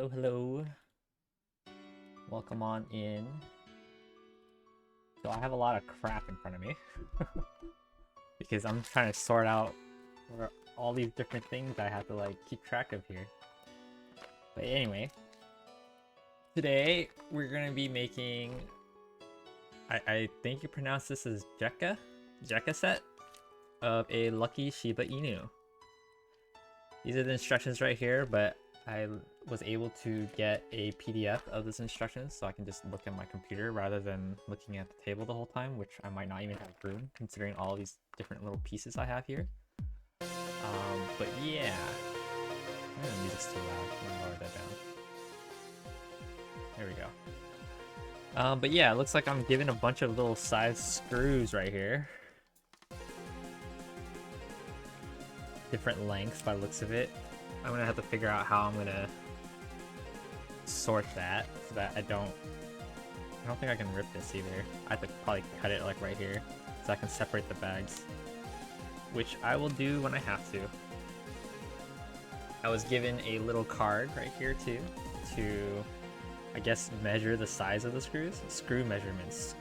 Hello, hello. Welcome on in. So I have a lot of crap in front of me because I'm trying to sort out all these different things I have to like keep track of here. But anyway, today we're gonna be making. I think you pronounce this as JEKCA set of a lucky Shiba Inu. These are the instructions right here, but I was able to get a PDF of this instructions so I can just look at my computer rather than looking at the table the whole time, which I might not even have room considering all these different little pieces I have here. But yeah, the music's too loud. I'm gonna lower that down. There we go. But yeah, it looks like I'm given a bunch of little size screws right here. Different lengths by the looks of it. I'm gonna have to figure out how I'm gonna sort that so that I don't think I can rip this either. I have to probably cut it like right here so I can separate the bags, which I will do when I have to. I was given a little card right here too to, I guess, measure the size of the screws, screw measurements.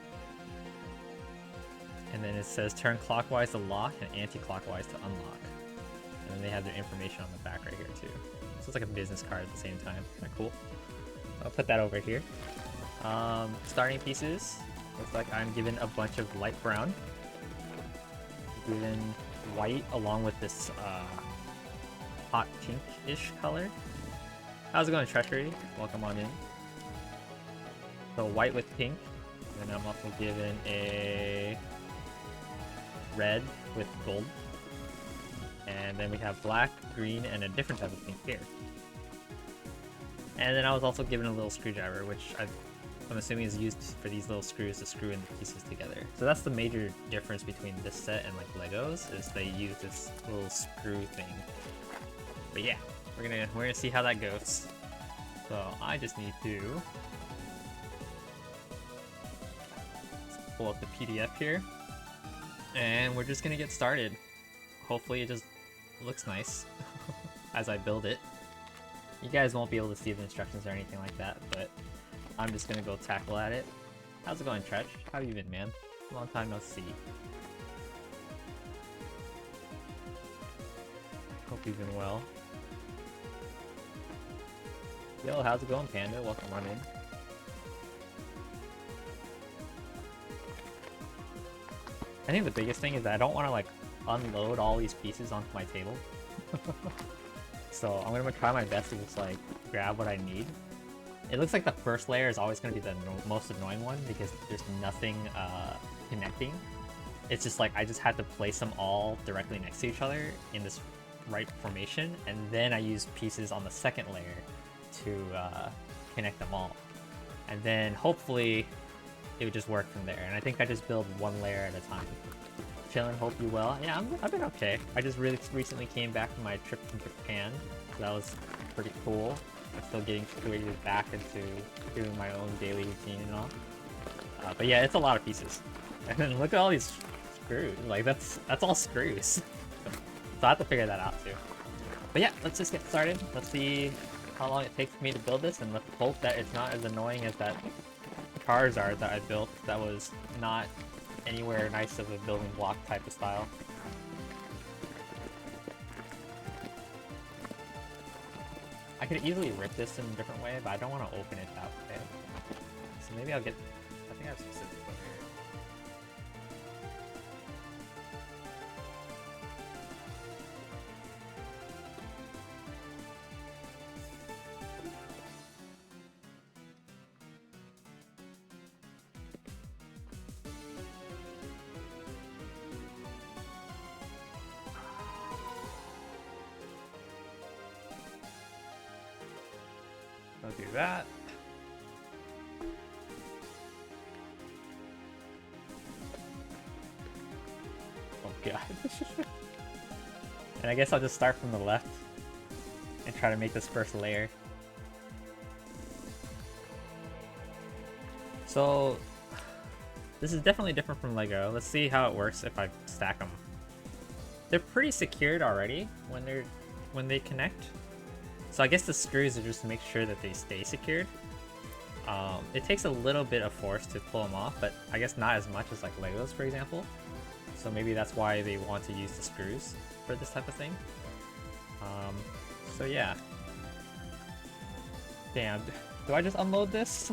And then it says turn clockwise to lock and anti-clockwise to unlock. And then they have their information on the back right here too. So it's like a business card at the same time. Kinda cool. I'll put that over here. Starting pieces. Looks like I'm given a bunch of light brown. Given white along with this hot pink-ish color. How's it going, Treachery? Welcome on in. So white with pink. And then I'm also given a red with gold. And then we have black, green, and a different type of pink here. And then I was also given a little screwdriver, which I'm assuming is used for these little screws to screw in the pieces together. So that's the major difference between this set and like Legos, is they use this little screw thing. But yeah, we're gonna see how that goes. So I just need to pull up the PDF here, and we're just gonna get started. Hopefully it just looks nice as I build it. You guys won't be able to see the instructions or anything like that, but I'm just gonna go tackle at it. How's it going, Tretch? How you been, man? Long time no see. Hope you've been well. Yo, how's it going, Panda? Welcome on in. I think the biggest thing is that I don't want to like unload all these pieces onto my table. So I'm gonna try my best to just like grab what I need. It looks like the first layer is always gonna be the most annoying one because there's nothing connecting. It's just like I just had to place them all directly next to each other in this right formation, and then I use pieces on the second layer to connect them all. And then hopefully it would just work from there. And I think I just build one layer at a time. Chillin', hope you well. Yeah, I've been okay. I just really recently came back from my trip from Japan, so that was pretty cool. I'm still getting situated back into doing my own daily routine and all. But yeah, it's a lot of pieces. And then look at all these screws. Like that's all screws. So I have to figure that out too. But yeah, let's just get started. Let's see how long it takes for me to build this, and let's hope that it's not as annoying as that Charizard that I built that was not anywhere nice of a building block type of style. I could easily rip this in a different way, but I don't want to open it that way. So maybe I'll get... I think I have some scissors over here. I'll do that. Oh god. And I guess I'll just start from the left and try to make this first layer. So this is definitely different from Lego. Let's see how it works if I stack them. They're pretty secured already when they connect. So I guess the screws are just to make sure that they stay secured. It takes a little bit of force to pull them off, but I guess not as much as like Legos, for example. So maybe that's why they want to use the screws for this type of thing. So yeah. Damn, do I just unload this?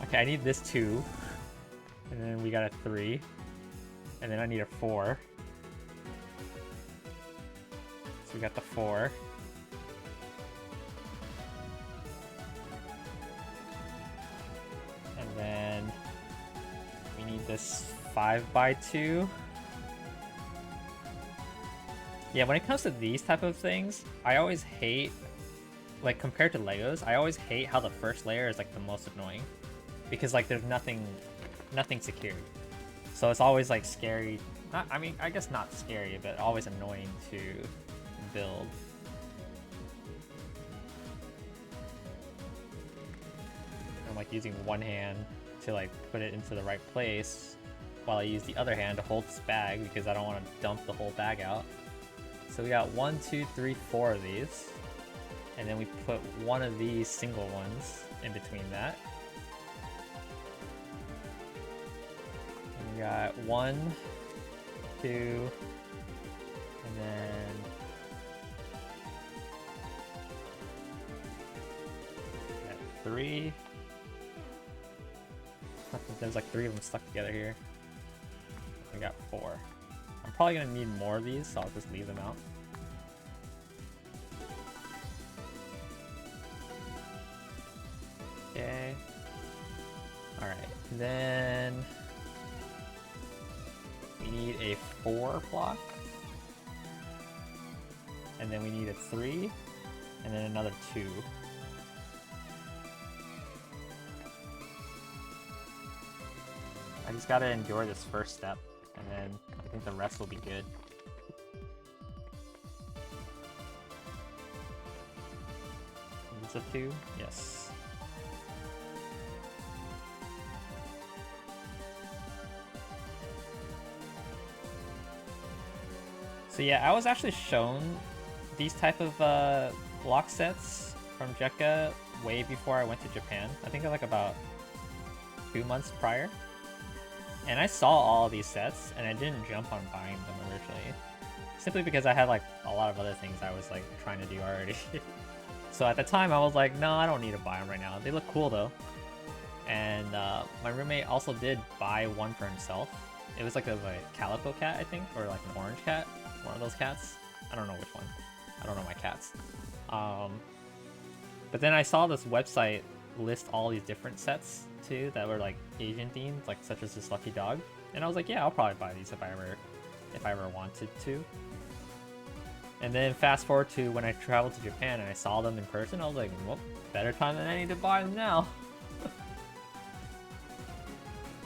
Okay, I need this 2. And then we got a 3. And then I need a 4. So we got the 4. And then we need this 5x2. Yeah, when it comes to these type of things, I always hate, like compared to Legos, I always hate how the first layer is like the most annoying. Because like there's nothing secured. So it's always like scary. I mean, I guess not scary, but always annoying to build. I'm like using one hand to like put it into the right place while I use the other hand to hold this bag because I don't want to dump the whole bag out. So we got 1, 2, 3, 4 of these. And then we put one of these single ones in between that. And we got 1, 2, and then we got 3. There's like 3 of them stuck together here. We got 4. I'm probably gonna need more of these, so I'll just leave them out. Okay. Alright, then we need a 4 block. And then we need a 3, and then another 2. I just gotta endure this first step, and then I think the rest will be good. Is it a 2? Yes. So yeah, I was actually shown these type of block sets from JEKCA way before I went to Japan. I think like about 2 months prior. And I saw all of these sets, and I didn't jump on buying them originally. Simply because I had like a lot of other things I was like trying to do already. So at the time I was like, no, I don't need to buy them right now. They look cool though. And my roommate also did buy one for himself. It was like a calico cat, I think, or like an orange cat. One of those cats. I don't know which one. I don't know my cats. But then I saw this website list all these different sets too that were like Asian themed, like such as this lucky dog. And I was like, yeah, I'll probably buy these if I ever wanted to. And then fast forward to when I traveled to Japan and I saw them in person, I was like, well, better time than any to buy them now.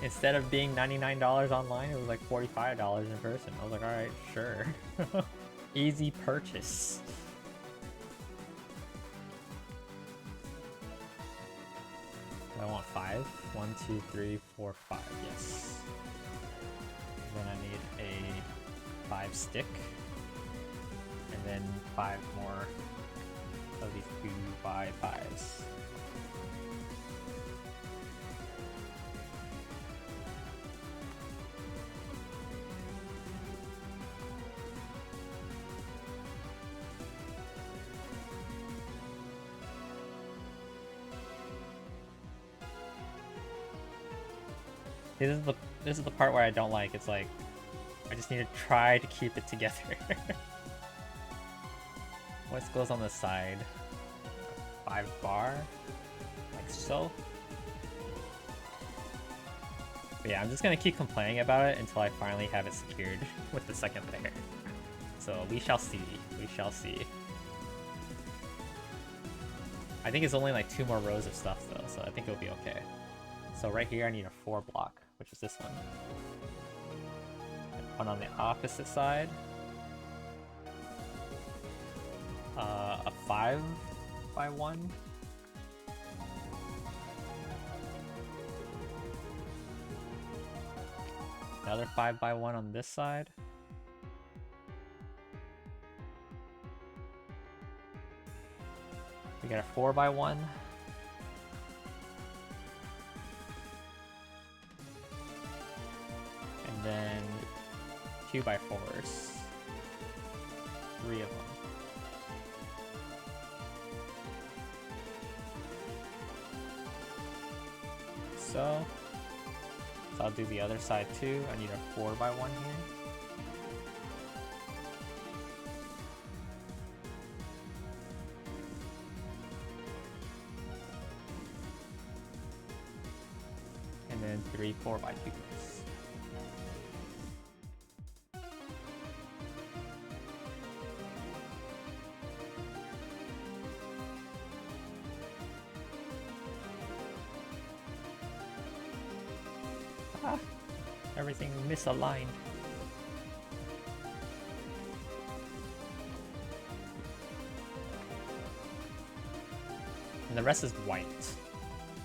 Instead of being $99 online, it was like $45 in person. I was like, alright, sure. Easy purchase. I want 5. 1, 2, 3, 4, 5. Yes. Then I need a 5 stick. And then 5 more of these 2x5s. This is the part where I don't like. It's like I just need to try to keep it together. What goes on the side? 5 bar, like so. But yeah, I'm just gonna keep complaining about it until I finally have it secured with the second layer. So we shall see. We shall see. I think it's only like 2 more rows of stuff though, so I think it'll be okay. So right here I need a 4 block, which is this one. One on the opposite side. A 5x1. Another 5x1 on this side. We got a 4x1. And then 2x4s. 3 of them. So I'll do the other side too. I need a 4x1 here. And then 3 4x2s. Everything misaligned. And the rest is white.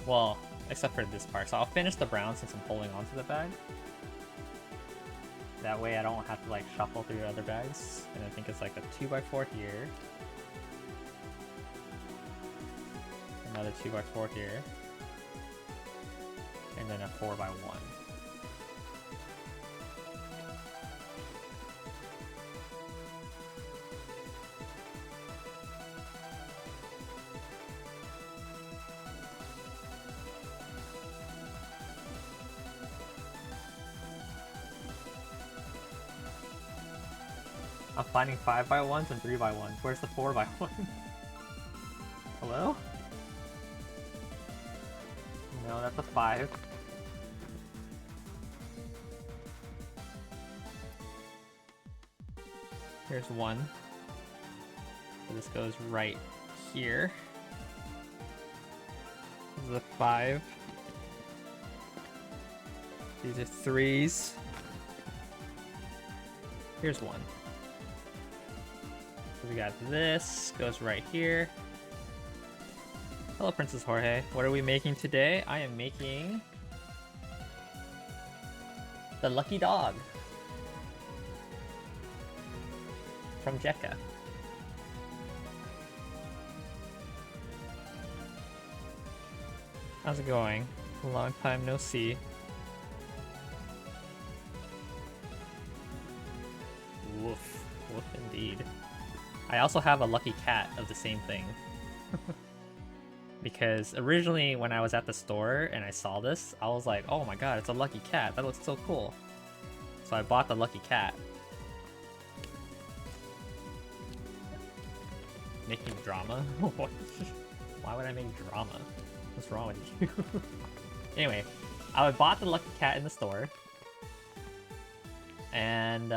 Well, except for this part. So I'll finish the brown since I'm holding onto the bag. That way I don't have to like shuffle through other bags. And I think it's like a 2x4 here. Another 2x4 here. And then a 4x1. I'm finding 5x1s and 3x1s. Where's the 4x1? Hello? No, that's a 5. Here's 1. So this goes right here. This is a 5. These are 3s. Here's 1. So we got this, goes right here. Hello, Princess Jorge. What are we making today? I am making the lucky dog from JEKCA. How's it going? Long time no see. Woof. Woof indeed. I also have a lucky cat of the same thing. Because originally when I was at the store and I saw this, I was like, oh my god, it's a lucky cat. That looks so cool. So I bought the lucky cat. Making drama? Why would I make drama? What's wrong with you? Anyway, I bought the lucky cat in the store. And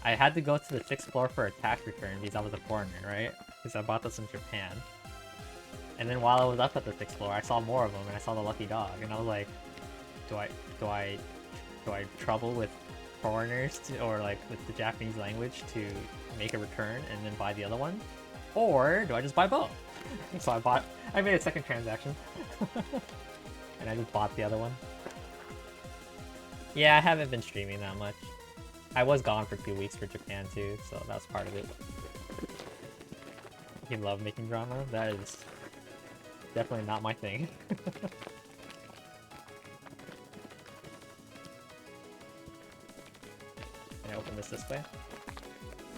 I had to go to the 6th floor for a tax return because I was a foreigner, right? Because I bought this in Japan. And then while I was up at the 6th floor, I saw more of them and I saw the lucky dog. And I was like, do I trouble with foreigners or like with the Japanese language to make a return and then buy the other one? Or do I just buy both? So I made a second transaction. And I just bought the other one. Yeah, I haven't been streaming that much. I was gone for 2 weeks for Japan too, so that's part of it. You love making drama? That is definitely not my thing. Can I open this way?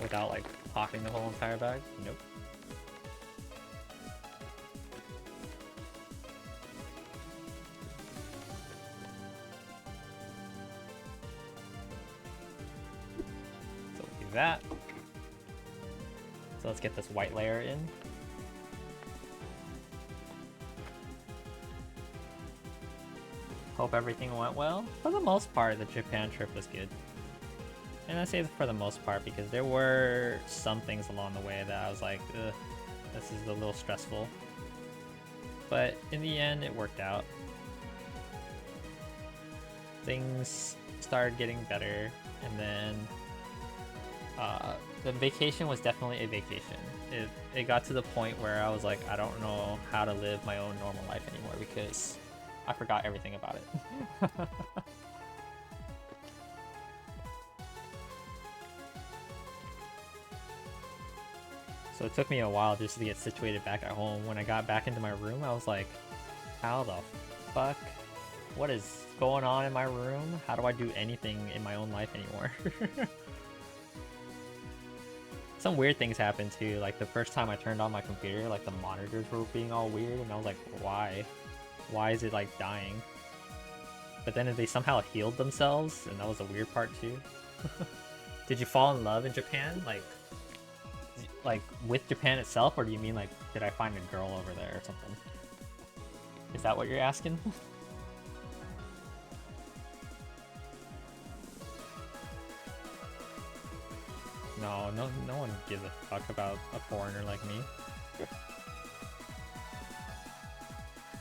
Without like popping the whole entire bag? Nope. That. So let's get this white layer in. Hope everything went well. For the most part, the Japan trip was good. And I say for the most part because there were some things along the way that I was like, ugh, this is a little stressful. But in the end, it worked out. Things started getting better, and then the vacation was definitely a vacation. It got to the point where I was like, I don't know how to live my own normal life anymore because I forgot everything about it. So it took me a while just to get situated back at home. When I got back into my room, I was like, how the fuck? What is going on in my room? How do I do anything in my own life anymore? Some weird things happened too. Like the first time I turned on my computer, like the monitors were being all weird, and I was like, why? Why is it like dying? But then they somehow healed themselves, and that was a weird part too. Did you fall in love in Japan? Like with Japan itself, or do you mean like, did I find a girl over there or something? Is that what you're asking? No one gives a fuck about a foreigner like me.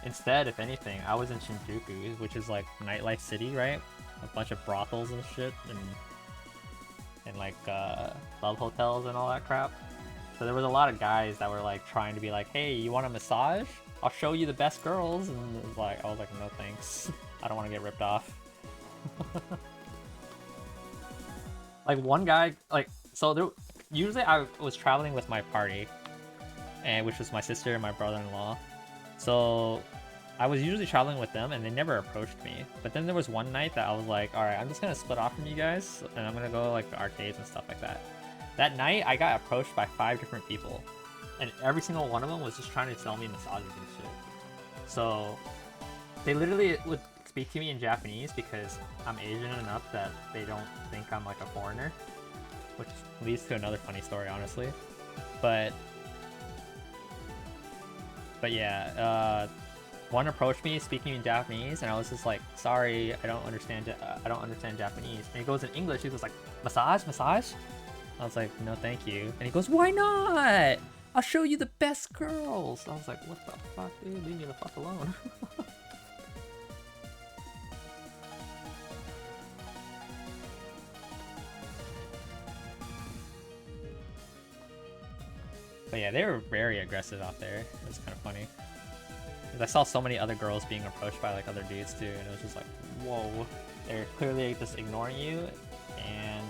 Instead, if anything, I was in Shinjuku, which is like nightlife city, right? A bunch of brothels and shit, and like love hotels and all that crap. So there was a lot of guys that were like trying to be like, hey, you want a massage? I'll show you the best girls. And it was like, I was like, no thanks. I don't want to get ripped off. Like one guy, like, so there, usually I was traveling with my party, and which was my sister and my brother-in-law. So I was usually traveling with them, and they never approached me. But then there was one night that I was like, all right, I'm just gonna split off from you guys, and I'm gonna go like the arcades and stuff like that. That night, I got approached by 5 different people, and every single one of them was just trying to sell me massages and shit. So they literally would speak to me in Japanese because I'm Asian enough that they don't think I'm like a foreigner, which leads to another funny story, honestly. But yeah, one approached me speaking in Japanese, and I was just like, sorry, I don't understand Japanese. And he goes in English, he goes like, massage? I was like, no thank you. And he goes, why not? I'll show you the best girls. I was like, what the fuck, dude? Leave me the fuck alone. But yeah, they were very aggressive out there. It was kind of funny. Because I saw so many other girls being approached by like other dudes too, and it was just like, whoa. They're clearly just ignoring you and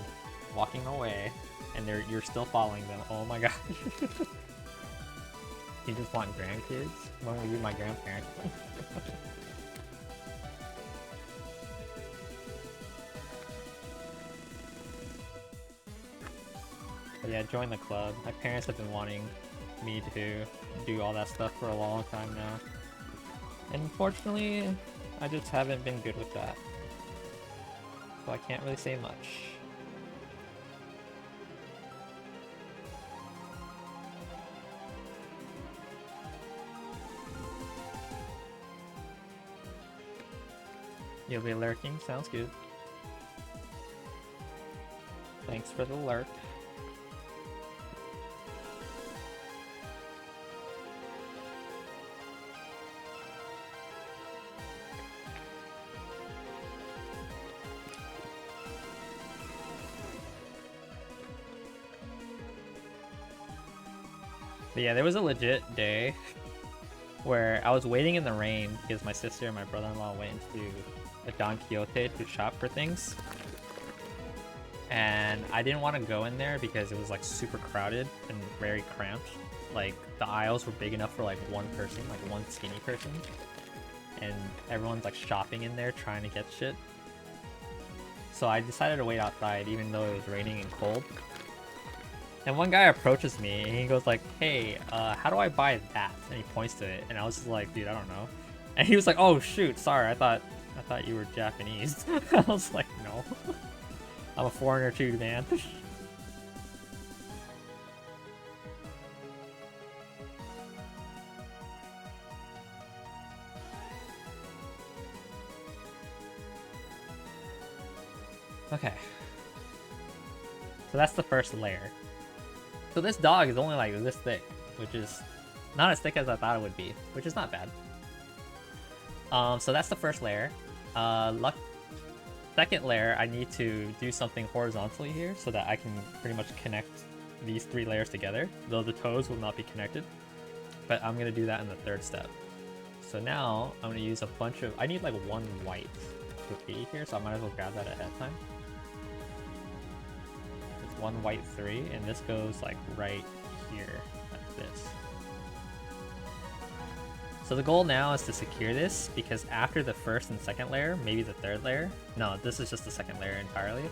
walking away, and you're still following them. Oh my god. You just want grandkids? When will you be my grandparent? But yeah, join the club. My parents have been wanting me to do all that stuff for a long time now. And unfortunately, I just haven't been good with that. So I can't really say much. You'll be lurking? Sounds good. Thanks for the lurk. But yeah, there was a legit day where I was waiting in the rain because my sister and my brother-in-law went into the Don Quixote to shop for things. And I didn't want to go in there because it was like super crowded and very cramped. Like the aisles were big enough for like one person, like one skinny person. And everyone's like shopping in there trying to get shit. So I decided to wait outside even though it was raining and cold. And one guy approaches me and he goes like, hey, how do I buy that? And he points to it, and I was just like, dude, I don't know. And he was like, oh shoot, sorry, I thought you were Japanese. I was like, no. I'm a foreigner too, man. Okay. So that's the first layer. So this dog is only like this thick, which is not as thick as I thought it would be, which is not bad. So that's the first layer. Second layer, I need to do something horizontally here so that I can pretty much connect these 3 layers together, though the toes will not be connected. But I'm going to do that in the third step. So now I'm going to use a bunch of... I need like 1 white cookie here, so I might as well grab that ahead of time. It's 1 white 3, and this goes like right here. this. So the goal now is to secure this, because after the first and second layer, maybe the third layer, no, this is just the second layer entirely,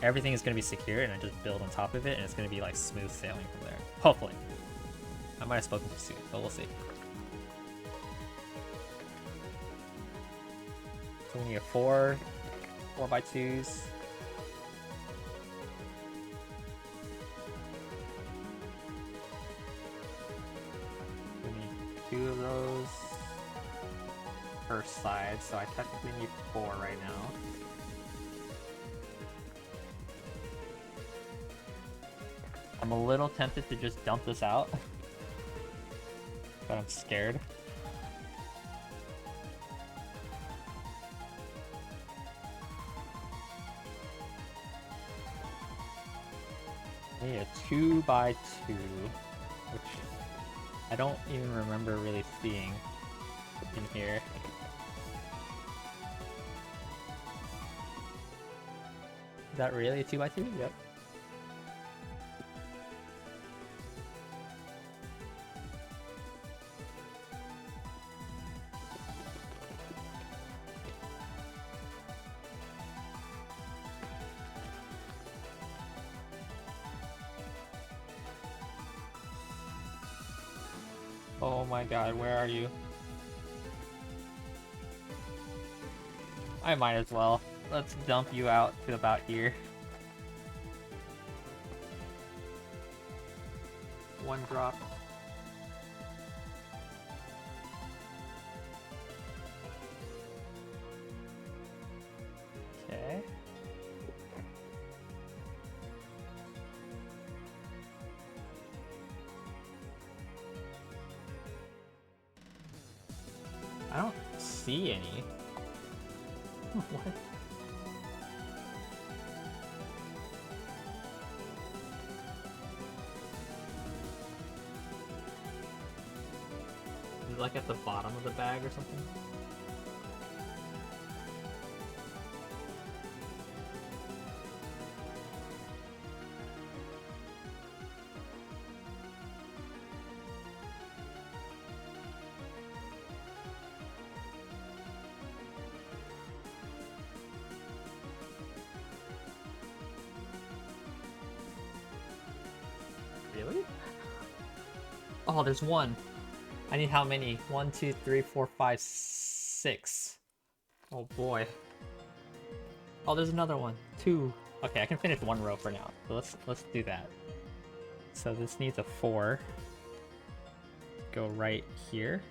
everything is going to be secure, and I just build on top of it, and it's going to be like smooth sailing from there. Hopefully. I might have spoken too soon, but we'll see. So we need a 4x2s. We need 2 of those per side, so I technically need 4 right now. I'm a little tempted to just dump this out, but I'm scared. I need a 2x2, which I don't even remember really seeing in here. Is that really a 2x2? Yep. Oh my god, where are you? I might as well. Let's dump you out to about here. 1 drop. Okay. I don't see any. What? Is it like at the bottom of the bag or something? Really? Oh, there's 1. I need how many? 1, 2, 3, 4, 5, 6. Oh boy. Oh, there's another one. 2. Okay, I can finish 1 row for now. So let's do that. So this needs a 4. Go right here.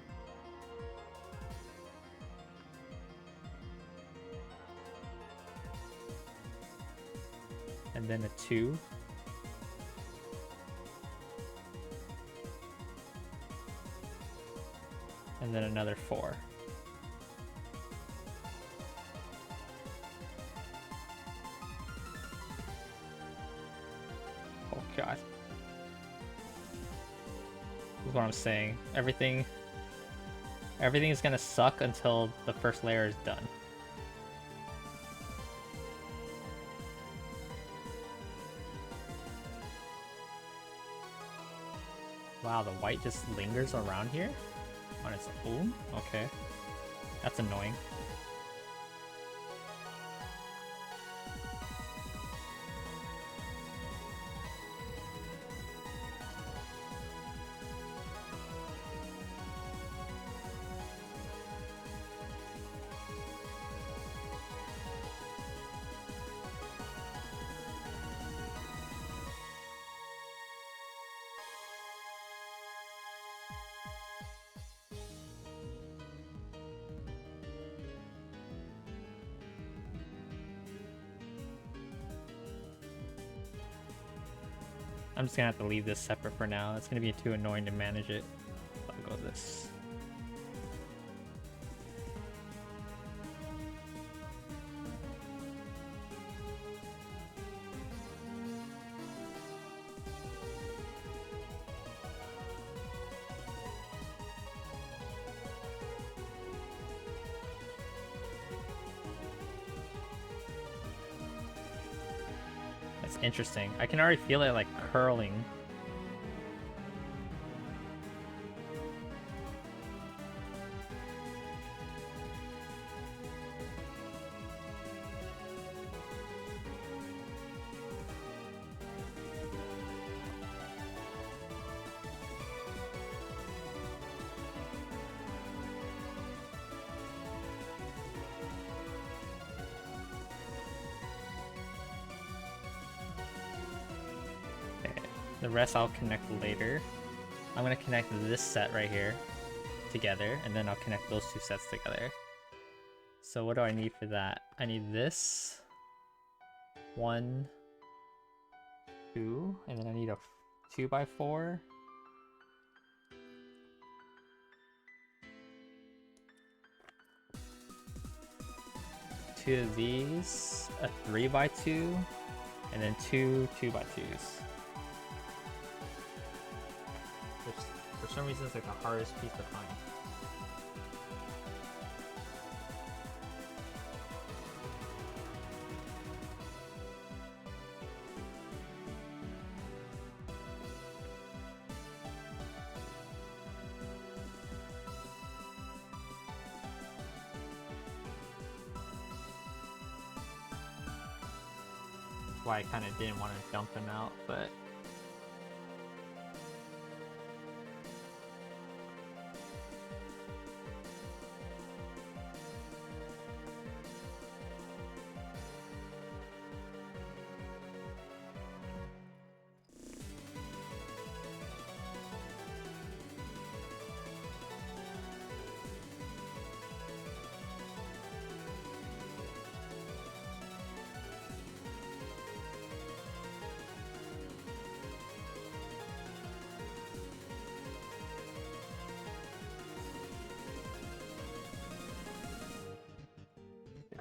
And then a 2. And then another 4. Oh god. This is what I'm saying. Everything is gonna suck until the first layer is done. Wow, the white just lingers around here on its own? Okay. That's annoying. I'm just gonna have to leave this separate for now. It's gonna be too annoying to manage it. I'll go this. It's interesting. I can already feel it like curling. The rest I'll connect later. I'm gonna connect this set right here together, and then I'll connect those two sets together. So what do I need for that? I need this. 1, 2, and then I need a 2x4. Two of these, a 3x2, and then two 2x2s. For some reason, it's like the hardest piece to find. That's why I kind of didn't want to dump them out, but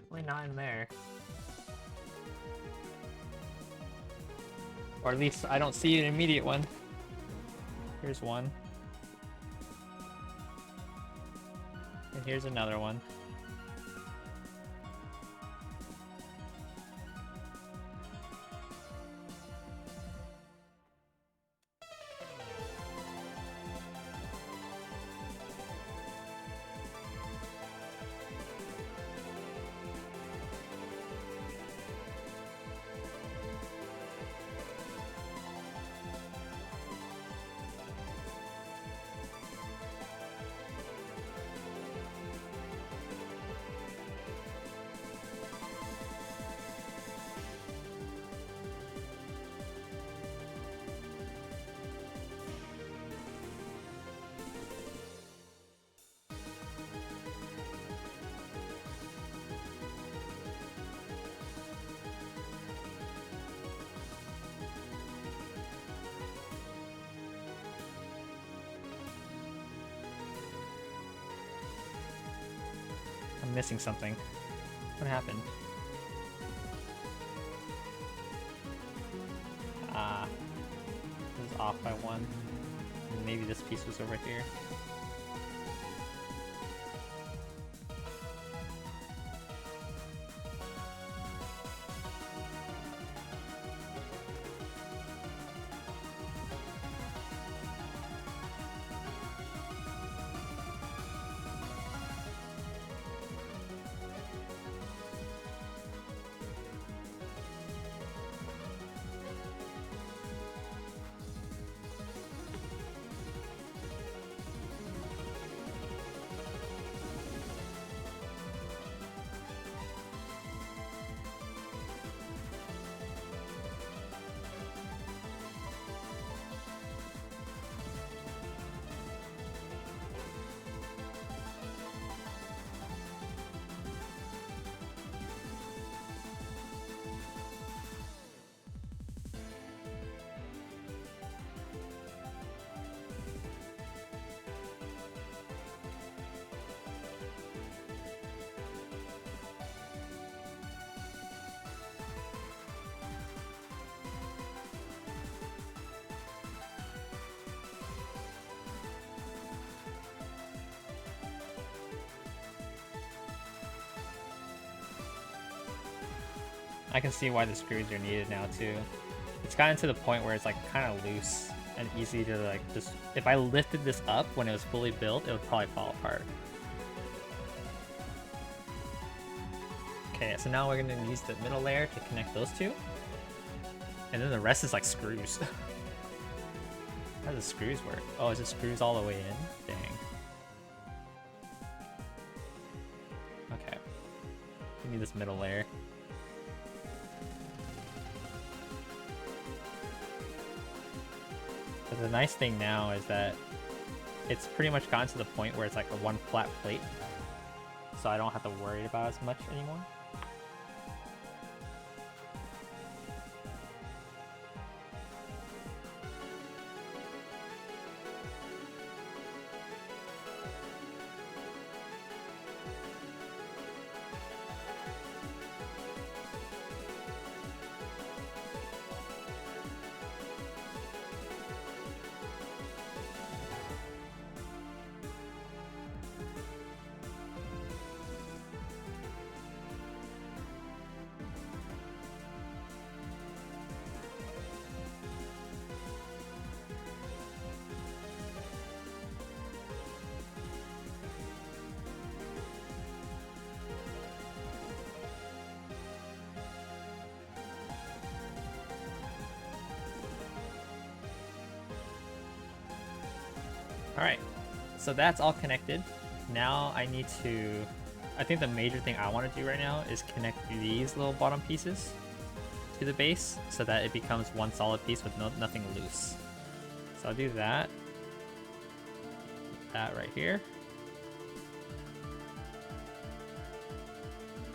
definitely not in there. Or at least I don't see an immediate one. Here's one. And here's another one. I'm missing something. What happened? Ah, it was off by 1. Maybe this piece was over here. I can see why the screws are needed now too. It's gotten to the point where it's like kind of loose and easy to like just, if I lifted this up when it was fully built, it would probably fall apart. Okay, so now we're gonna use the middle layer to connect those two. And then the rest is like screws. How do the screws work? Oh, it just screws all the way in? Dang. Okay. We need this middle layer. the nice thing now is that it's pretty much gotten to the point where it's like a one flat plate, so I don't have to worry about as much anymore. Alright, so that's all connected. Now I need to... I think the major thing I want to do right now is connect these little bottom pieces to the base so that it becomes one solid piece with nothing loose. So I'll do that. That right here.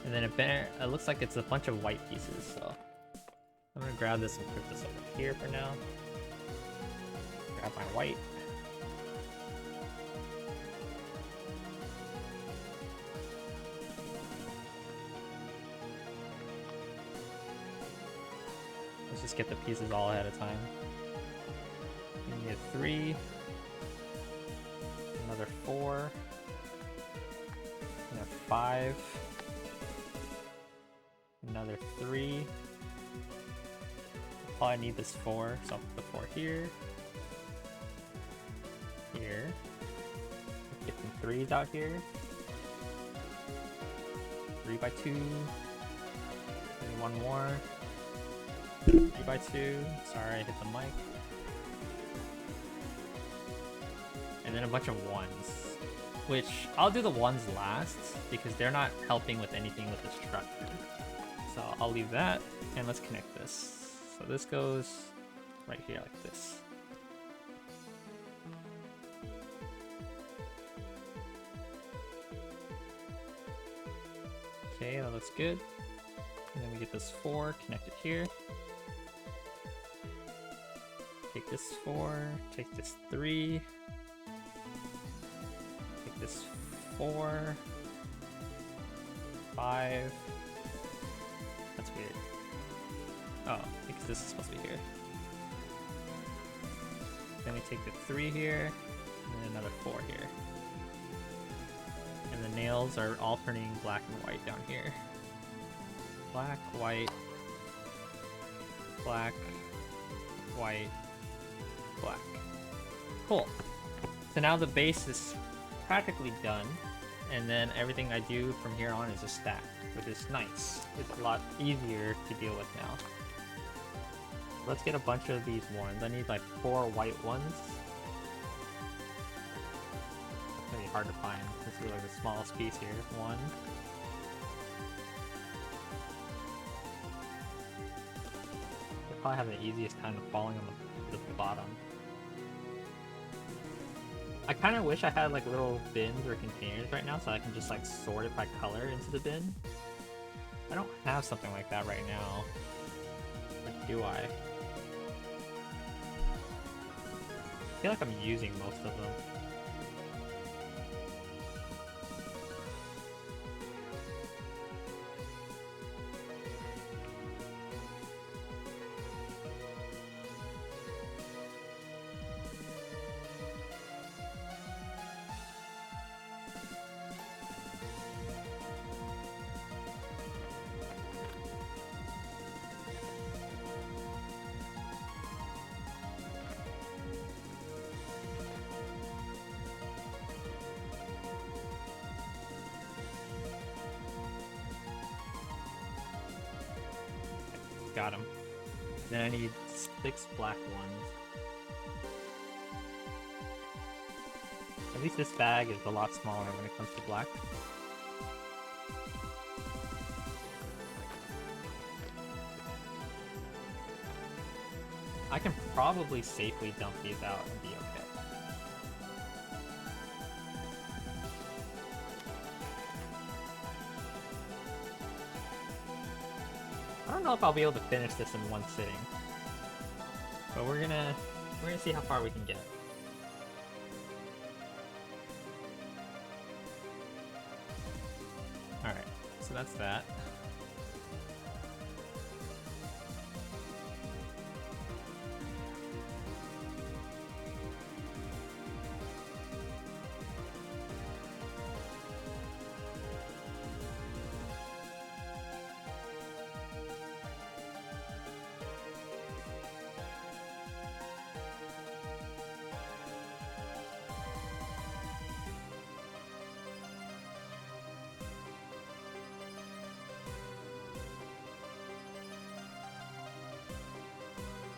And then it looks like it's a bunch of white pieces, so I'm gonna grab this and put this over here for now. Grab my white. Let's just get the pieces all ahead of time. We need 3, another 4, another 5, another 3. Probably need this 4, so I'll put the 4 here. Here. Get some 3s out here. 3 by 2. Maybe one more. 3 by 2. Sorry, I hit the mic. And then a bunch of 1s. Which, I'll do the 1s last, because they're not helping with anything with the structure. So I'll leave that, and let's connect this. So this goes right here like this. Okay, that looks good. And then we get this 4, connect it here. Take this 4, take this 3, take this 4, 5. That's weird. Oh, because this is supposed to be here. Then we take the 3 here, and then another 4 here. And the nails are alternating black and white down here. Black, white, black, white, black. Cool. So now the base is practically done, and then everything I do from here on is just stacked, which is nice. It's a lot easier to deal with now. Let's get a bunch of these ones. I need like 4 white ones. It's gonna be hard to find. This is like the smallest piece here. 1. They probably have the easiest time of falling on the bottom. I kind of wish I had like little bins or containers right now so I can just like sort it by color into the bin. I don't have something like that right now. Or do I? I feel like I'm using most of them. Got him. Then I need 6 black ones. At least this bag is a lot smaller when it comes to black. I can probably safely dump these out and be okay. I don't know if I'll be able to finish this in one sitting, but we're gonna see how far we can get. All right, so that's that.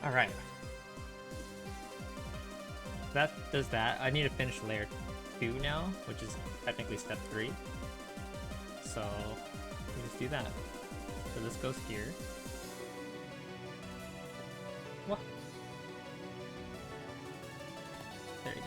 All right. That does that. I need to finish layer 2 now, which is technically step 3. So we just do that. So this goes here. What? There you go.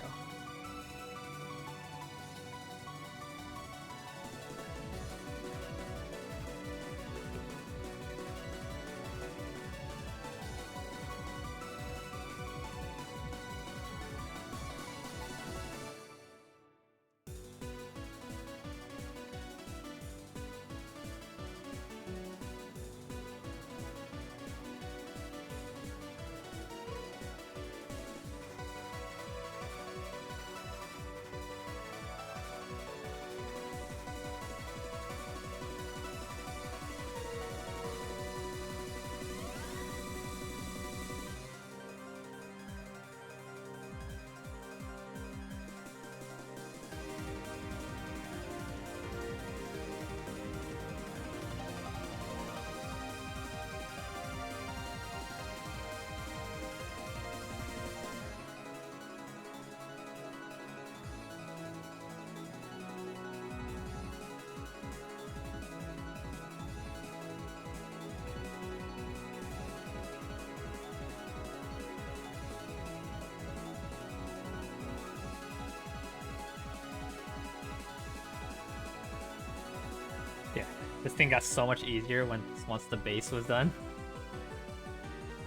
Yeah, this thing got so much easier once the base was done.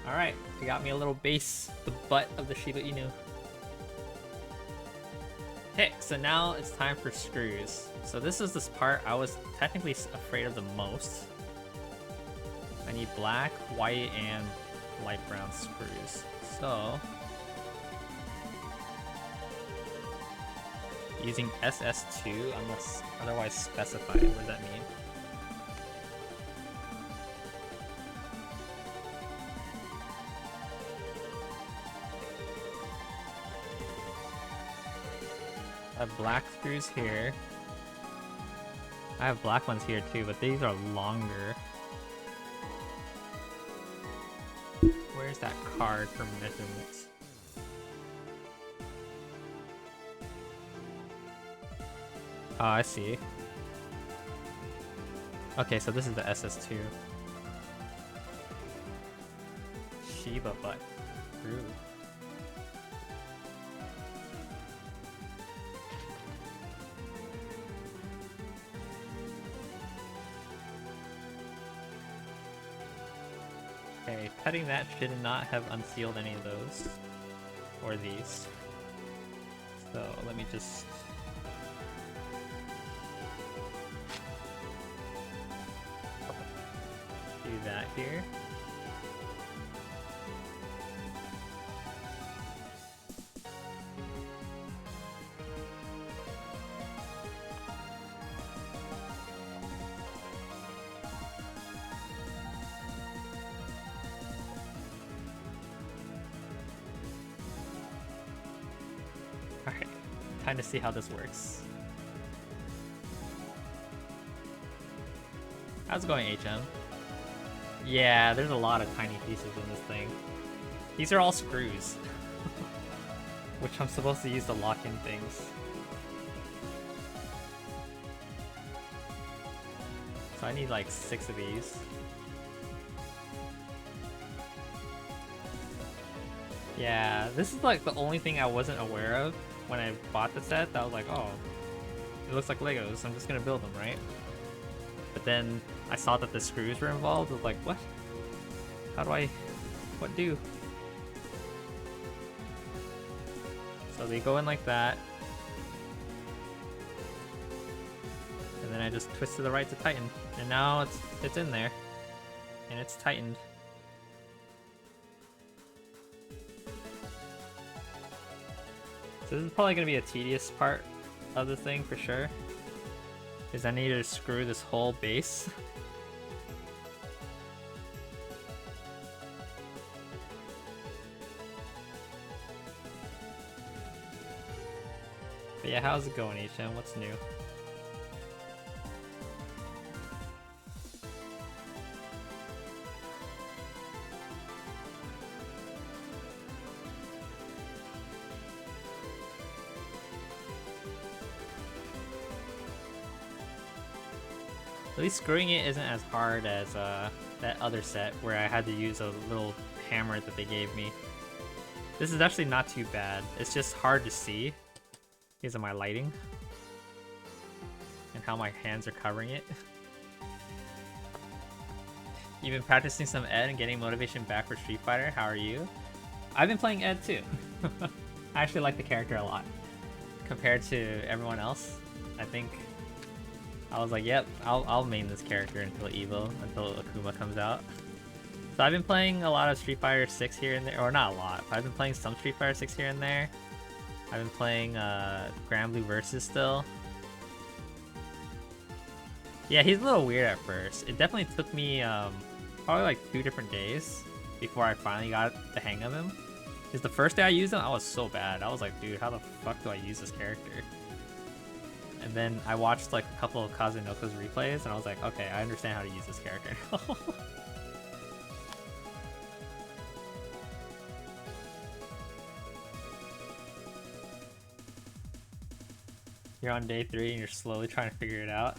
Alright, we got me a little base, the butt of the Shiba Inu. Okay, so now it's time for screws. So this is this part I was technically afraid of the most. I need black, white, and light brown screws. So using SS2 unless otherwise specified. What does that mean? I have black screws here. I have black ones here too, but these are longer. Where's that card for measurements? Oh, I see. Okay, so this is the SS2. Shiba butt. Rude. Okay, cutting that should not have unsealed any of those. Or these. So let me just... do that here. Alright, time to see how this works. How's it going, HM? Yeah, there's a lot of tiny pieces in this thing. These are all screws. Which I'm supposed to use to lock in things. So I need like 6 of these. Yeah, this is like the only thing I wasn't aware of when I bought the set. That was like, oh, it looks like Legos. I'm just gonna build them, right? But then I saw that the screws were involved. I was like, what? How do I... what do? So they go in like that. And then I just twist to the right to tighten. And now it's in there. And it's tightened. So this is probably going to be a tedious part of the thing for sure. Because I need to screw this whole base. But yeah, how's it going, HM? What's new? At least screwing it isn't as hard as that other set where I had to use a little hammer that they gave me. This is actually not too bad. It's just hard to see because of my lighting and how my hands are covering it. You've been practicing some Ed and getting motivation back for Street Fighter. How are you? I've been playing Ed too. I actually like the character a lot compared to everyone else. I think I was like, yep, I'll main this character until Evo, until Akuma comes out. So I've been playing a lot of Street Fighter 6 here and there, or not a lot, but I've been playing some Street Fighter 6 here and there. I've been playing Grand Blue Versus still. Yeah, he's a little weird at first. It definitely took me probably like 2 different days before I finally got the hang of him. Because the first day I used him, I was so bad. I was like, dude, how the fuck do I use this character? And then I watched like a couple of Kazunoko's replays, and I was like, okay, I understand how to use this character now. You're on day 3 and you're slowly trying to figure it out.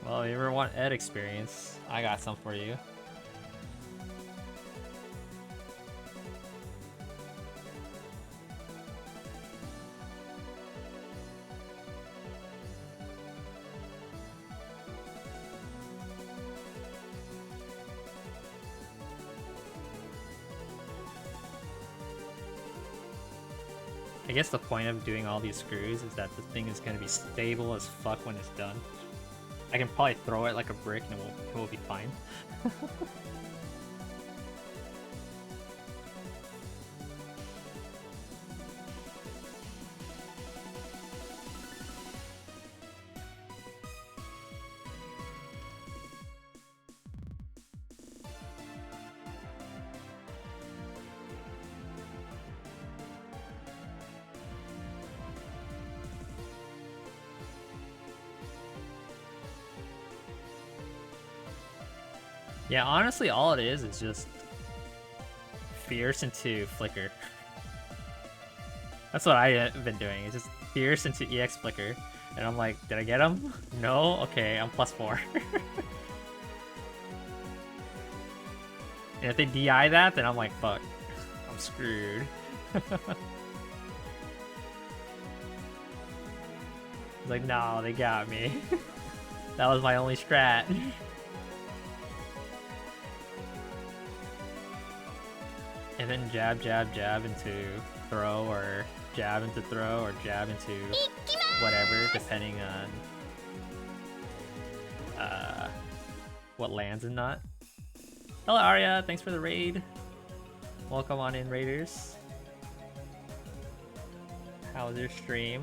Well, if you ever want Ed experience, I got some for you. I guess the point of doing all these screws is that the thing is going to be stable as fuck when it's done. I can probably throw it like a brick and it will be fine. Yeah, honestly, all it is just fierce into flicker. That's what I've been doing. It's just fierce into EX flicker. And I'm like, did I get him? No? Okay, I'm +4. And if they DI that, then I'm like, fuck. I'm screwed. It's like, no, they got me. That was my only strat. And then jab, jab, jab into throw, or jab into throw, or jab into whatever, depending on what lands and not. Hello Arya, thanks for the raid. Welcome on in, raiders. How was your stream?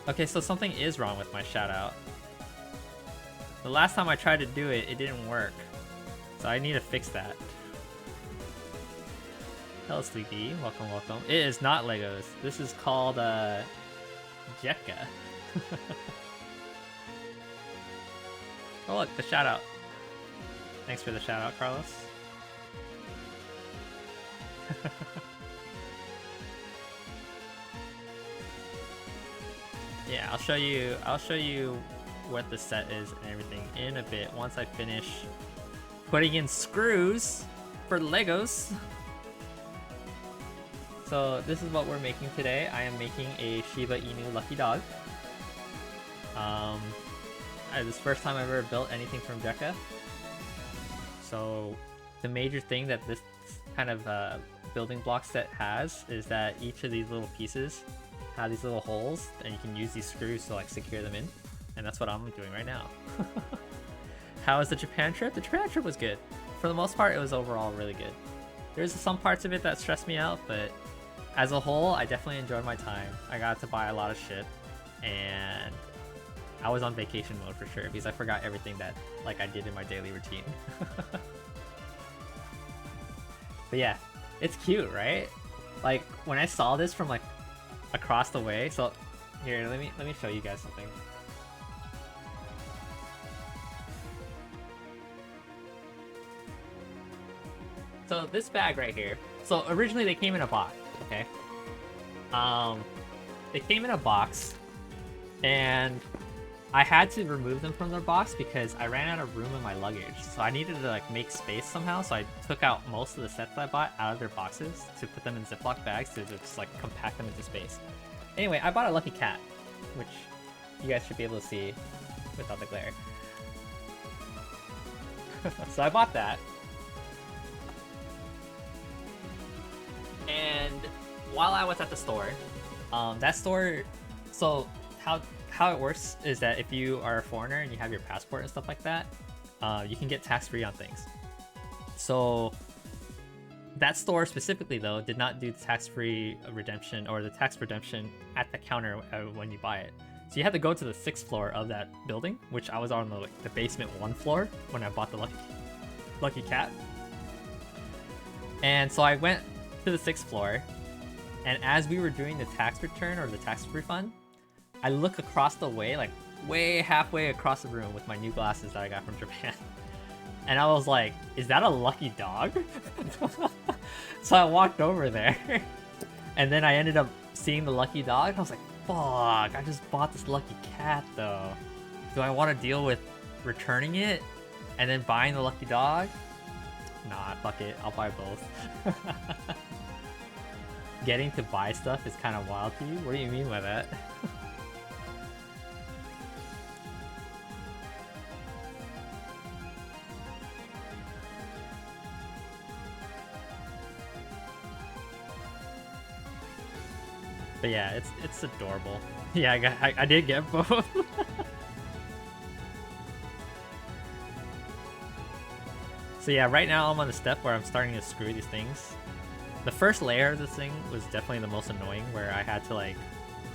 Okay, so something is wrong with my shout out. The last time I tried to do it, it didn't work. So I need to fix that. Hello Sleepy, welcome, welcome. It is not Legos. This is called JEKCA. Oh look, the shout out. Thanks for the shout out, Carlos. Yeah, I'll show you what the set is and everything in a bit once I finish putting in screws for Legos. So this is what we're making today. I am making a Shiba Inu lucky dog. This is the first time I've ever built anything from JEKCA. So the major thing that this kind of building block set has is that each of these little pieces have these little holes, and you can use these screws to like secure them in. And that's what I'm doing right now. How was the Japan trip? The Japan trip was good. For the most part, it was overall really good. There's some parts of it that stressed me out, but as a whole, I definitely enjoyed my time. I got to buy a lot of shit, and I was on vacation mode for sure because I forgot everything that like I did in my daily routine. But yeah, it's cute, right? Like when I saw this from like across the way, so here, let me show you guys something. So this bag right here, so originally they came in a box, okay? They came in a box, and I had to remove them from their box because I ran out of room in my luggage. So I needed to like make space somehow, so I took out most of the sets I bought out of their boxes to put them in Ziploc bags to just like compact them into space. Anyway, I bought a lucky cat, which you guys should be able to see without the glare. So I bought that. And while I was at the store, that store, so how it works is that if you are a foreigner and you have your passport and stuff like that, you can get tax-free on things. So that store specifically though did not do the tax-free redemption or the tax redemption at the counter when you buy it. So you had to go to the 6th floor of that building, which I was on the basement 1 floor when I bought the lucky cat. And so I went to the 6th floor, and as we were doing the tax return or the tax refund, I look across the way, like way halfway across the room with my new glasses that I got from Japan. And I was like, is that a lucky dog? So I walked over there, and then I ended up seeing the lucky dog. I was like, fuck, I just bought this lucky cat though. Do I want to deal with returning it and then buying the lucky dog? Nah, fuck it, I'll buy both. Getting to buy stuff is kind of wild to you? What do you mean by that? But yeah, it's adorable. Yeah, I did get both. So yeah, right now I'm on the step where I'm starting to screw these things. The first layer of this thing was definitely the most annoying, where I had to like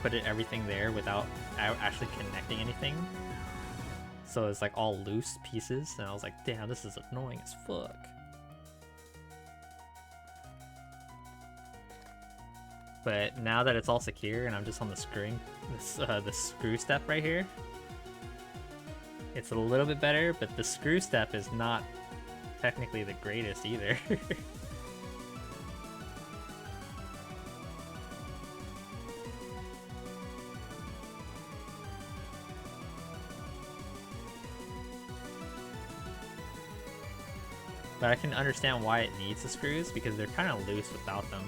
put everything there without actually connecting anything. So it's like all loose pieces, and I was like, damn, this is annoying as fuck. But now that it's all secure and I'm just on the screwing, the screw step right here, it's a little bit better, but the screw step is not technically the greatest either. But I can understand why it needs the screws, because they're kind of loose without them.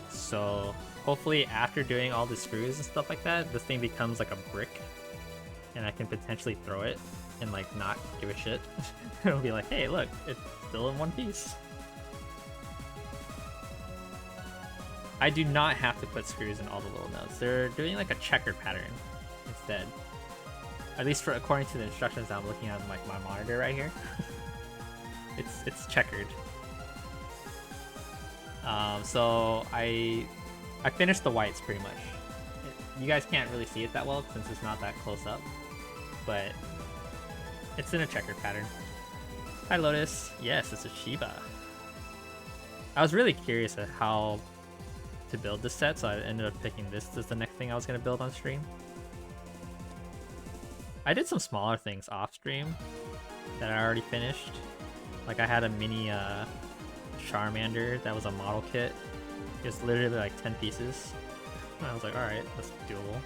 So hopefully after doing all the screws and stuff like that, this thing becomes like a brick, and I can potentially throw it and like not give a shit. It'll be like, hey, look, it's still in one piece. I do not have to put screws in all the little nodes. They're doing like a checkered pattern instead. At least according to the instructions that I'm looking at like my monitor right here. It's checkered. So I finished the whites pretty much. You guys can't really see it that well since it's not that close up, but it's in a checkered pattern. Hi Lotus. Yes, it's a Shiba. I was really curious at how to build this set, so I ended up picking this as the next thing I was going to build on stream. I did some smaller things off stream that I already finished. Like I had a mini Charmander that was a model kit. It was literally like 10 pieces. And I was like, alright, that's doable.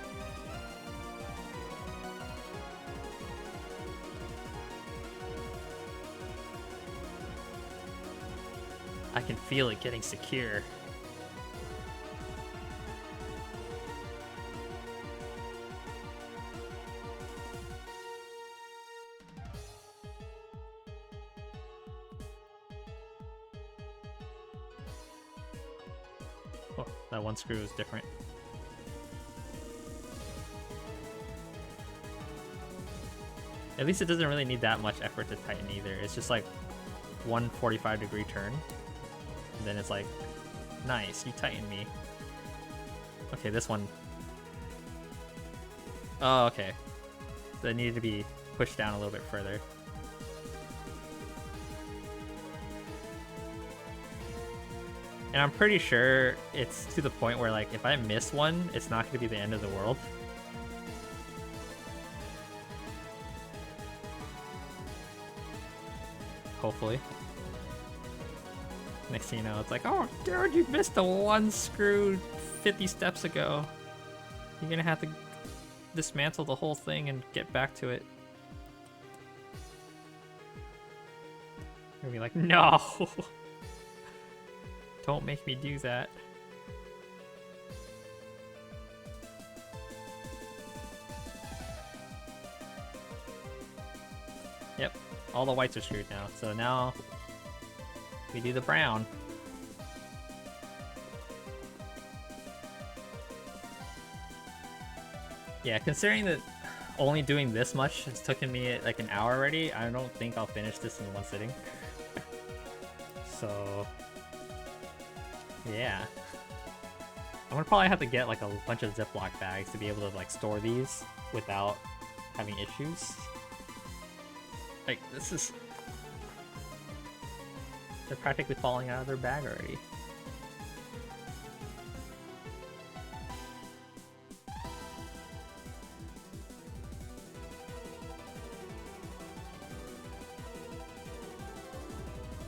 I can feel it getting secure. Oh, that one screw is different. At least it doesn't really need that much effort to tighten either. It's just like one 45-degree turn. And then it's like, nice, you tightened me. Okay, this one. Oh, okay. So it needed to be pushed down a little bit further. And I'm pretty sure it's to the point where, like, if I miss one, it's not going to be the end of the world. Hopefully. Next thing you know, it's like, oh, dude, you missed the one screw 50 steps ago. You're gonna have to dismantle the whole thing and get back to it. You're gonna be like, no! Don't make me do that. Yep, all the whites are screwed now. So now we do the brown. Yeah, considering that only doing this much has taken me like an hour already, I don't think I'll finish this in one sitting. So yeah. I'm gonna probably have to get like a bunch of Ziploc bags to be able to like store these without having issues. Like, this is... They're practically falling out of their bag already.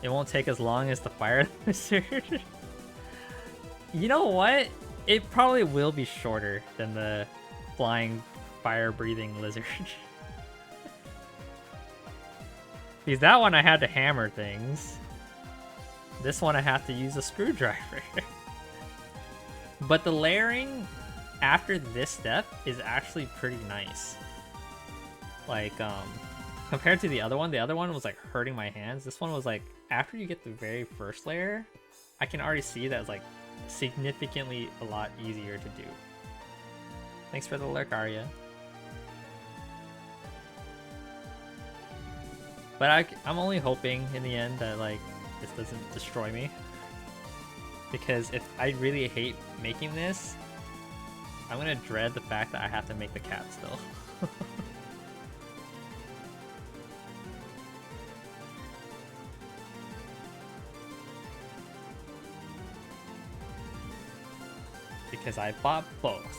It won't take as long as the fire lizard. You know what? It probably will be shorter than the flying, fire-breathing lizard. Because that one I had to hammer things. This one I have to use a screwdriver. But the layering after this step is actually pretty nice. Like, compared to the other one was like hurting my hands. This one was like, after you get the very first layer, I can already see that it's like significantly a lot easier to do. Thanks for the lurk, Arya. But I'm only hoping in the end that like this doesn't destroy me. Because if I really hate making this, I'm gonna dread the fact that I have to make the cat still. Because I bought both.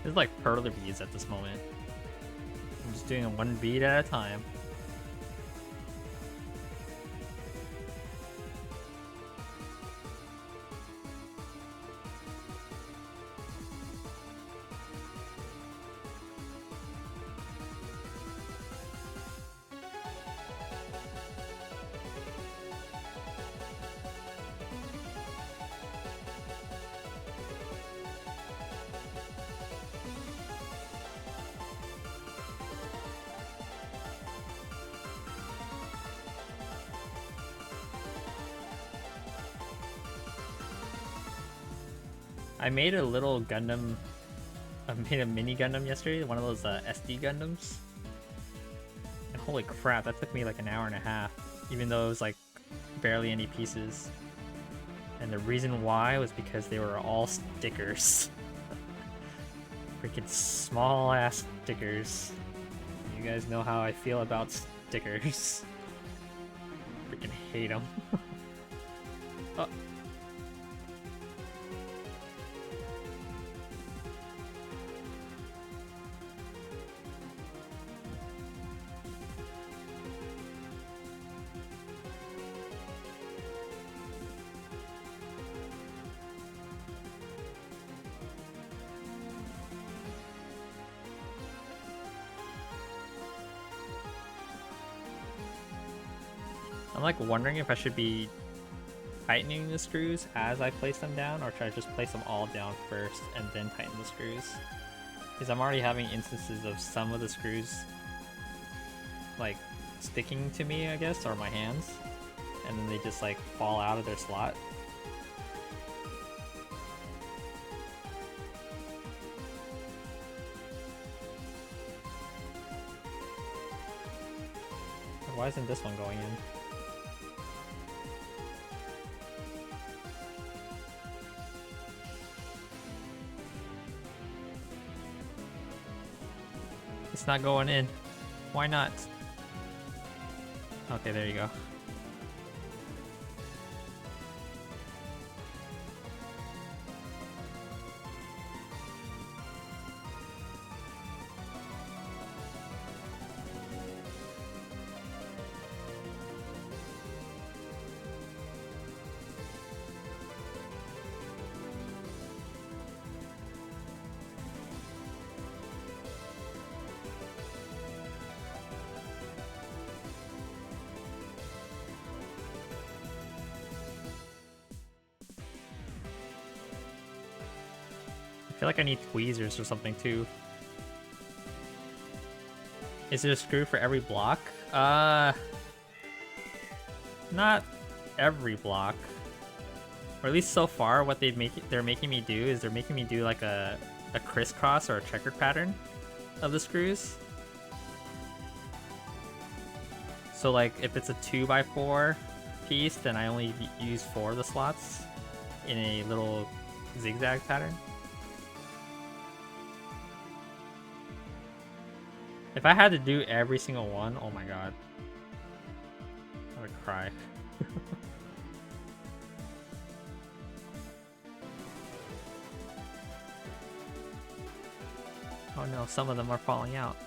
This is like perler beads at this moment. I'm just doing one bead at a time. I made a little Gundam, I made a mini Gundam yesterday, one of those SD Gundams. And holy crap, that took me like an hour and a half, even though it was like barely any pieces. And the reason why was because they were all stickers. Freaking small ass stickers. You guys know how I feel about stickers. Freaking hate them. Oh. I'm like wondering if I should be tightening the screws as I place them down, or should I just place them all down first and then tighten the screws? Because I'm already having instances of some of the screws like sticking to me, I guess, or my hands, and then they just like fall out of their slot. Why isn't this one going in? It's not going in. Why not? Okay, there you go. I feel like I need tweezers or something too. Is there a screw for every block? Not every block. Or at least so far, what they're making me do is they're making me do like a crisscross or a checkered pattern of the screws. So like if it's a 2x4 piece, then I only use 4 of the slots in a little zigzag pattern. If I had to do every single one, oh my god. I would cry. Oh no, some of them are falling out.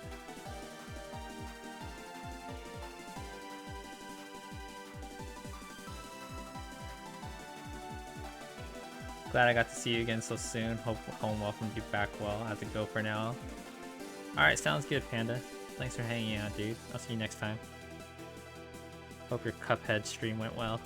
Glad I got to see you again so soon. Hope home welcomed you back well. I have to go for now. Alright, sounds good, Panda. Thanks for hanging out, dude. I'll see you next time. Hope your Cuphead stream went well.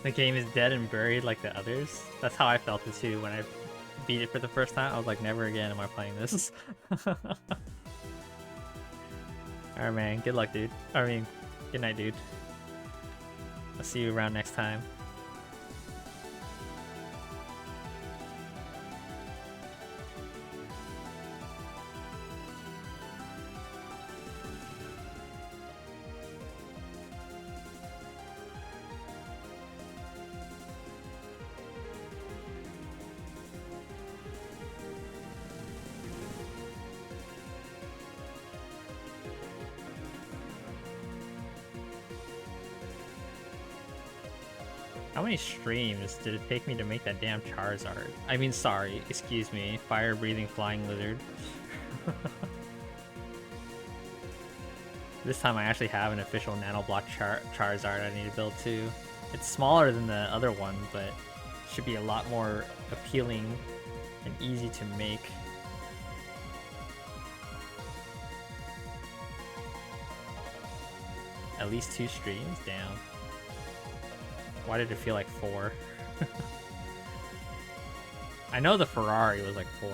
The game is dead and buried like the others. That's how I felt it too when I beat it for the first time. I was like, never again am I playing this. Alright man, good luck dude. I mean, good night dude. I'll see you around next time. How many streams did it take me to make that damn Charizard? I mean, sorry, excuse me, fire-breathing flying lizard. This time I actually have an official nanoblock Charizard I need to build too. It's smaller than the other one, but should be a lot more appealing and easy to make. At least 2 streams? Damn. Why did it feel like 4? I know the Ferrari was like 4.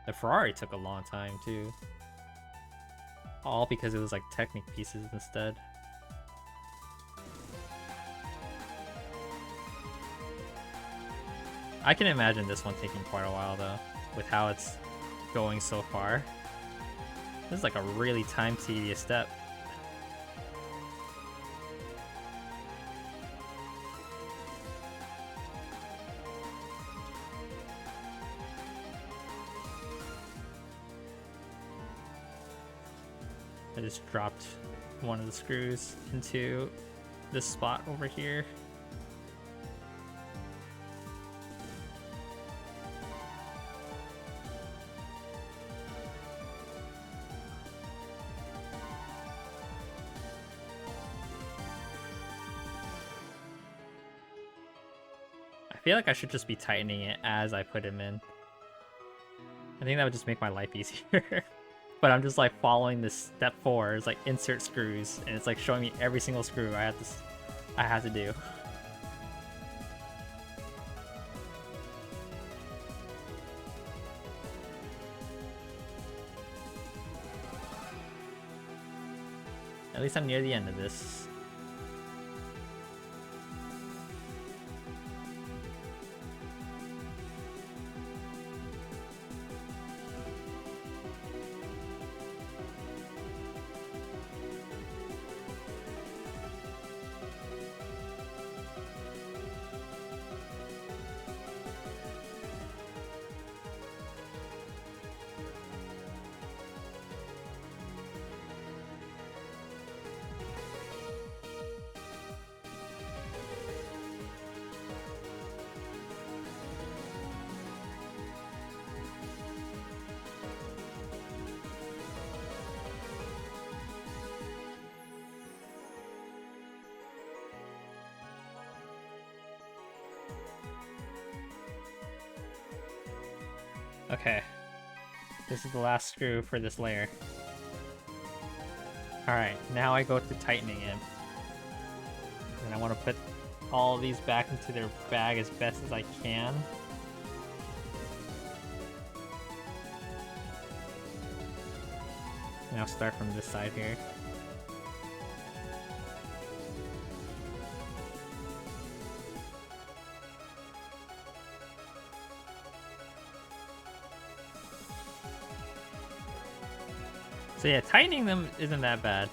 The Ferrari took a long time too. All because it was like Technic pieces instead. I can imagine this one taking quite a while though, with how it's going so far. This is like a really time-tedious step. I just dropped one of the screws into this spot over here. I feel like I should just be tightening it as I put him in. I think that would just make my life easier. But I'm just like following this step 4. It's like insert screws, and it's like showing me every single screw I have to do. At least I'm near the end of this. Okay, this is the last screw for this layer. Alright, now I go to tightening him. And I want to put all of these back into their bag as best as I can. And I'll start from this side here. So yeah, tightening them isn't that bad.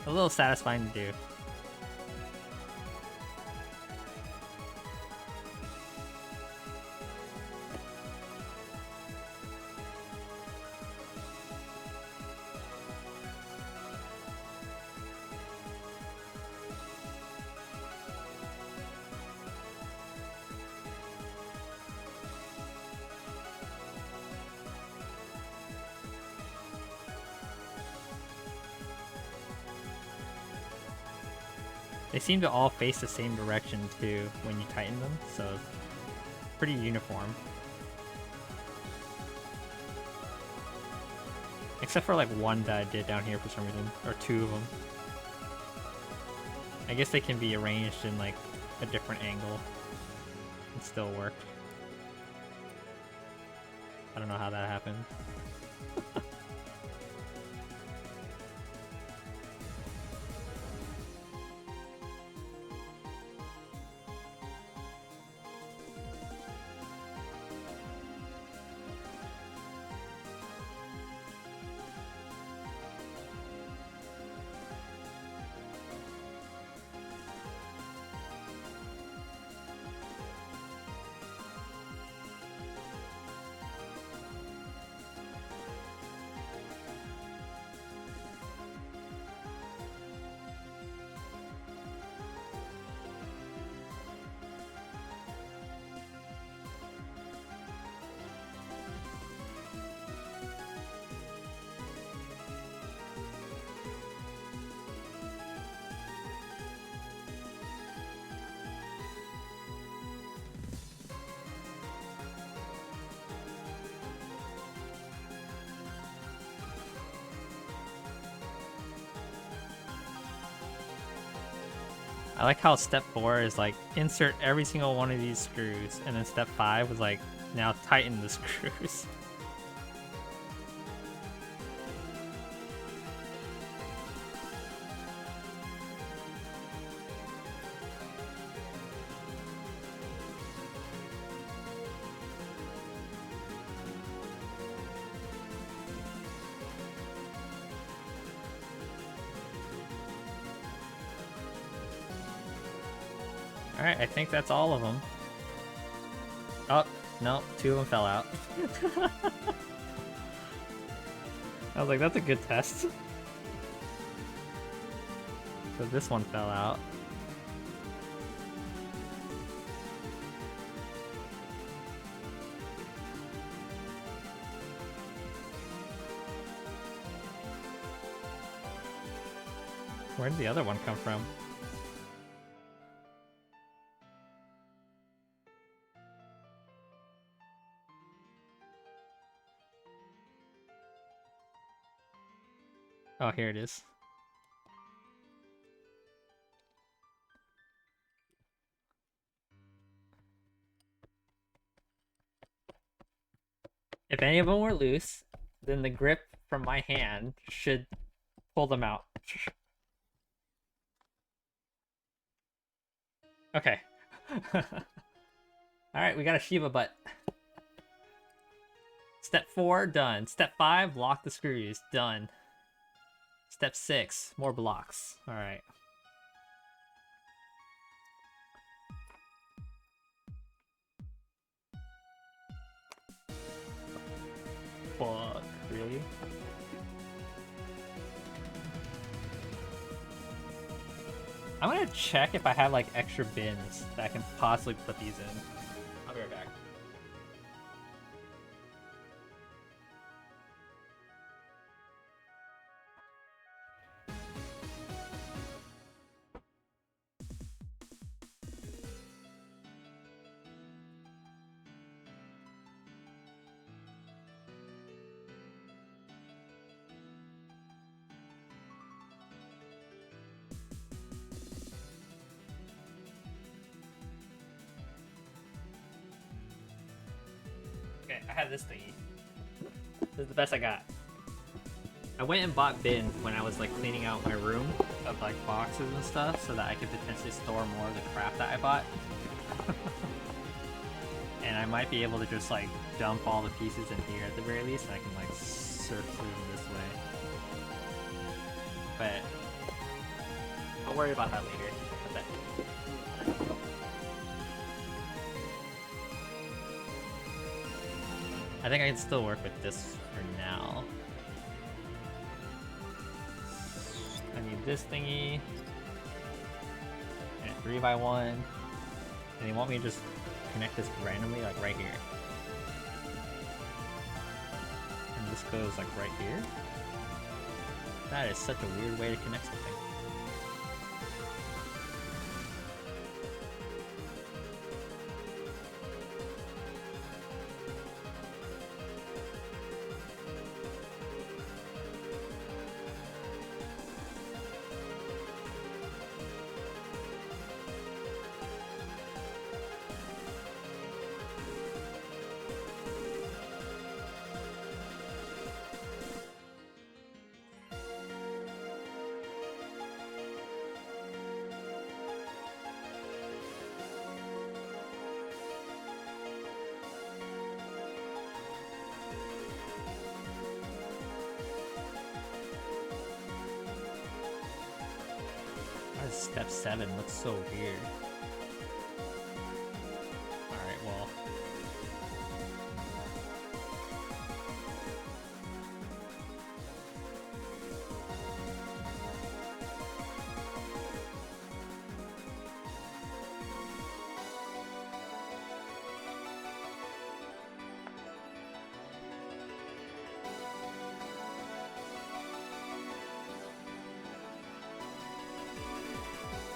A little satisfying to do. They seem to all face the same direction too when you tighten them, so pretty uniform. Except for like one that I did down here for some reason, or two of them. I guess they can be arranged in like a different angle and still work. I don't know how that happened. I like how step 4 is like insert every single one of these screws, and then step 5 was like now tighten the screws. Alright, I think that's all of them. Oh, no, 2 of them fell out. I was like, that's a good test. So this one fell out. Where did the other one come from? Oh, here it is. If any of them were loose, then the grip from my hand should pull them out. Okay. Alright, we got a Shiba butt. Step 4, done. Step 5, lock the screws. Done. Step 6, more blocks. Alright. Fuck, really? I'm gonna check if I have like extra bins that I can possibly put these in. I'll be right back. Okay, I have this thingy. This is the best I got. I went and bought bins when I was like cleaning out my room of like boxes and stuff so that I could potentially store more of the crap that I bought. And I might be able to just like dump all the pieces in here at the very least, and I can like surf through them this way. But I'll worry about that later. I bet. I think I can still work with this for now. I need this thingy. And a 3x1. And they want me to just connect this randomly, like right here. And this goes like right here. That is such a weird way to connect something. Step 7 looks so weird. Alright, well.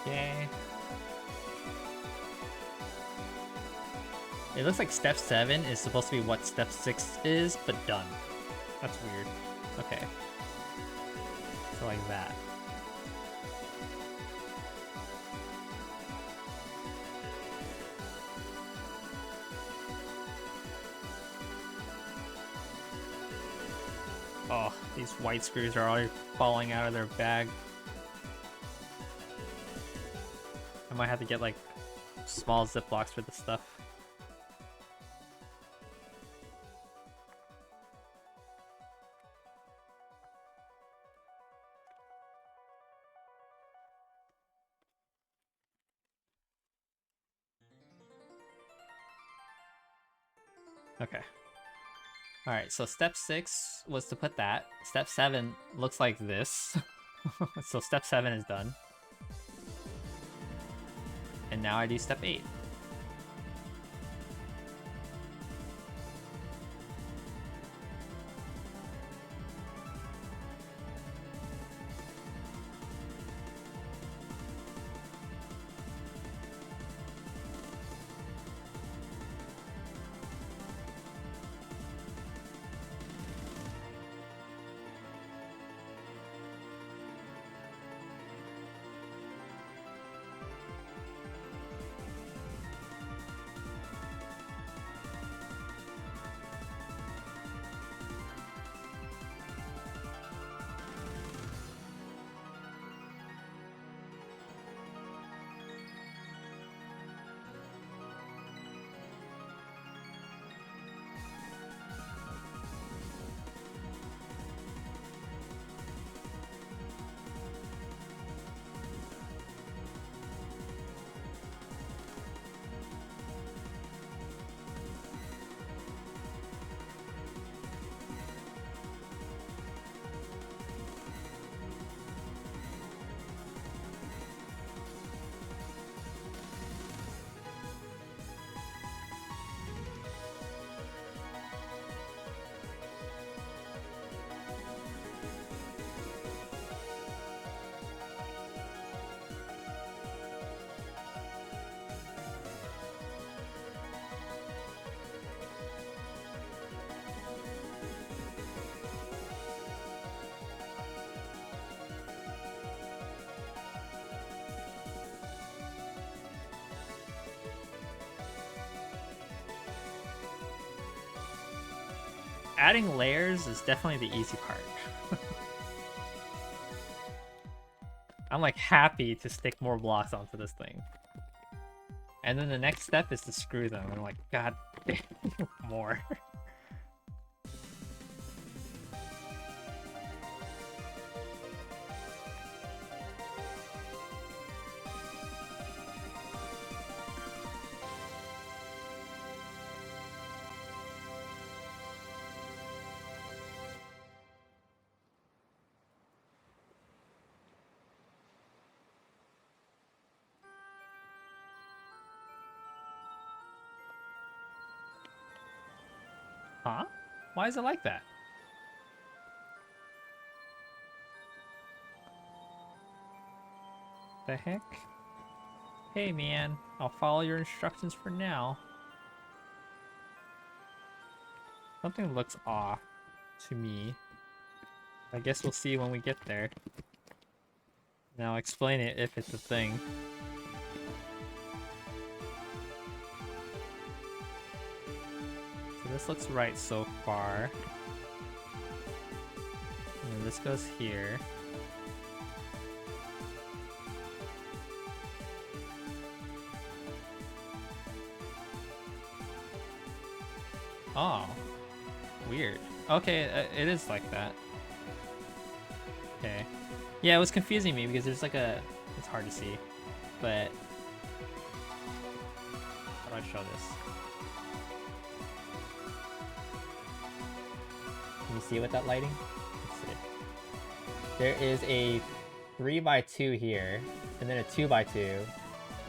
Okay. It looks like step 7 is supposed to be what step 6 is, but done. That's weird. Okay. So like that. Oh, these white screws are already falling out of their bag. I might have to get like small Ziplocs for this stuff. Okay. Alright, so step 6 was to put that. Step 7 looks like this. So step 7 is done. And now I do step 8. Adding layers is definitely the easy part. I'm like happy to stick more blocks onto this thing. And then the next step is to screw them. I'm like, god damn, more. Huh? Why is it like that? The heck? Hey man, I'll follow your instructions for now. Something looks off to me. I guess we'll see when we get there. Now explain it if it's a thing. So this looks right so far. And this goes here. Oh. Weird. Okay, it is like that. Okay. Yeah, it was confusing me because there's like a... It's hard to see. But... How do I show this? Can you see with that lighting? Let's see. There is a 3x2 here, and then a 2x2,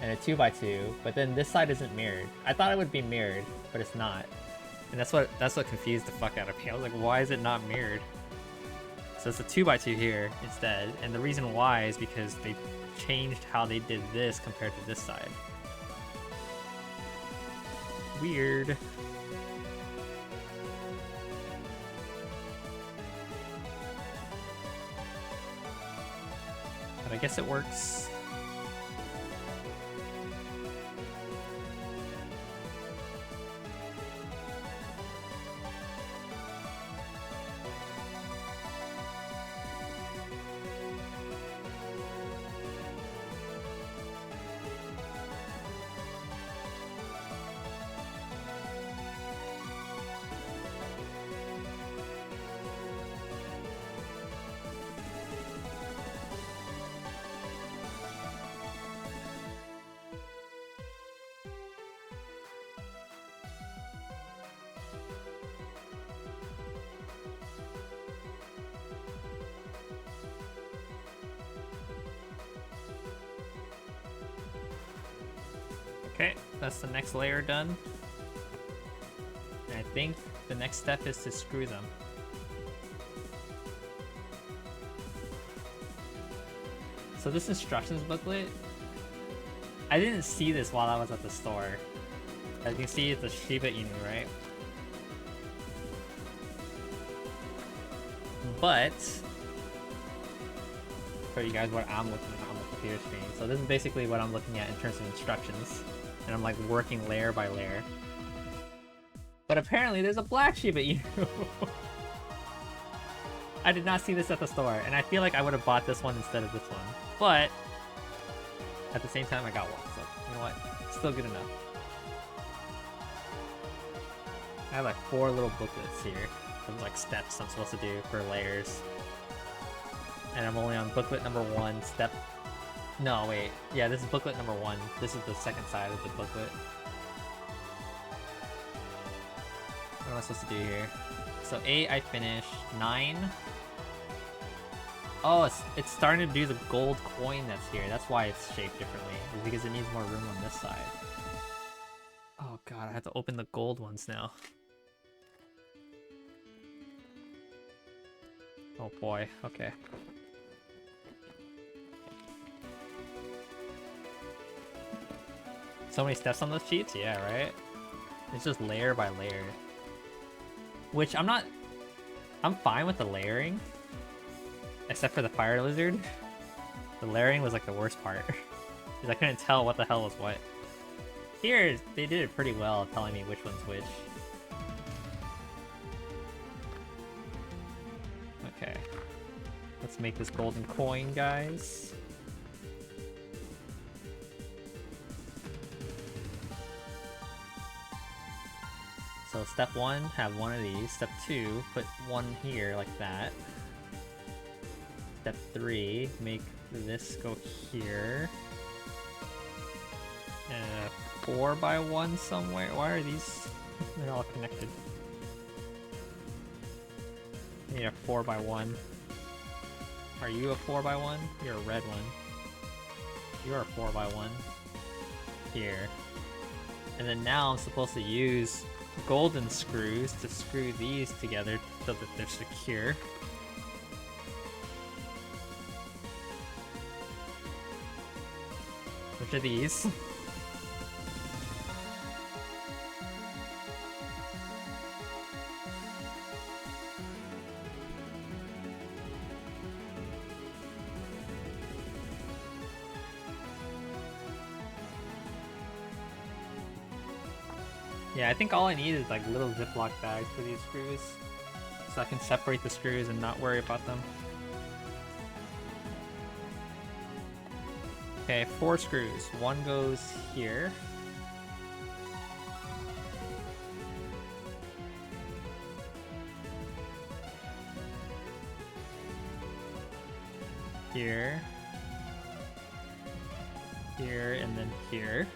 and a 2x2, but then this side isn't mirrored. I thought it would be mirrored, but it's not. And that's what confused the fuck out of me. I was like, why is it not mirrored? So it's a 2x2 here instead, and the reason why is because they changed how they did this compared to this side. Weird. But I guess it works. Okay, that's the next layer done. And I think the next step is to screw them. So this instructions booklet, I didn't see this while I was at the store. As you can see, it's a Shiba Inu, right? But show you guys what I'm looking at on the computer screen. So this is basically what I'm looking at in terms of instructions. And I'm like working layer by layer. But apparently there's a black Shiba Inu. I did not see this at the store, and I feel like I would have bought this one instead of this one. But at the same time, I got one, so you know what? Still good enough. I have like 4 little booklets here. There's like steps I'm supposed to do for layers. And I'm only on booklet number 1, step... No, wait. Yeah, this is booklet number 1. This is the second side of the booklet. What am I supposed to do here? So 8 I finished. 9... Oh, it's starting to do the gold coin that's here. That's why it's shaped differently. It's because it needs more room on this side. Oh god, I have to open the gold ones now. Oh boy, okay. So many steps on those sheets? Yeah, right? It's just layer by layer. Which I'm fine with the layering. Except for the fire lizard. The layering was like the worst part. Because I couldn't tell what the hell was what. Here, they did it pretty well telling me which one's which. Okay. Let's make this golden coin, guys. So step 1, have one of these. Step 2, put one here like that. Step 3, make this go here. And a 4x1 somewhere. Why are these? They're all connected. I need a 4x1. Are you a 4x1? You're a red one. You're a 4x1. Here. And then now I'm supposed to use golden screws to screw these together so that they're secure. Which are these? Yeah, I think all I need is like little Ziploc bags for these screws. So I can separate the screws and not worry about them. Okay, 4 screws. One goes here. Here. Here, and then here.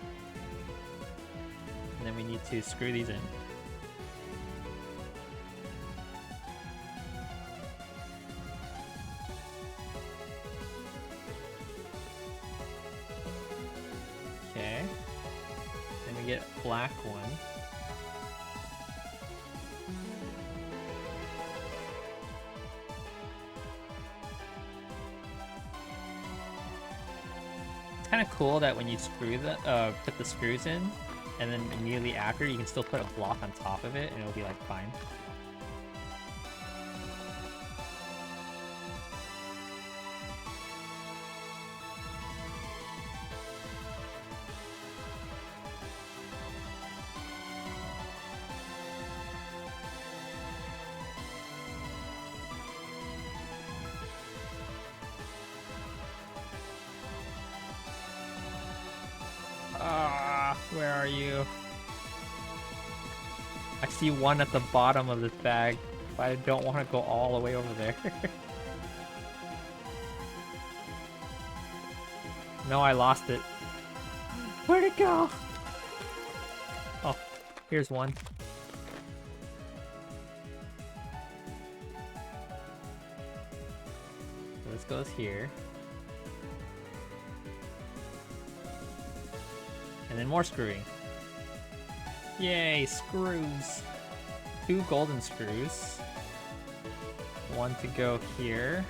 And then we need to screw these in. Okay. Then we get a black one. It's kind of cool that when you screw the put the screws in, and then immediately after you can still put a block on top of it and it'll be like fine. Where are you? I see one at the bottom of this bag, but I don't want to go all the way over there. No, I lost it. Where'd it go? Oh, here's one. So this goes here. And then more screwing. Yay, screws. 2 golden screws. 1 to go here.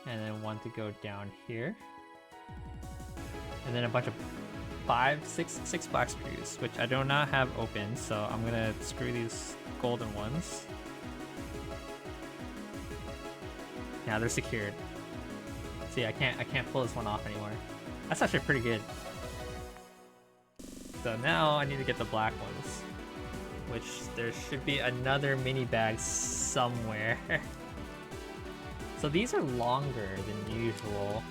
And then 1 to go down here. And then a bunch of 6 black screws, which I do not have open, so I'm gonna screw these golden ones. Yeah, they're secured. See, I can't pull this one off anymore. That's actually pretty good. So now I need to get the black ones, which there should be another mini bag somewhere. So these are longer than usual.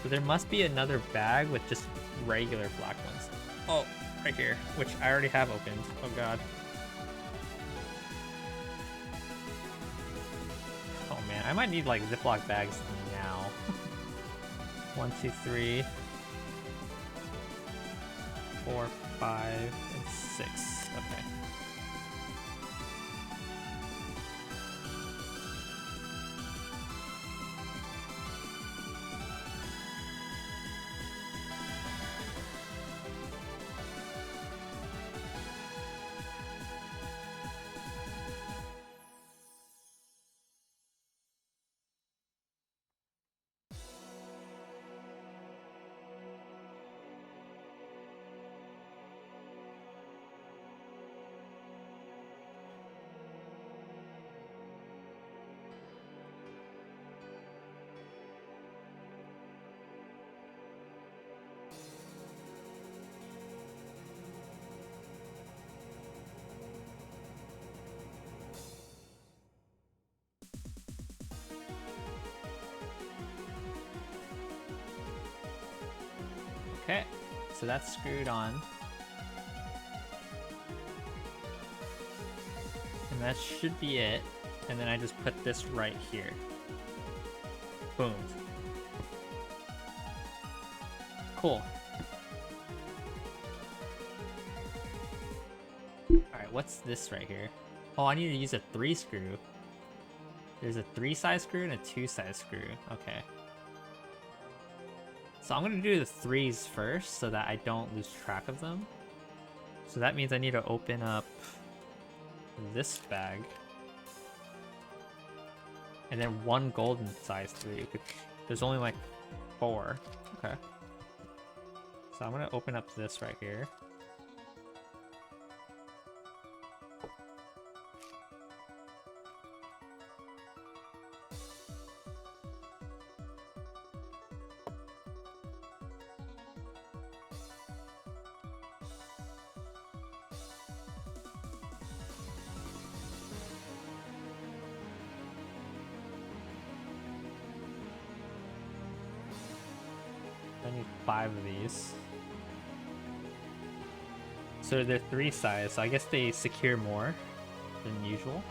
So there must be another bag with just regular black ones. Oh, right here, which I already have opened. Oh god. Oh man, I might need like Ziploc bags now. 1, 2, 3, 4, 5, and 6. Okay. Okay, so that's screwed on. And that should be it. And then I just put this right here. Boom. Cool. Alright, what's this right here? Oh, I need to use a 3 screw. There's a 3 size screw and a 2 size screw. Okay. So I'm gonna do the 3s first so that I don't lose track of them. So that means I need to open up this bag. And then 1 golden size 3, which there's only like 4. Okay. So I'm gonna open up this right here. I need 5 of these. So they're 3 size, so I guess they secure more than usual.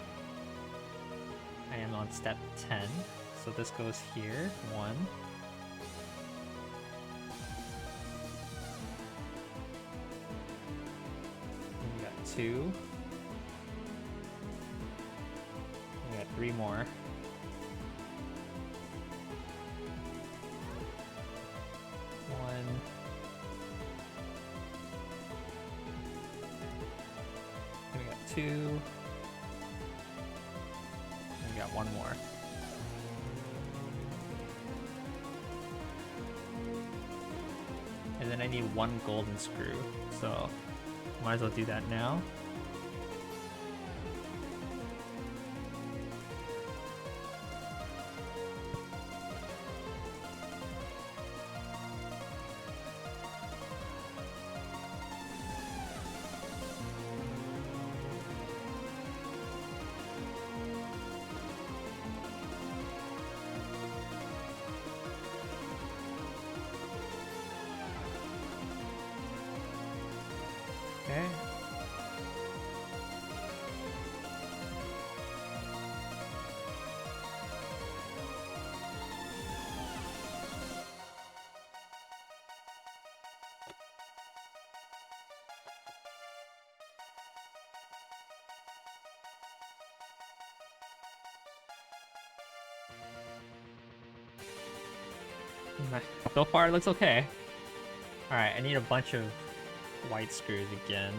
I am on step 10, so this goes here. 1. And we got 2. We got 3 more. We got 2. And we got 1 more. And then I need 1 golden screw, so might as well do that now. Okay. So far, it looks okay. Alright, I need a bunch of white screws again.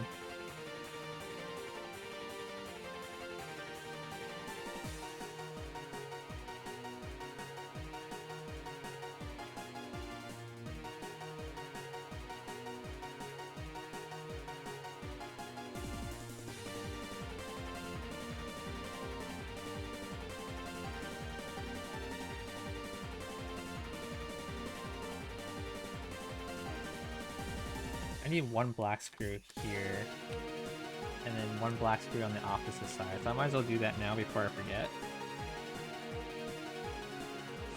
I need one black screw here, and then one black screw on the opposite side. So I might as well do that now before I forget.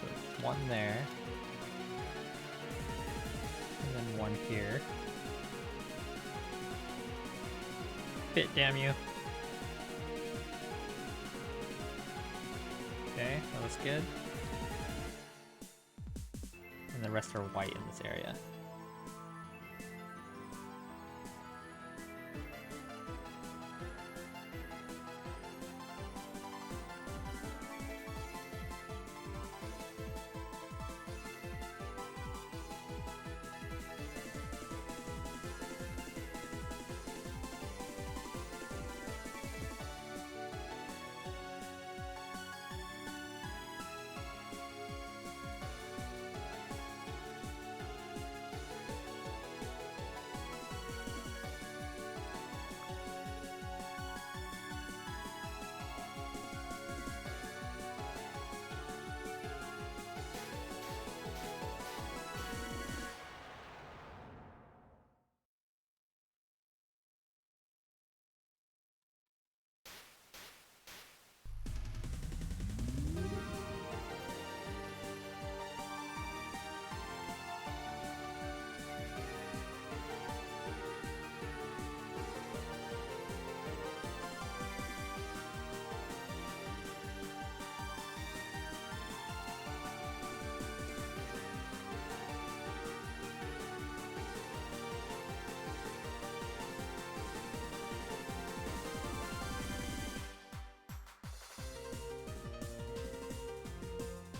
So one there, and then one here. Fit, damn you. Okay, that looks good. And the rest are white in this area.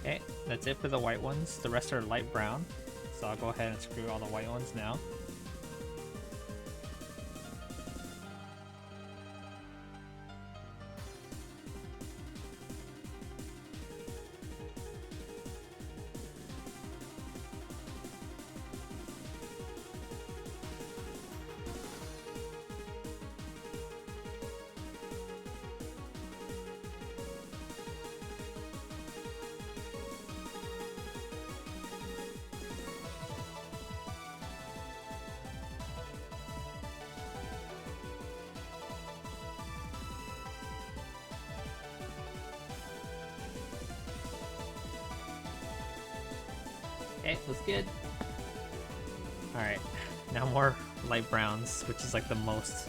Okay, that's it for the white ones. The rest are light brown. So I'll go ahead and screw all the white ones now. Okay, looks good. Alright, now more light browns, which is like the most...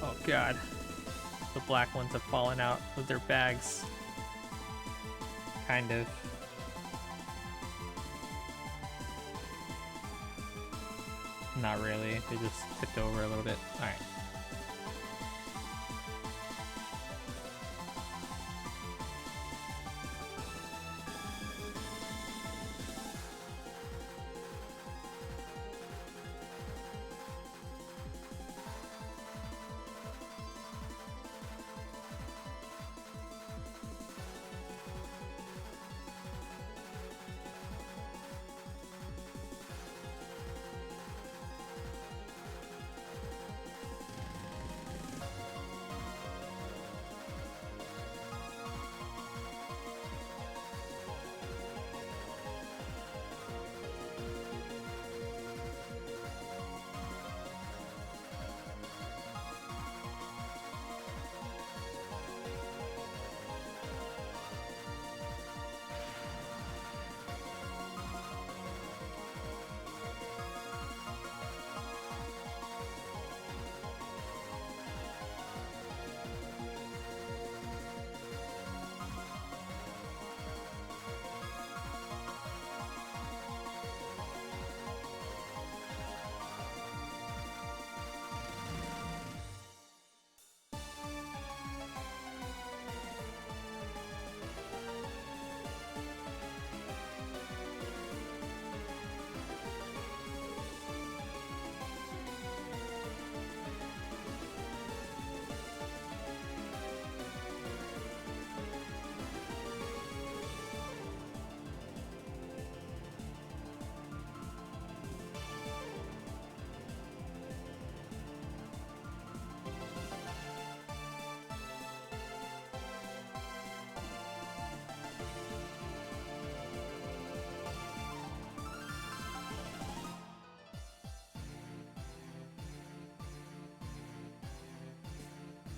Oh god. The black ones have fallen out of their bags. Kind of. Not really, they just tipped over a little bit. Alright.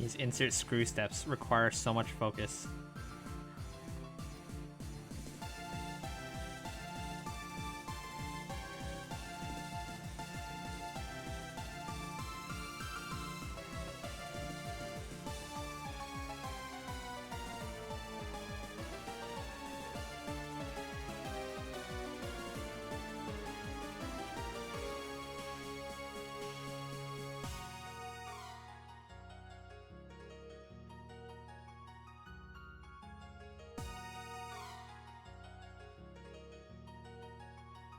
These insert screw steps require so much focus.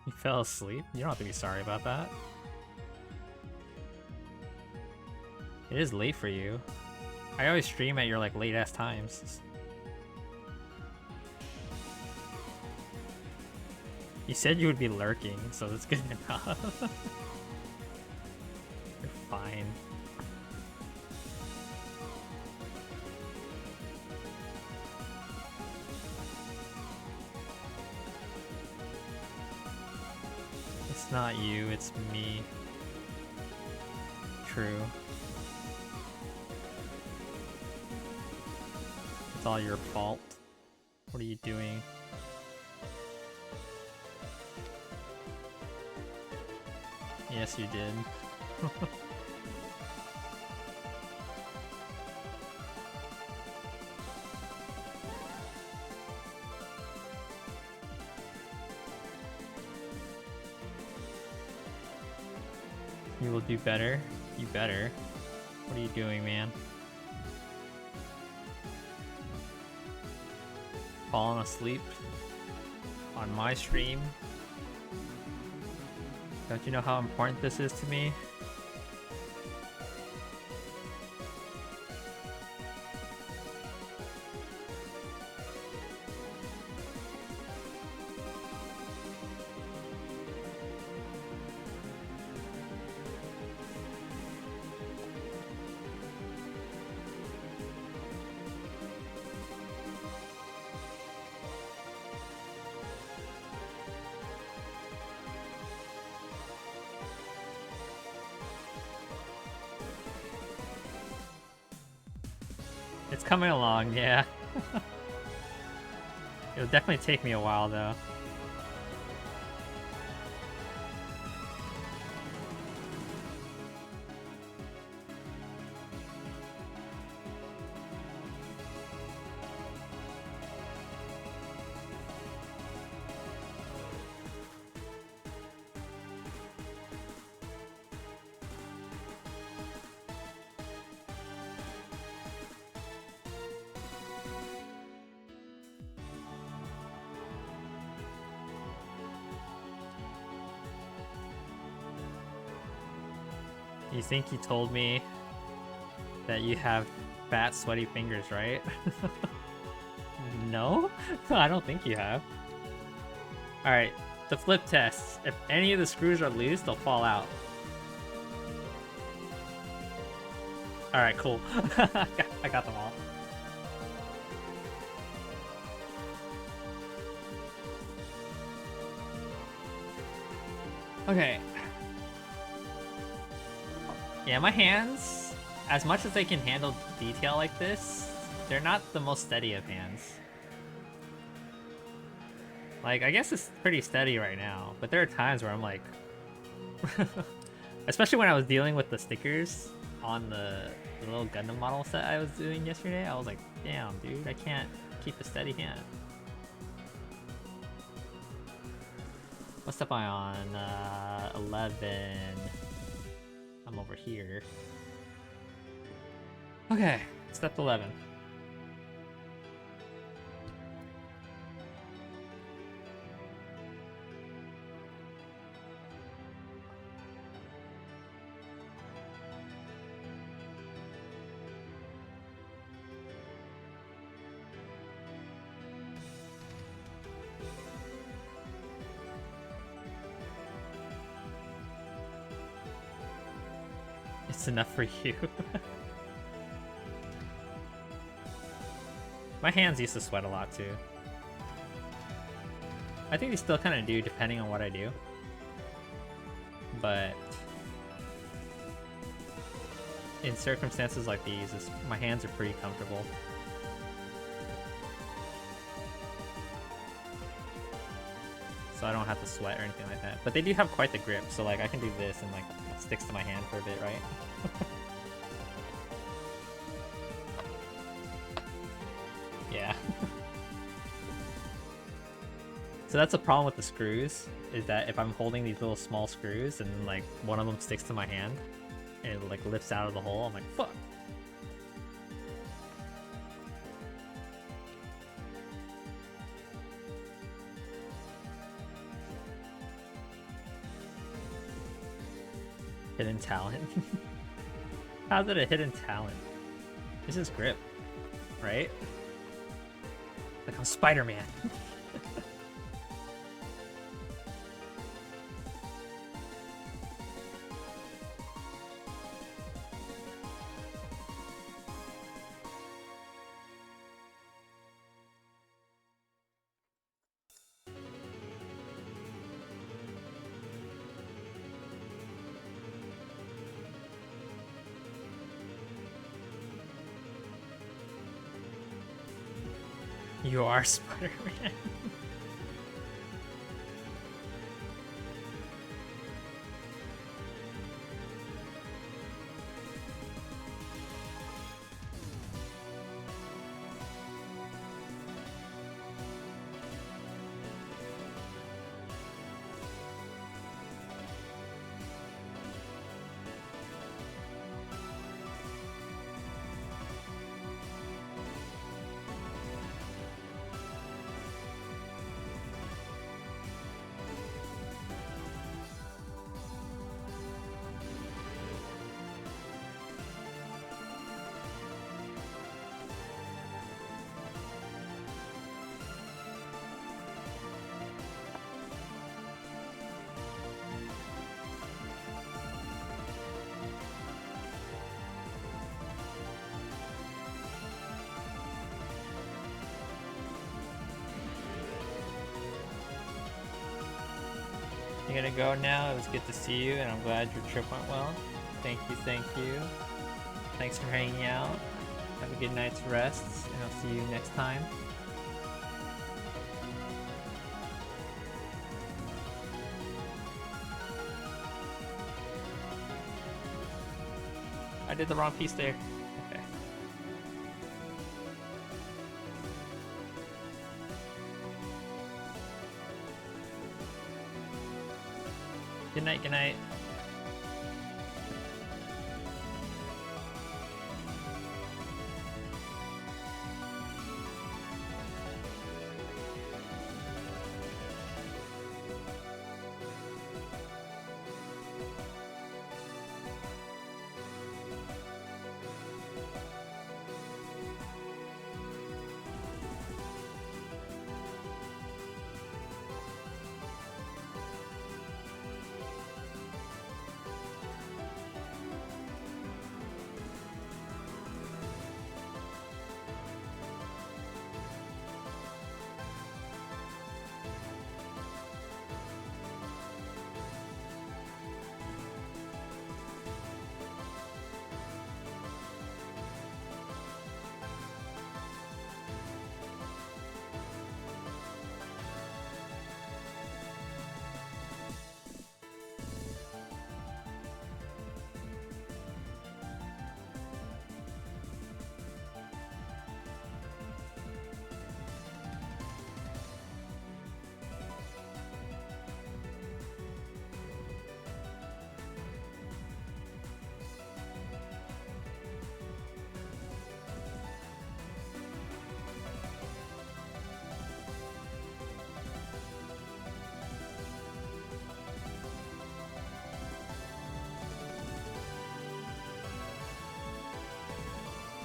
You fell asleep? You don't have to be sorry about that. It is late for you. I always stream at your like late ass times. You said you would be lurking, so that's good enough. You're fine. It's not you, it's me. True. It's all your fault. What are you doing? Yes, you did. You will do better. You better. What are you doing, man? Falling asleep on my stream? Don't you know how important this is to me? It's coming along, yeah. It'll definitely take me a while, though. You think you told me that you have fat, sweaty fingers, right? No? I don't think you have. Alright, the flip test. If any of the screws are loose, they'll fall out. Alright, cool. I got them all. Okay. Yeah, my hands, as much as they can handle detail like this, they're not the most steady of hands. Like, I guess it's pretty steady right now, but there are times where I'm like... Especially when I was dealing with the stickers on the little Gundam model set I was doing yesterday, I was like, damn, dude, I can't keep a steady hand. What step am I on? 11... I'm over here. Okay, step 11. It's enough for you. My hands used to sweat a lot too. I think they still kind of do depending on what I do. But in circumstances like these, my hands are pretty comfortable. So I don't have to sweat or anything like that. But they do have quite the grip, so like I can do this and like it sticks to my hand for a bit, right? Yeah. So that's a problem with the screws, is that if I'm holding these little small screws and like one of them sticks to my hand and it like lifts out of the hole, I'm like, fuck. Hidden talent? How's it a hidden talent? This is grip, right? Like I'm Spider-Man. You are Spider-Man. You're gonna go now. It was good to see you, and I'm glad your trip went well. Thank you, thank you. Thanks for hanging out. Have a good night's rest, and I'll see you next time. I did the wrong piece there. Okay. Good night, good night.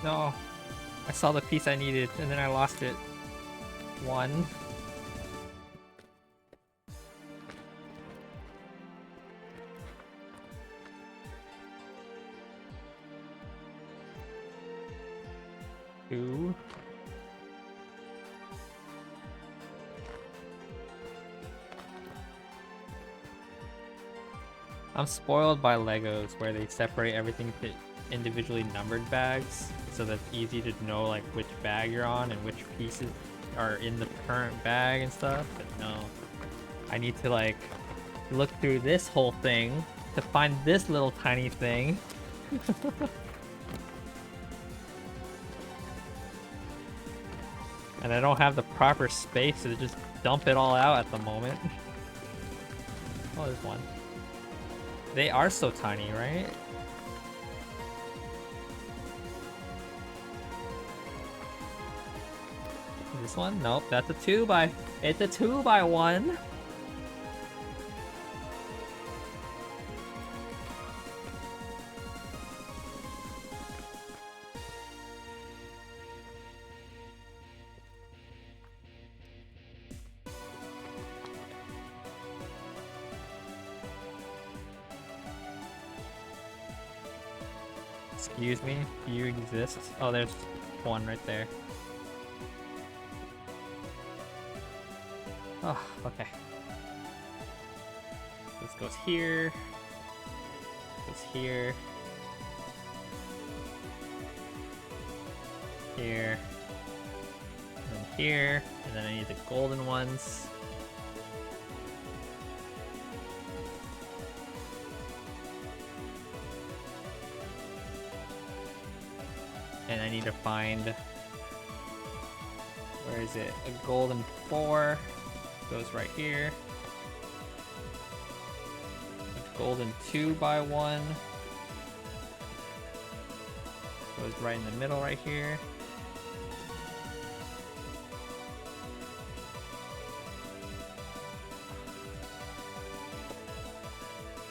No, I saw the piece I needed and then I lost it. 1. 2. I'm spoiled by Legos where they separate everything individually numbered bags, so that's easy to know like which bag you're on and which pieces are in the current bag and stuff. But no, I need to like look through this whole thing to find this little tiny thing. And I don't have the proper space to just dump it all out at the moment. Oh, there's one. They are so tiny, right? This one? Nope, that's a 2x. It's a 2x1. Excuse me, do you exist? Oh, there's one right there. Oh, okay. This goes here. Goes here. Here. And then here. And then I need the golden ones. And I need to find, where is it? A golden 4 goes right here. A golden 2x1 goes right in the middle right here.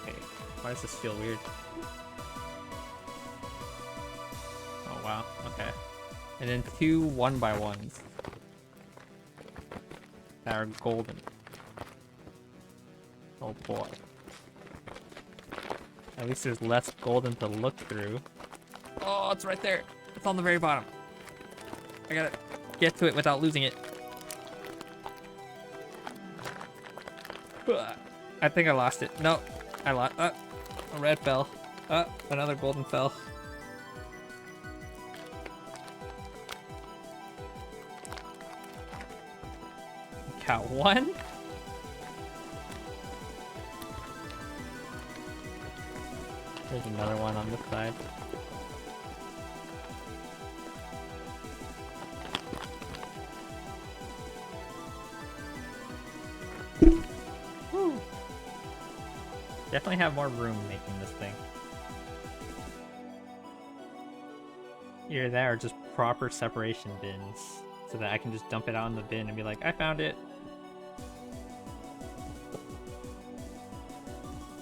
Okay, why does this feel weird? Wow, okay. And then 2 1x1s that are golden. Oh boy. At least there's less golden to look through. Oh, it's right there. It's on the very bottom. I gotta get to it without losing it. I think I lost it. No, I lost. A red fell. Another golden fell. Got one. There's another one on this side. Woo. Definitely have more room making this thing. Either that or just proper separation bins so that I can just dump it out in the bin and be like, I found it.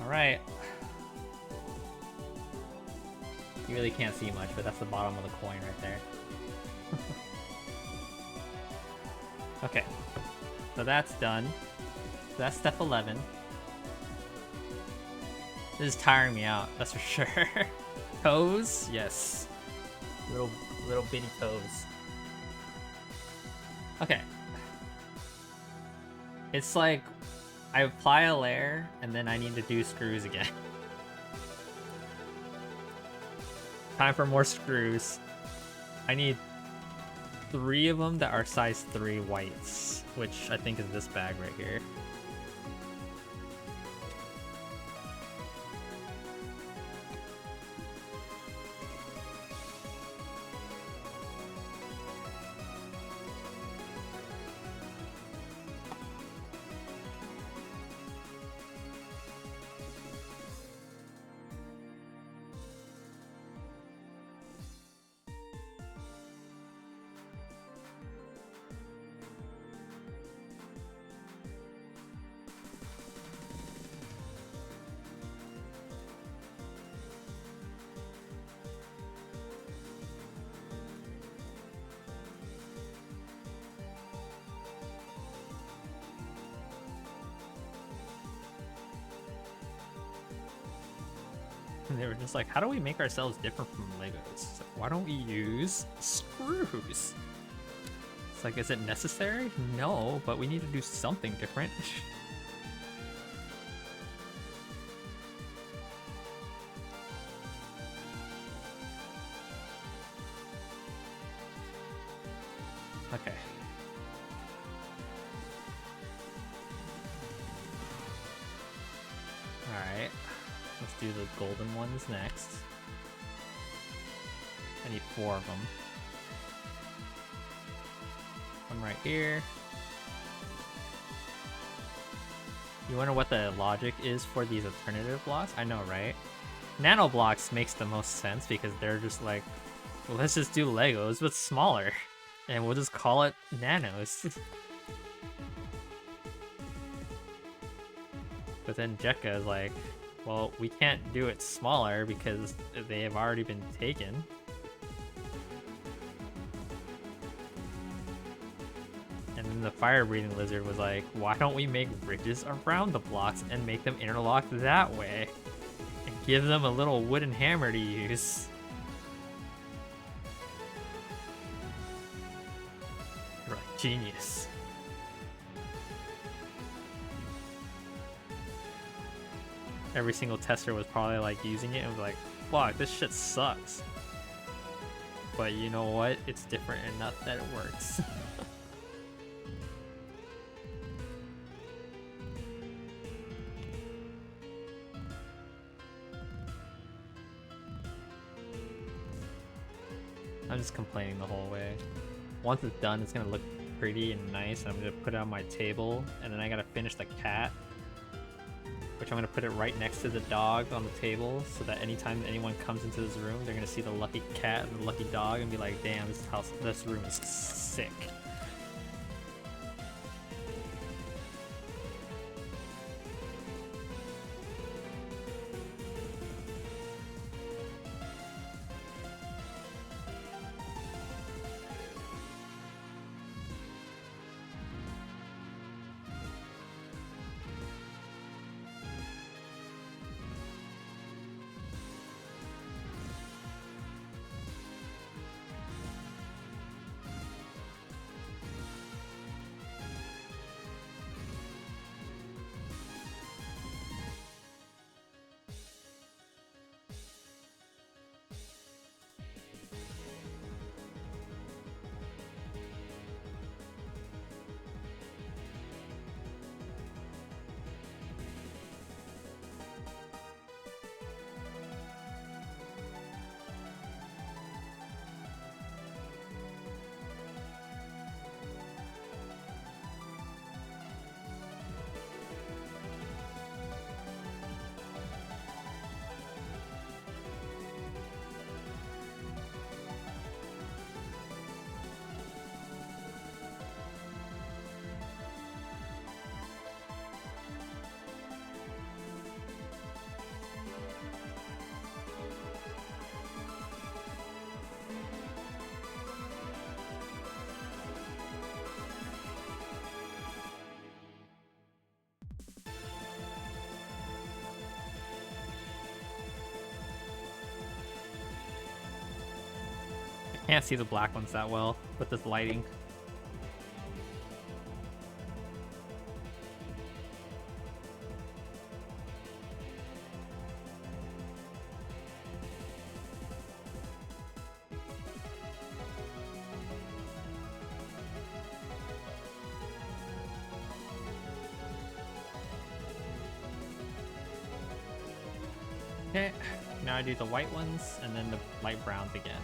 Alright. You really can't see much, but that's the bottom of the coin right there. Okay. So that's done. So that's step 11. This is tiring me out, that's for sure. Toes? Yes. Little bitty toes. Okay. It's like I apply a layer and then I need to do screws again. Time for more screws. I need 3 of them that are size 3 whites, which I think is this bag right here. And they were just like, how do we make ourselves different from Legos? It's like, why don't we use screws? It's like, is it necessary? No, but we need to do something different. do the golden ones next. I need 4 of them. One right here. You wonder what the logic is for these alternative blocks? I know, right? Nano blocks makes the most sense because they're just like, well, let's just do Legos but smaller, and we'll just call it nanos. But then JEKCA is like, well, we can't do it smaller because they have already been taken. And then the fire-breathing lizard was like, why don't we make ridges around the blocks and make them interlock that way? And give them a little wooden hammer to use. You're like, genius. Every single tester was probably like using it and was like, fuck, this shit sucks. But you know what? It's different enough that it works. I'm just complaining the whole way. Once it's done, it's gonna look pretty and nice, and I'm gonna put it on my table, and then I gotta finish the cat, which I'm gonna put it right next to the dog on the table, so that anytime anyone comes into this room, they're gonna see the lucky cat and the lucky dog and be like, damn, this room is sick. Can't see the black ones that well with this lighting. Okay, now I do the white ones and then the light browns again.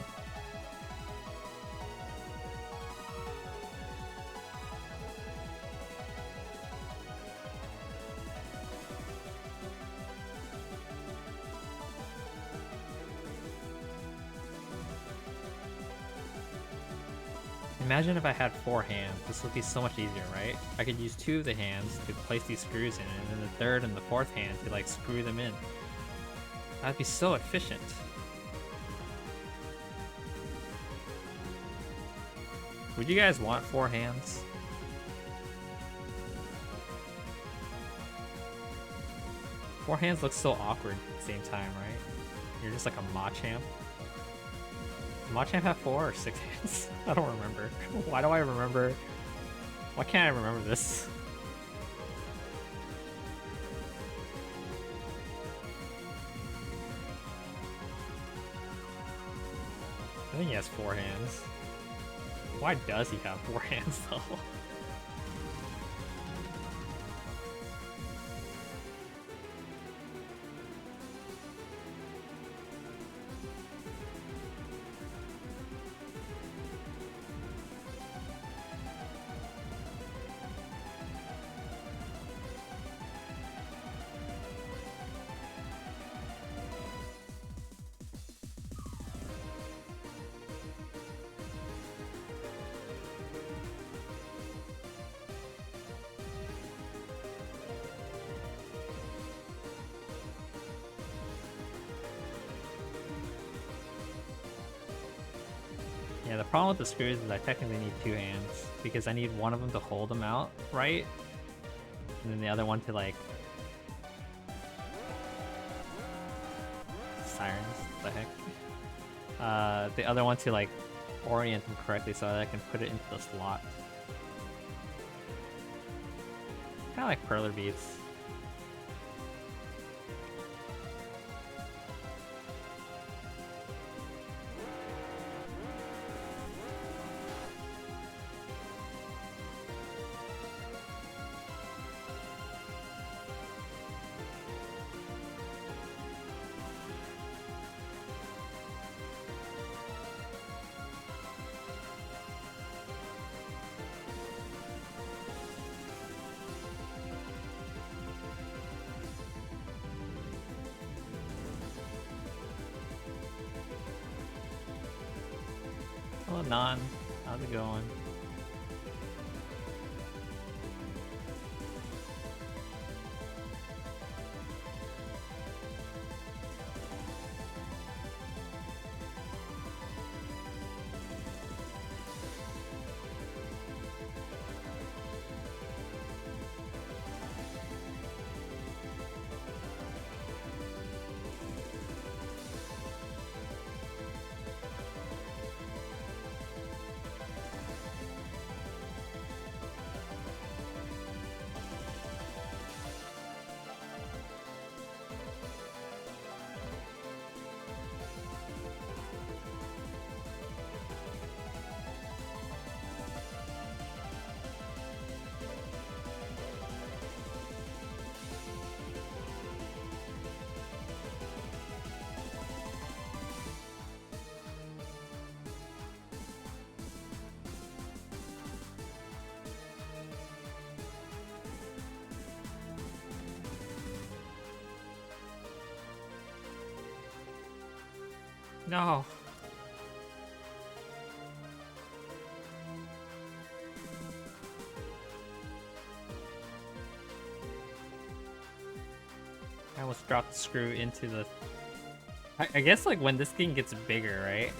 Imagine if I had 4 hands. This would be so much easier, right? I could use 2 of the hands to place these screws in, and then the 3rd and the 4th hand to like screw them in. That'd be so efficient. Would you guys want 4 hands? Four hands looks so awkward at the same time, right? You're just like a Machamp. Machamp have 4 or 6 hands? I don't remember. Why do I remember? Why can't I remember this? I think he has 4 hands. Why does he have 4 hands though? Yeah, the problem with the screws is I technically need two hands because I need one of them to hold them out, right? And then the other one to like... Sirens, what the heck? The other one to like orient them correctly so that I can put it into the slot. Kind of like perler beads. Hello, Non. How's it going? No. I almost dropped the screw into the... I guess like when this thing gets bigger, right?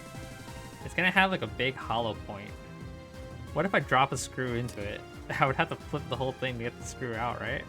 It's gonna have like a big hollow point. What if I drop a screw into it? I would have to flip the whole thing to get the screw out, right?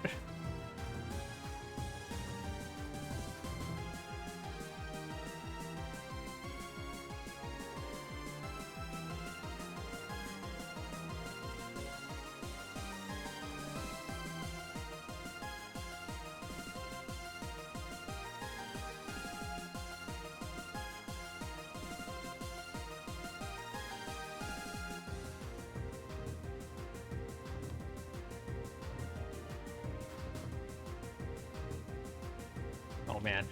Oh man.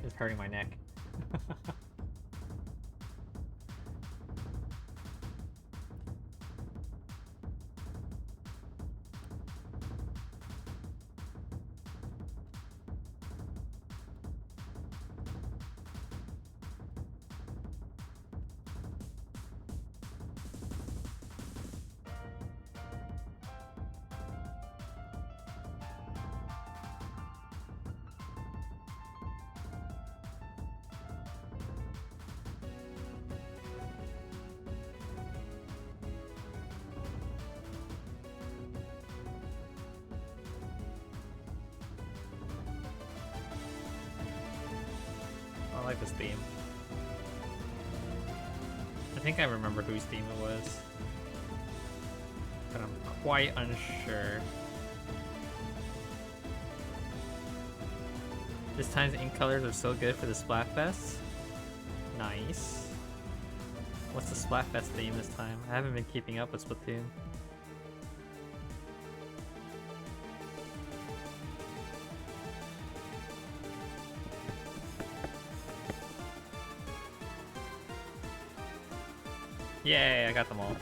It's hurting my neck. I like this theme. I think I remember whose theme it was, but I'm quite unsure. This time's ink colors are so good for the Splatfest. Nice. What's the Splatfest theme this time? I haven't been keeping up with Splatoon. Yay, I got them all.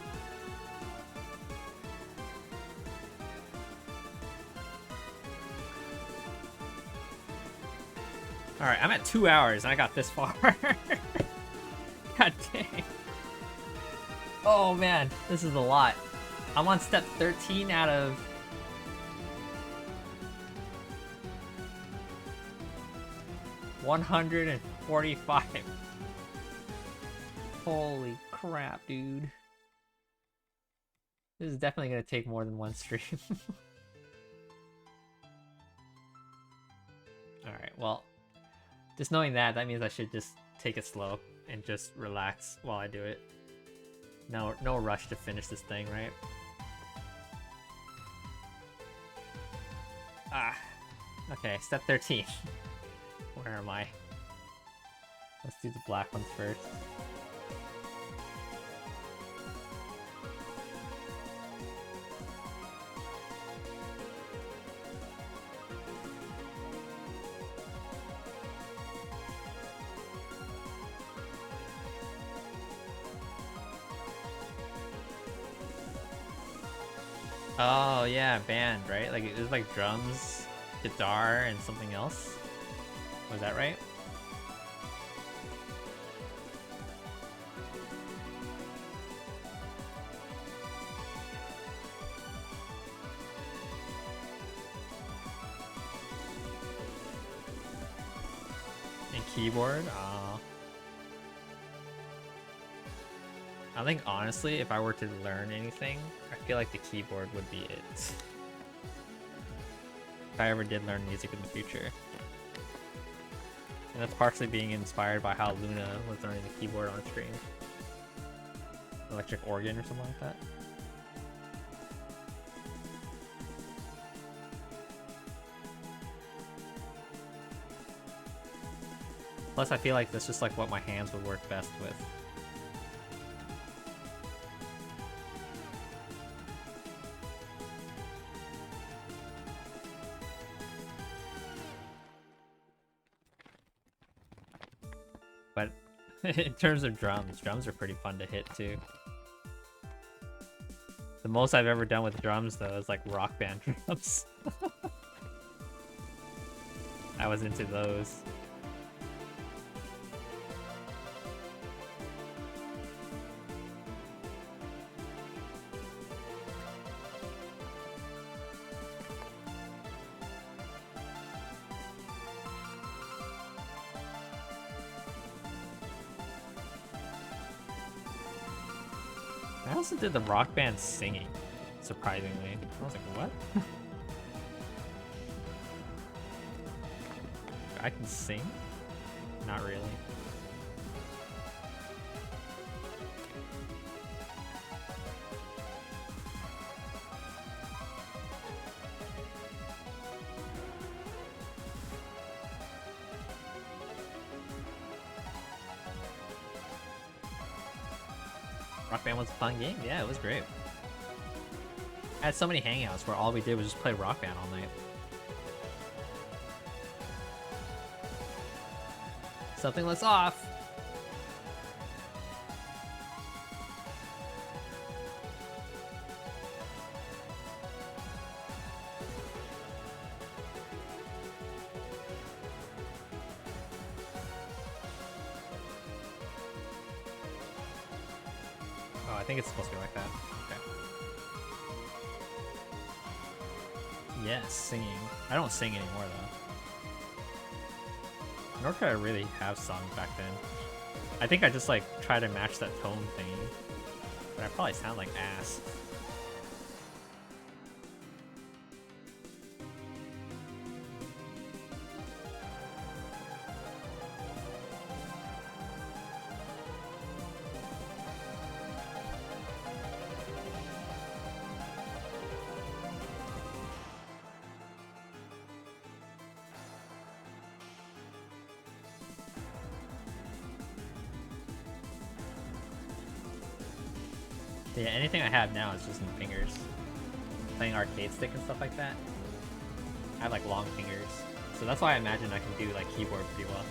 Alright, I'm at 2 hours and I got this far. God dang. Oh man, this is a lot. I'm on step 13 out of... $145. Holy crap, dude. This is definitely gonna take more than one stream. Alright, well, just knowing that means I should just take it slow and just relax while I do it. No rush to finish this thing, right? Ah. Okay, step 13. Where am I? Let's do the black ones first. Oh yeah, band, right? Like it was like drums, guitar, and something else. Was that right? And keyboard? I think honestly, if I were to learn anything, I feel like the keyboard would be it. If I ever did learn music in the future. And that's partially being inspired by how Luna was learning the keyboard on stream. Electric organ or something like that. Plus I feel like that's just like what my hands would work best with. But in terms of drums are pretty fun to hit too. The most I've ever done with drums though is like rock band drums. I was into those. I also did the rock band singing, surprisingly. I was like, what? I can sing? Not really. Rock Band was a fun game. Yeah, it was great. I had so many hangouts where all we did was just play Rock Band all night. Something looks off. Oh, I think it's supposed to be like that. Okay. Yes, singing. I don't sing anymore though. Nor could I really have sung back then. I think I just like try to match that tone thing, but I probably sound like ass. Yeah, anything I have now is just in fingers. Playing arcade stick and stuff like that. I have like long fingers. So that's why I imagine I can do like keyboard pretty well.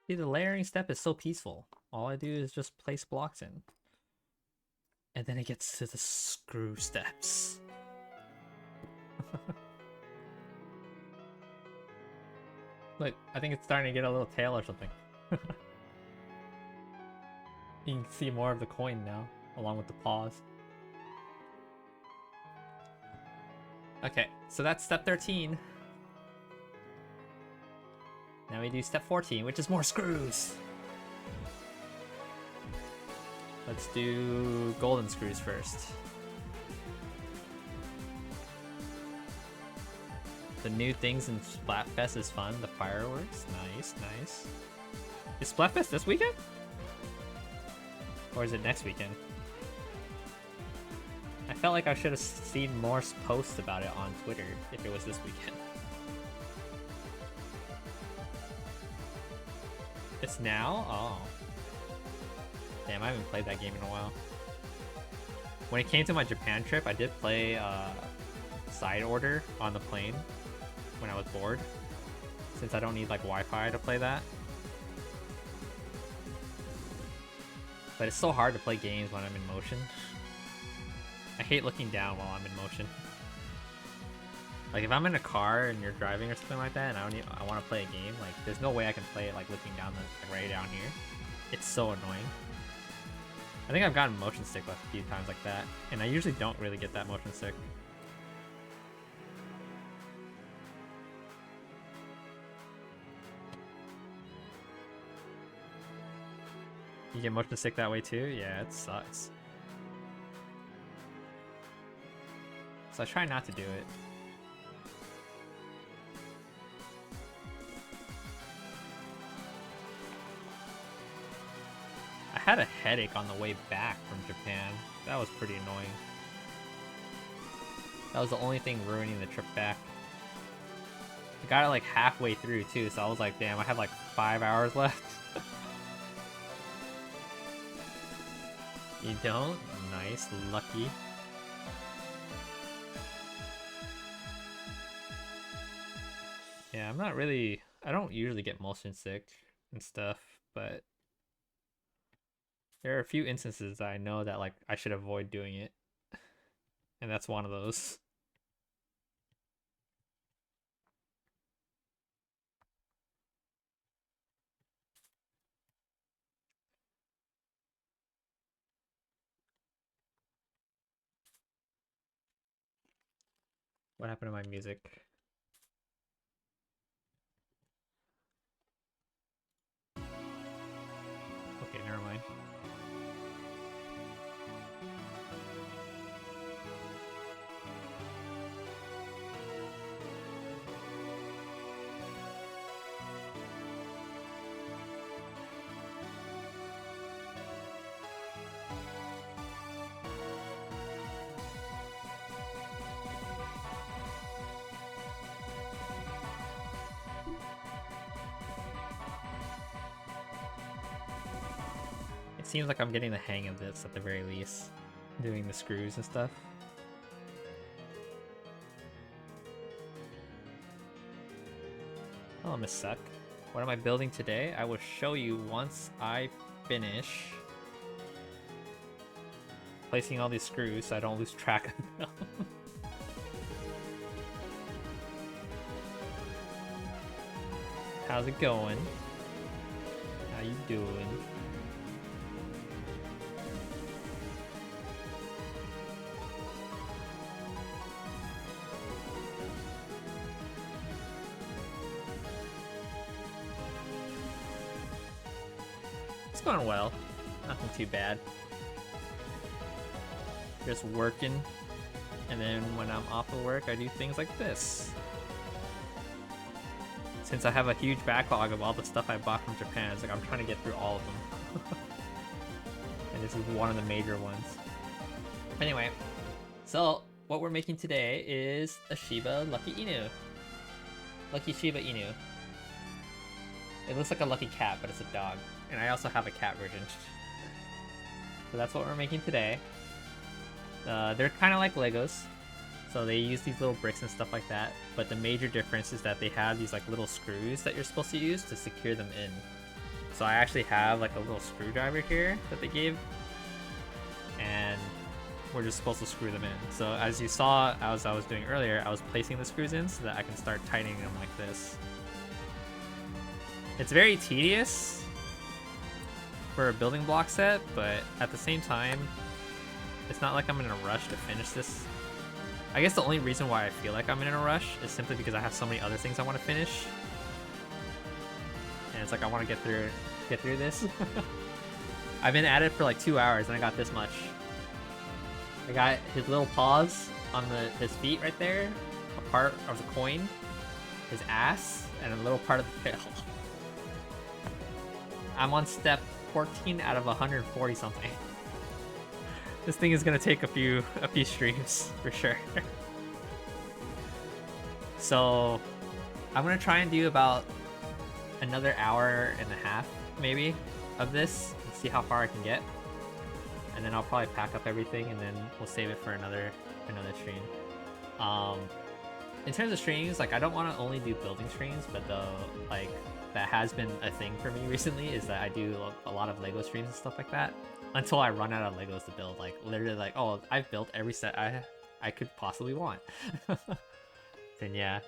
See, the layering step is so peaceful. All I do is just place blocks in. And then it gets to the screw steps. Look, I think it's starting to get a little tail or something. You can see more of the coin now, along with the paws. Okay, so that's step 13. Now we do step 14, which is more screws. Let's do golden screws first. The new things in Splatfest is fun. The fireworks, nice, nice. Is Splatfest this weekend? Or is it next weekend? I felt like I should have seen more posts about it on Twitter if it was this weekend. It's now? Oh. Damn, I haven't played that game in a while. When it came to my Japan trip, I did play Side Order on the plane when I was bored, since I don't need like Wi-Fi to play that. But it's so hard to play games when I'm in motion. I hate looking down while I'm in motion. Like if I'm in a car and you're driving or something like that, and I want to play a game, like there's no way I can play it like looking down right down here. It's so annoying. I think I've gotten motion sick a few times like that, and I usually don't really get that motion sick. You get motion sick that way too? Yeah, it sucks. So I try not to do it. I had a headache on the way back from Japan. That was pretty annoying. That was the only thing ruining the trip back. I got it like halfway through too, so I was like, damn, I have like 5 hours left. You don't? Nice, lucky. Yeah, I'm not really... I don't usually get motion sick and stuff, but... There are a few instances that I know that like I should avoid doing it. And that's one of those. What happened to my music? Okay, never mind. It seems like I'm getting the hang of this at the very least. Doing the screws and stuff. Oh, Miss Suck. What am I building today? I will show you once I finish placing all these screws so I don't lose track of them. How's it going? How you doing? It's going well. Nothing too bad. Just working. And then when I'm off of work, I do things like this. Since I have a huge backlog of all the stuff I bought from Japan, it's like I'm trying to get through all of them. And this is one of the major ones. Anyway, so what we're making today is a Shiba Lucky Inu. Lucky Shiba Inu. It looks like a lucky cat, but it's a dog. And I also have a cat version. So that's what we're making today. They're kind of like Legos. So they use these little bricks and stuff like that. But the major difference is that they have these like little screws that you're supposed to use to secure them in. So I actually have like a little screwdriver here that they gave, and we're just supposed to screw them in. So as you saw, as I was doing earlier, I was placing the screws in so that I can start tightening them like this. It's very tedious for a building block set, but at the same time, it's not like I'm in a rush to finish this. I guess the only reason why I feel like I'm in a rush is simply because I have so many other things I want to finish. And it's like I want to get through this. I've been at it for like 2 hours and I got this much. I got his little paws on his feet right there, a part of the coin, his ass, and a little part of the tail. I'm on step 14 out of 140 something. This thing is gonna take a few streams for sure. So I'm gonna try and do about another hour and a half maybe of this and see how far I can get. And then I'll probably pack up everything and then we'll save it for another stream. In terms of streams, like I don't want to only do building streams, but like that has been a thing for me recently is that I do a lot of Lego streams and stuff like that until I run out of Legos to build. Like literally like, oh, I've built every set I could possibly want. Then yeah.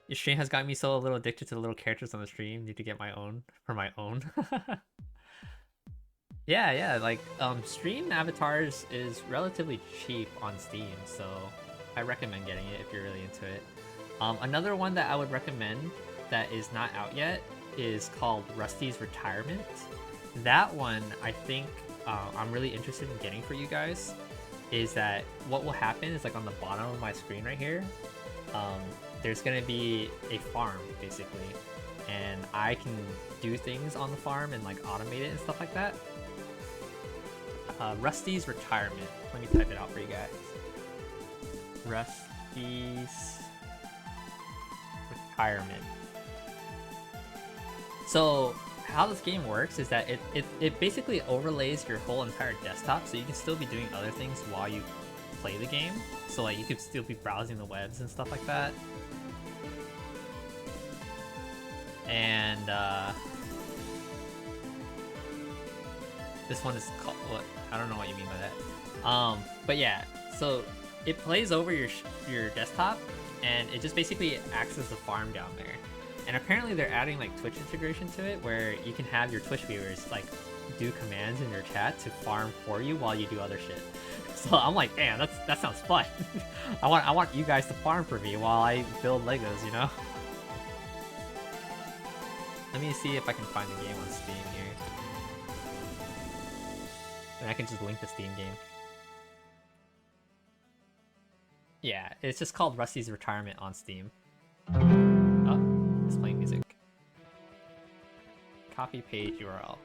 Your stream has got me so a little addicted to the little characters on the stream. Need to get my own for my own. Yeah, like stream avatars is relatively cheap on Steam, so I recommend getting it if you're really into it. Another one that I would recommend that is not out yet is called Rusty's Retirement. That one I think I'm really interested in getting for you guys. Is that what will happen is like on the bottom of my screen right here, there's gonna be a farm basically, and I can do things on the farm and like automate it and stuff like that. Rusty's Retirement. Let me type it out for you guys. Rusty's Retirement. So how this game works is that it basically overlays your whole entire desktop, so you can still be doing other things while you play the game. So like you could still be browsing the webs and stuff like that. And this one is called what? I don't know what you mean by that. But yeah, so it plays over your desktop, and it just basically acts as a farm down there. And apparently they're adding like Twitch integration to it, where you can have your Twitch viewers like do commands in your chat to farm for you while you do other shit. So I'm like, damn, that sounds fun. I want you guys to farm for me while I build Legos, you know? Let me see if I can find the game on Steam here. And I can just link the Steam game. Yeah, it's just called Rusty's Retirement on Steam. Oh, it's playing music. Copy page URL.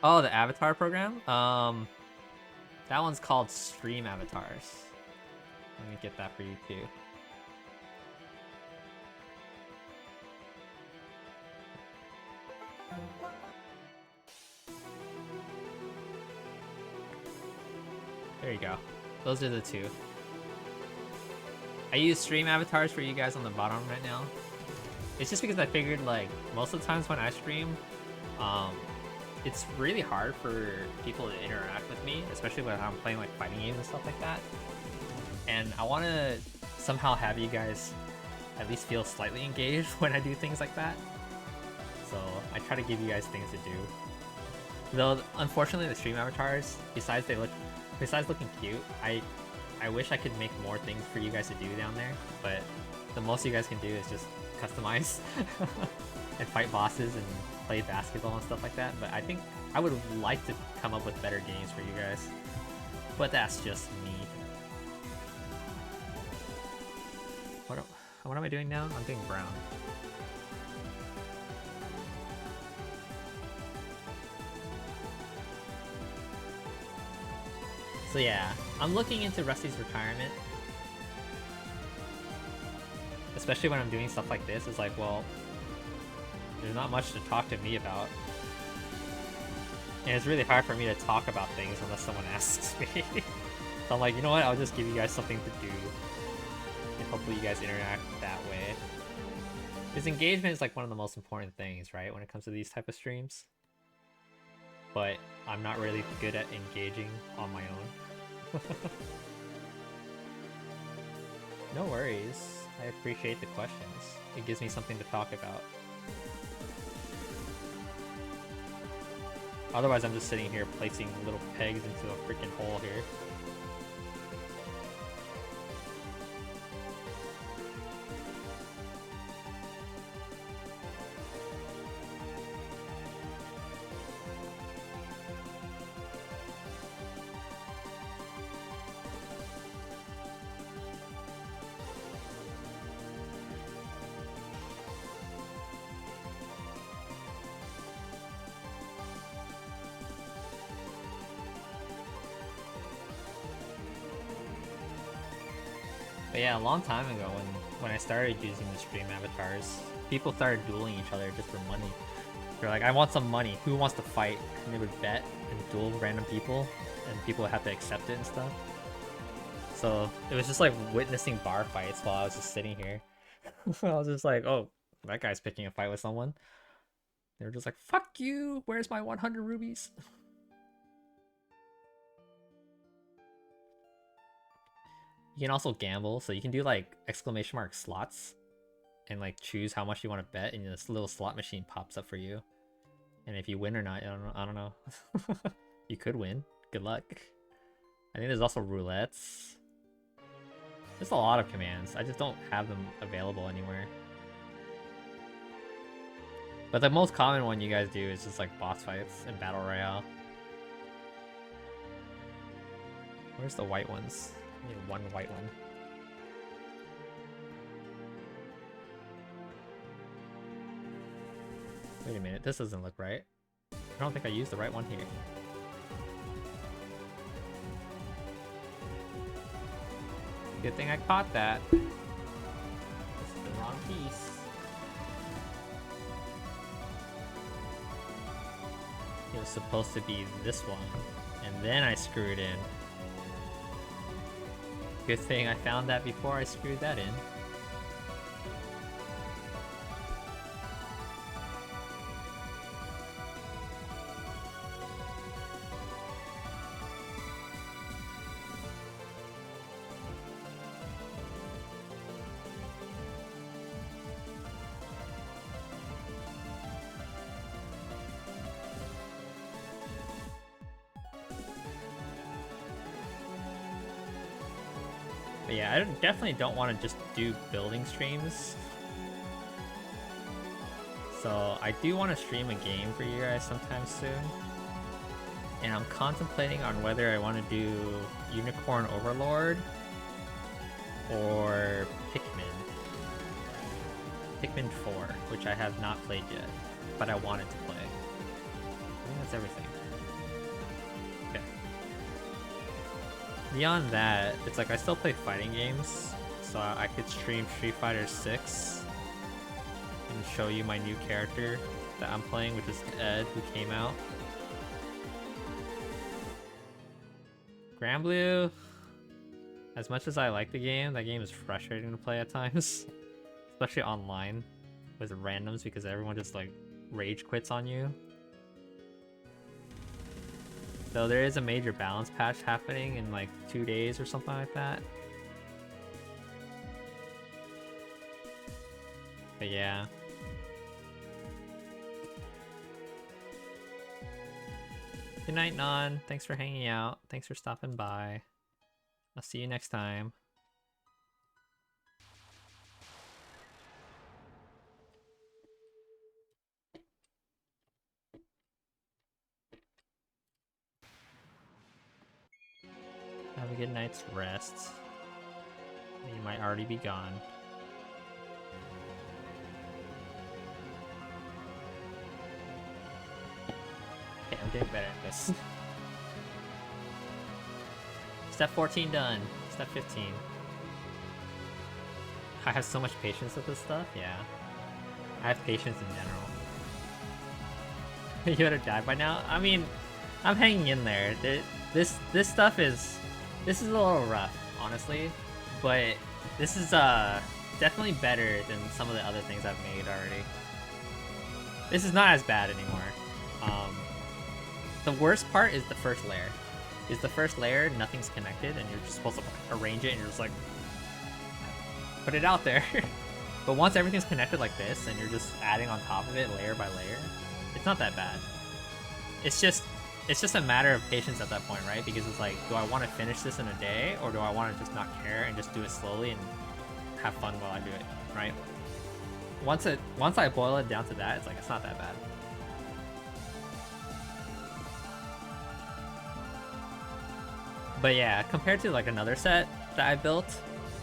Oh, the avatar program? That one's called Stream Avatars. Let me get that for you too. There you go. Those are the two. I use stream avatars for you guys on the bottom right now. It's just because I figured like most of the times when I stream, it's really hard for people to interact with me, especially when I'm playing like fighting games and stuff like that. And I want to somehow have you guys at least feel slightly engaged when I do things like that. So I try to give you guys things to do. Though unfortunately the stream avatars, besides looking cute, I wish I could make more things for you guys to do down there, but the most you guys can do is just customize and fight bosses and play basketball and stuff like that. But I think I would like to come up with better games for you guys, but that's just me. What am I doing now? I'm doing brown. So yeah, I'm looking into Rusty's Retirement. Especially when I'm doing stuff like this, it's like, well, there's not much to talk to me about. And it's really hard for me to talk about things unless someone asks me. So I'm like, you know what, I'll just give you guys something to do. hopefully you guys interact that way. Because engagement is like one of the most important things, right, when it comes to these type of streams. But I'm not really good at engaging on my own. No worries. I appreciate the questions. It gives me something to talk about. Otherwise, I'm just sitting here placing little pegs into a freaking hole here. But yeah, a long time ago when I started using the stream avatars, people started dueling each other just for money. They're like, I want some money. Who wants to fight? And they would bet and duel random people, and people would have to accept it and stuff. So it was just like witnessing bar fights while I was just sitting here. I was just like, oh, that guy's picking a fight with someone. They were just like, fuck you! Where's my 100 rubies? You can also gamble, so you can do like exclamation mark slots and like choose how much you want to bet, and this little slot machine pops up for you. And if you win or not, I don't know. You could win. Good luck. I think there's also roulettes. There's a lot of commands. I just don't have them available anywhere. But the most common one you guys do is just like boss fights and battle royale. Where's the white ones? I need one white one. Wait a minute, this doesn't look right. I don't think I used the right one here. Good thing I caught that. This is the wrong piece. It was supposed to be this one, and then I screwed in. Good thing I found that before I screwed that in. But yeah, I definitely don't want to just do building streams. So I do want to stream a game for you guys sometime soon. And I'm contemplating on whether I want to do Unicorn Overlord or Pikmin. Pikmin 4, which I have not played yet, but I wanted to play. I think that's everything. Okay. Beyond that, it's like I still play fighting games, so I could stream Street Fighter 6 and show you my new character that I'm playing, which is Ed, who came out. Granblue, as much as I like the game, that game is frustrating to play at times. Especially online with randoms, because everyone just like rage quits on you. Though there is a major balance patch happening in like 2 days or something like that. But yeah. Good night, Non. Thanks for hanging out. Thanks for stopping by. I'll see you next time. Have a good night's rest. You might already be gone. Okay, I'm getting better at this. Step 14 done. Step 15. I have so much patience with this stuff, yeah. I have patience in general. You would have died by now? I mean, I'm hanging in there. This stuff is... This is a little rough, honestly. But This is definitely better than some of the other things I've made already. This is not as bad anymore. The worst part is the first layer. Nothing's connected, and you're just supposed to arrange it, and you're just like, put it out there. But once everything's connected like this, and you're just adding on top of it layer by layer, it's not that bad. It's just a matter of patience at that point, right? Because it's like, do I want to finish this in a day, or do I want to just not care and just do it slowly and have fun while I do it, right? Once I boil it down to that, it's like, it's not that bad. But yeah, compared to like another set that I built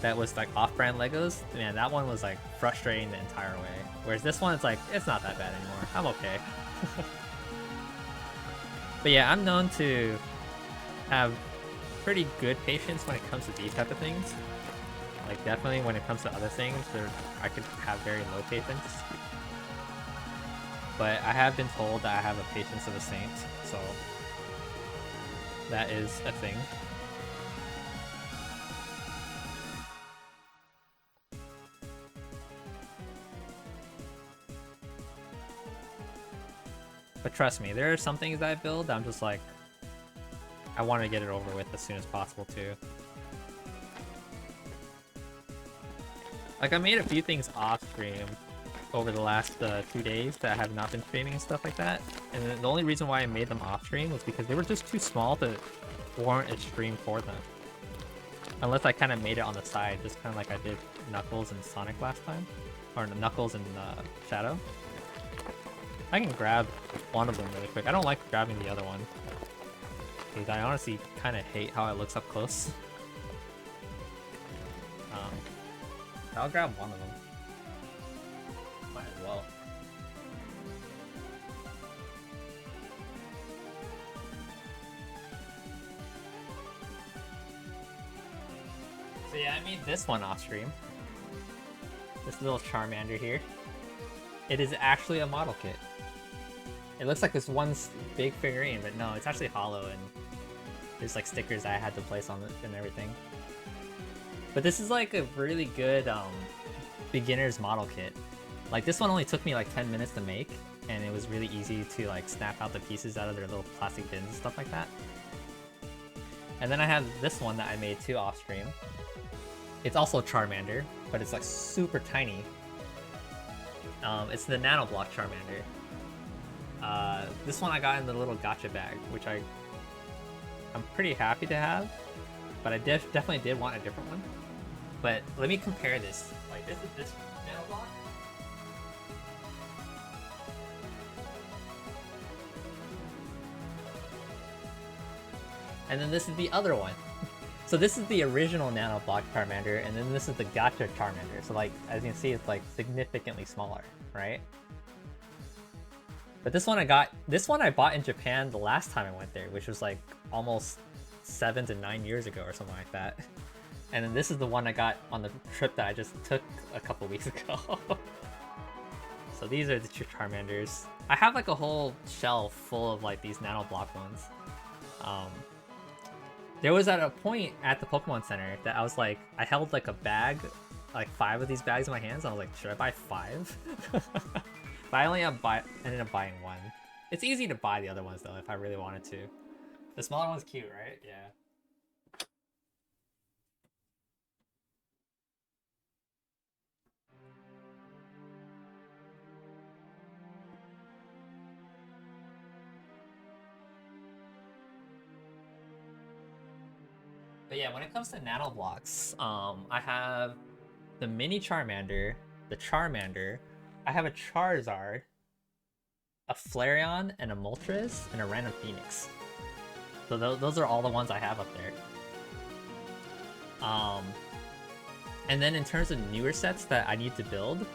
that was like off-brand Legos, man, that one was like frustrating the entire way. Whereas this one, it's like, it's not that bad anymore. I'm okay. But yeah, I'm known to have pretty good patience when it comes to these type of things. Like definitely when it comes to other things, I could have very low patience. But I have been told that I have a patience of a saint, so that is a thing. But trust me, there are some things that I build I'm just like, I want to get it over with as soon as possible too. Like I made a few things off stream over the last 2 days that have not been streaming and stuff like that. And the only reason why I made them off stream was because they were just too small to warrant a stream for them. Unless I kind of made it on the side, just kind of like I did Knuckles and Sonic last time. Or Knuckles and Shadow. I can grab one of them really quick. I don't like grabbing the other one, because I honestly kind of hate how it looks up close. I'll grab one of them. Might as well. So yeah, I made this one off stream. This little Charmander here. It is actually a model kit. It looks like this one big figurine, but no, it's actually hollow, and there's like stickers I had to place on it and everything. But this is like a really good beginner's model kit. Like this one only took me like 10 minutes to make, and it was really easy to like snap out the pieces out of their little plastic bins and stuff like that. And then I have this one that I made too off stream. It's also Charmander, but it's like super tiny. It's the Nano Block Charmander. This one I got in the little gacha bag, which I'm pretty happy to have, but I definitely did want a different one. But let me compare this. Like this is this Nano Block. And then this is the other one. So this is the original Nano Block Charmander, and then this is the gacha Charmander. So like, as you can see, it's like significantly smaller, right? But this one I bought in Japan the last time I went there, which was like almost 7 to 9 years ago or something like that. And then this is the one I got on the trip that I just took a couple weeks ago. So these are the two Charmanders. I have like a whole shelf full of like these Nano Block ones. There was at a point at the Pokemon Center that I was like, I held like a bag, like 5 of these bags in my hands, and I was like, should I buy 5? But I only ended up buying 1. It's easy to buy the other ones though, if I really wanted to. The smaller one's cute, right? Yeah. But yeah, when it comes to Nano Blocks, I have the Mini Charmander, the Charmander, I have a Charizard, a Flareon, and a Moltres, and a random Phoenix. So those are all the ones I have up there. And then in terms of newer sets that I need to build,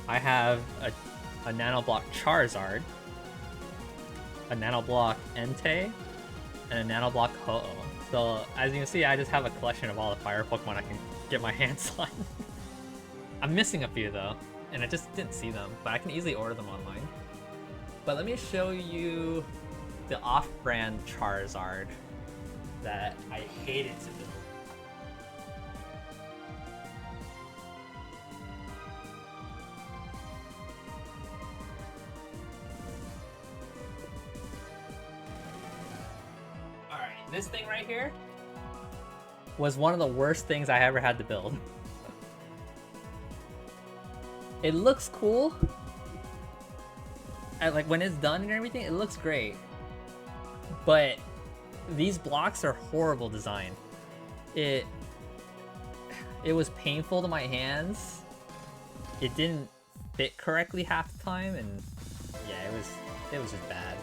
I have a Nano Block Charizard, a Nano Block Entei, and a Nano Block Ho-Oh. So as you can see, I just have a collection of all the fire Pokemon I can get my hands on. I'm missing a few though, and I just didn't see them, but I can easily order them online. But let me show you the off-brand Charizard that I hated to build. this thing right here was one of the worst things I ever had to build. It looks cool. And like when it's done and everything, it looks great. But these blocks are horrible design. It was painful to my hands. It didn't fit correctly half the time, and yeah, it was just bad.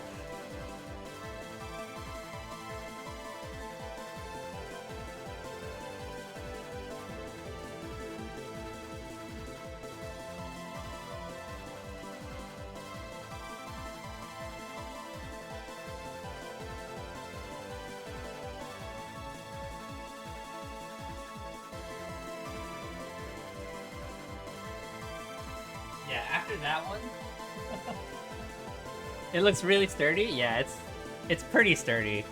Yeah, after that one, it looks really sturdy. Yeah, it's pretty sturdy.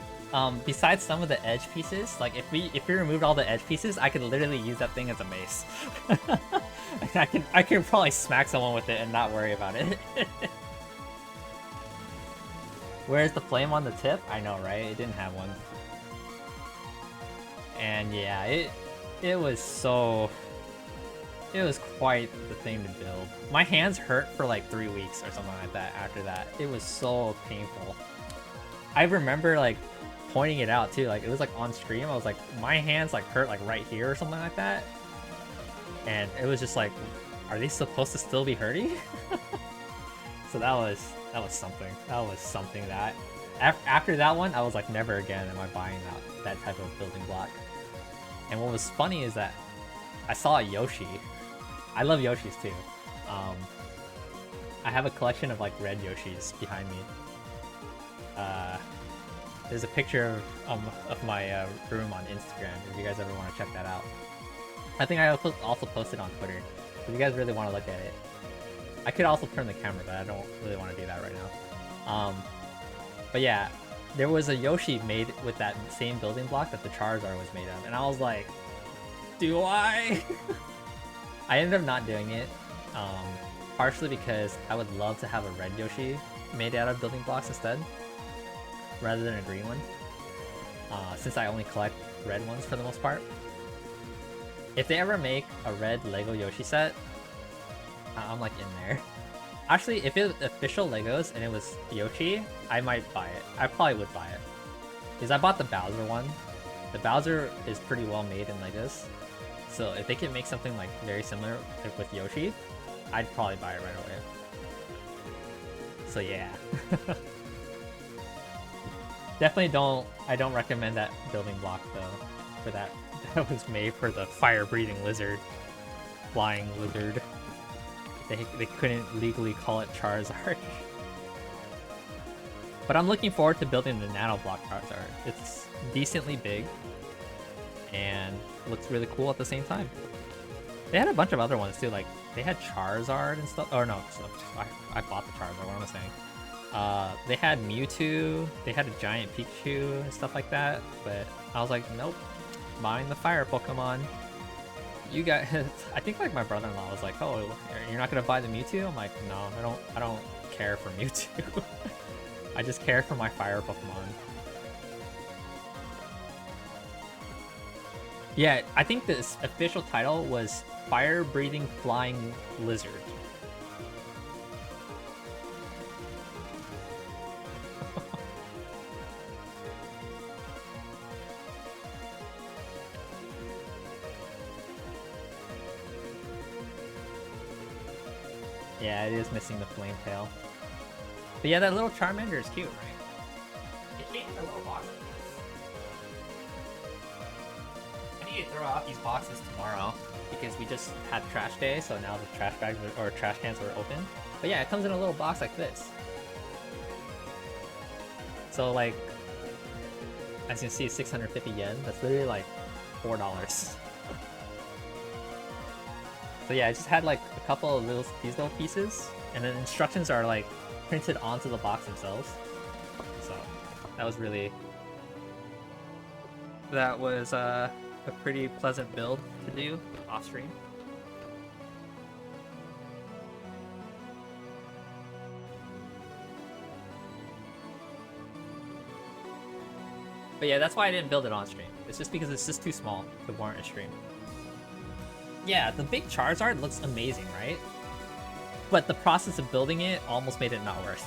Besides some of the edge pieces, like if we removed all the edge pieces, I could literally use that thing as a mace. I could probably smack someone with it and not worry about it. Where's the flame on the tip? I know, right? It didn't have one. And yeah, it was so... It was quite the thing to build. My hands hurt for like 3 weeks or something like that after that. It was so painful. I remember like pointing it out too. Like it was like on stream. I was like, my hands like hurt like right here or something like that. And it was just like, are they supposed to still be hurting? So that was something. That was something that after that one, I was like, never again am I buying that type of building block. And what was funny is that I saw a Yoshi. I love Yoshis too. I have a collection of like red Yoshis behind me. There's a picture of my room on Instagram if you guys ever want to check that out. I think I also posted on Twitter if you guys really want to look at it. I could also turn the camera, but I don't really want to do that right now. But yeah, there was a Yoshi made with that same building block that the Charizard was made of, and I was like, do I? I ended up not doing it, partially because I would love to have a red Yoshi made out of building blocks instead, rather than a green one, since I only collect red ones for the most part. If they ever make a red Lego Yoshi set, I'm like in there. Actually, if it was official Legos and it was Yoshi, I might buy it. I probably would buy it. Because I bought the Bowser one. The Bowser is pretty well made in Legos. So if they can make something like very similar like with Yoshi, I'd probably buy it right away. So yeah. Definitely I don't recommend that building block though, for that. That was made for the fire-breathing lizard. Flying lizard. They couldn't legally call it Charizard. But I'm looking forward to building the Nano Block Charizard. It's decently big and looks really cool at the same time. They had a bunch of other ones too, like they had Charizard and stuff. Oh no, so I bought the Charizard, what am I saying? They had Mewtwo, they had a giant Pikachu and stuff like that, but I was like, nope, buying the fire Pokemon. You guys, I think like my brother-in-law was like, oh, you're not gonna buy the Mewtwo? I'm like, no, I don't care for Mewtwo. I just care for my fire Pokemon. Yeah, I think this official title was Fire-Breathing Flying Lizard. Yeah, it is missing the flame tail. But yeah, that little Charmander is cute, right? It came in a little box. I need to throw out these boxes tomorrow because we just had trash day, so now the trash bags or trash cans are open. But yeah, it comes in a little box like this. So like, as you can see, 650 yen. That's literally like $4. So yeah, I just had like a couple of these little pieces, and then instructions are like printed onto the box themselves. So that was a pretty pleasant build to do off stream. But yeah, that's why I didn't build it on stream. It's just because it's just too small to warrant a stream. Yeah, the big Charizard looks amazing, right? But the process of building it almost made it not worth.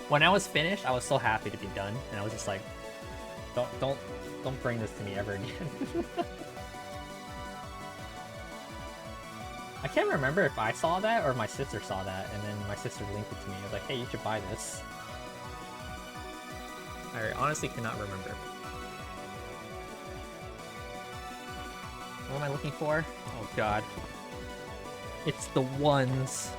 When I was finished, I was so happy to be done, and I was just like, don't bring this to me ever again. I can't remember if I saw that or my sister saw that, and then my sister linked it to me. I was like, hey, you should buy this. I honestly cannot remember. What am I looking for? Oh god. It's the ones.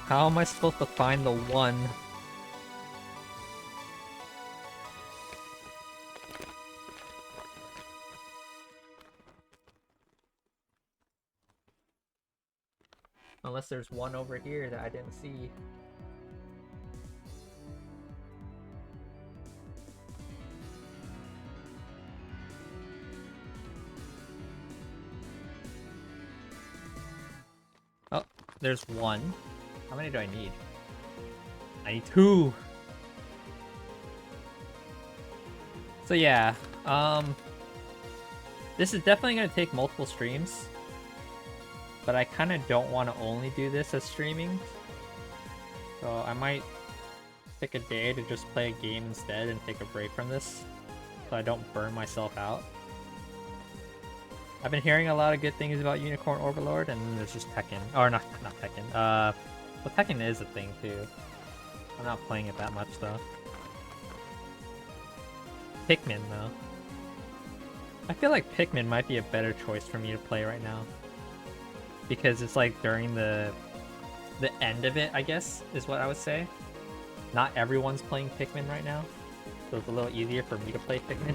How am I supposed to find the one? Unless there's one over here that I didn't see. Oh, there's one. How many do I need? I need 2. So yeah, this is definitely going to take multiple streams. But I kind of don't want to only do this as streaming. So I might pick a day to just play a game instead and take a break from this. So I don't burn myself out. I've been hearing a lot of good things about Unicorn Overlord, and then there's just Tekken. Or not Tekken. Well, Tekken is a thing too. I'm not playing it that much though. Pikmin though. I feel like Pikmin might be a better choice for me to play right now. Because it's like during the end of it, I guess, is what I would say. Not everyone's playing Pikmin right now, so it's a little easier for me to play Pikmin.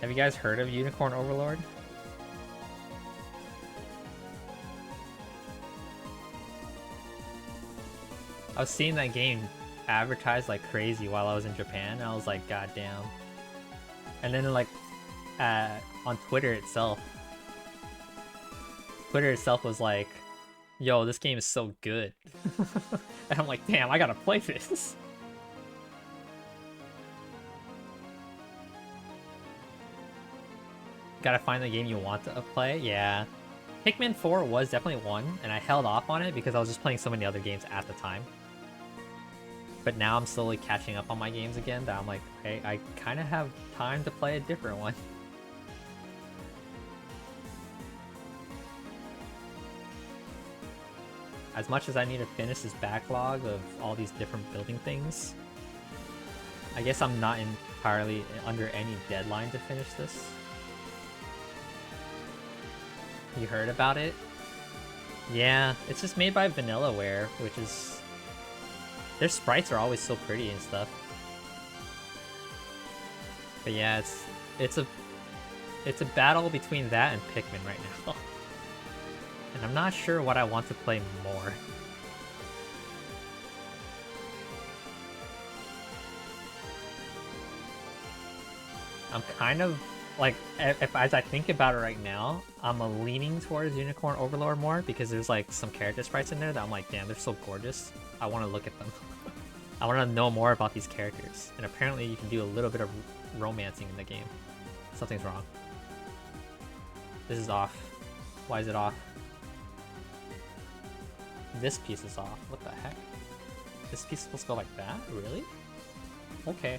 Have you guys heard of Unicorn Overlord? I was seeing that game advertised like crazy while I was in Japan, and I was like, god damn. And then like on Twitter itself was like, yo, this game is so good. And I'm like, damn, I gotta play this. Gotta find the game you want to play? Yeah. Pikmin 4 was definitely one, and I held off on it because I was just playing so many other games at the time. But now I'm slowly catching up on my games again that I'm like, hey, I kind of have time to play a different one. As much as I need to finish this backlog of all these different building things, I guess I'm not entirely under any deadline to finish this. You heard about it? Yeah, it's just made by Vanillaware, which is... Their sprites are always so pretty and stuff. But yeah, it's a battle between that and Pikmin right now. And I'm not sure what I want to play more. I'm kind of like, as I think about it right now, I'm leaning towards Unicorn Overlord more because there's like some character sprites in there that I'm like, damn, they're so gorgeous. I want to look at them. I want to know more about these characters. And apparently you can do a little bit of romancing in the game. Something's wrong. This is off. Why is it off? This piece is off. What the heck? This piece is supposed to go like that? Really? Okay.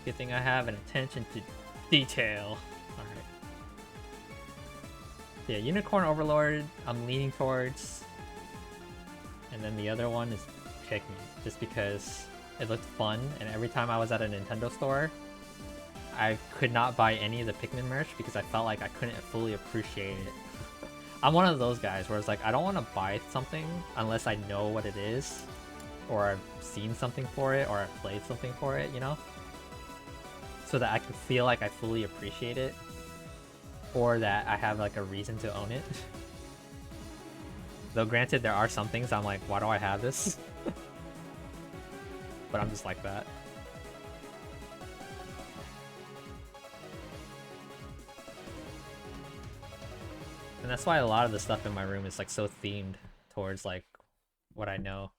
Good thing I have an attention to detail. Alright. Yeah, Unicorn Overlord, I'm leaning towards. And then the other one is Pikmin, just because it looked fun, and every time I was at a Nintendo store, I could not buy any of the Pikmin merch because I felt like I couldn't fully appreciate it. I'm one of those guys where it's like, I don't want to buy something unless I know what it is, or I've seen something for it, or I've played something for it, you know? So that I can feel like I fully appreciate it, or that I have like a reason to own it. Though granted, there are some things I'm like, why do I have this? but I'm just like that. And that's why a lot of the stuff in my room is like so themed towards like what I know.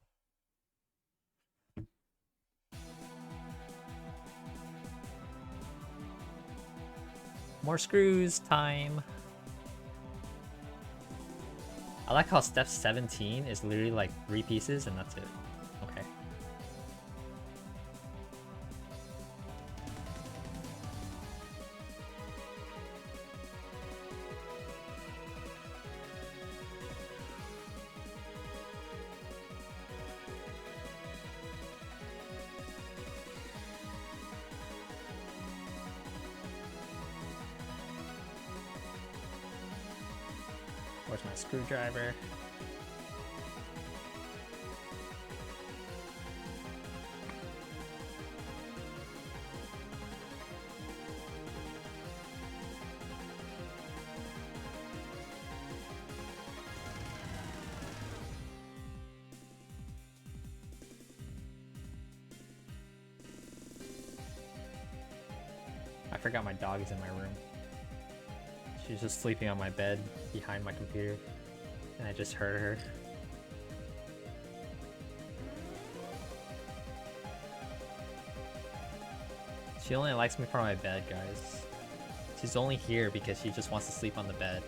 More screws time. I like how step 17 is literally like 3 pieces and that's it. Okay. Where's my screwdriver? I forgot my dog is in my room. She's just sleeping on my bed behind my computer, and I just heard her. She only likes me for my bed, guys. She's only here because she just wants to sleep on the bed.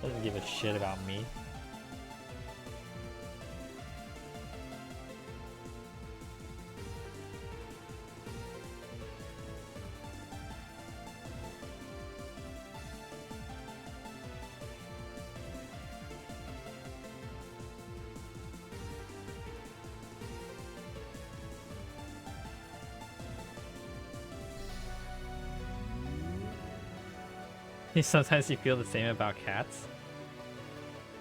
Doesn't give a shit about me. Sometimes you feel the same about cats.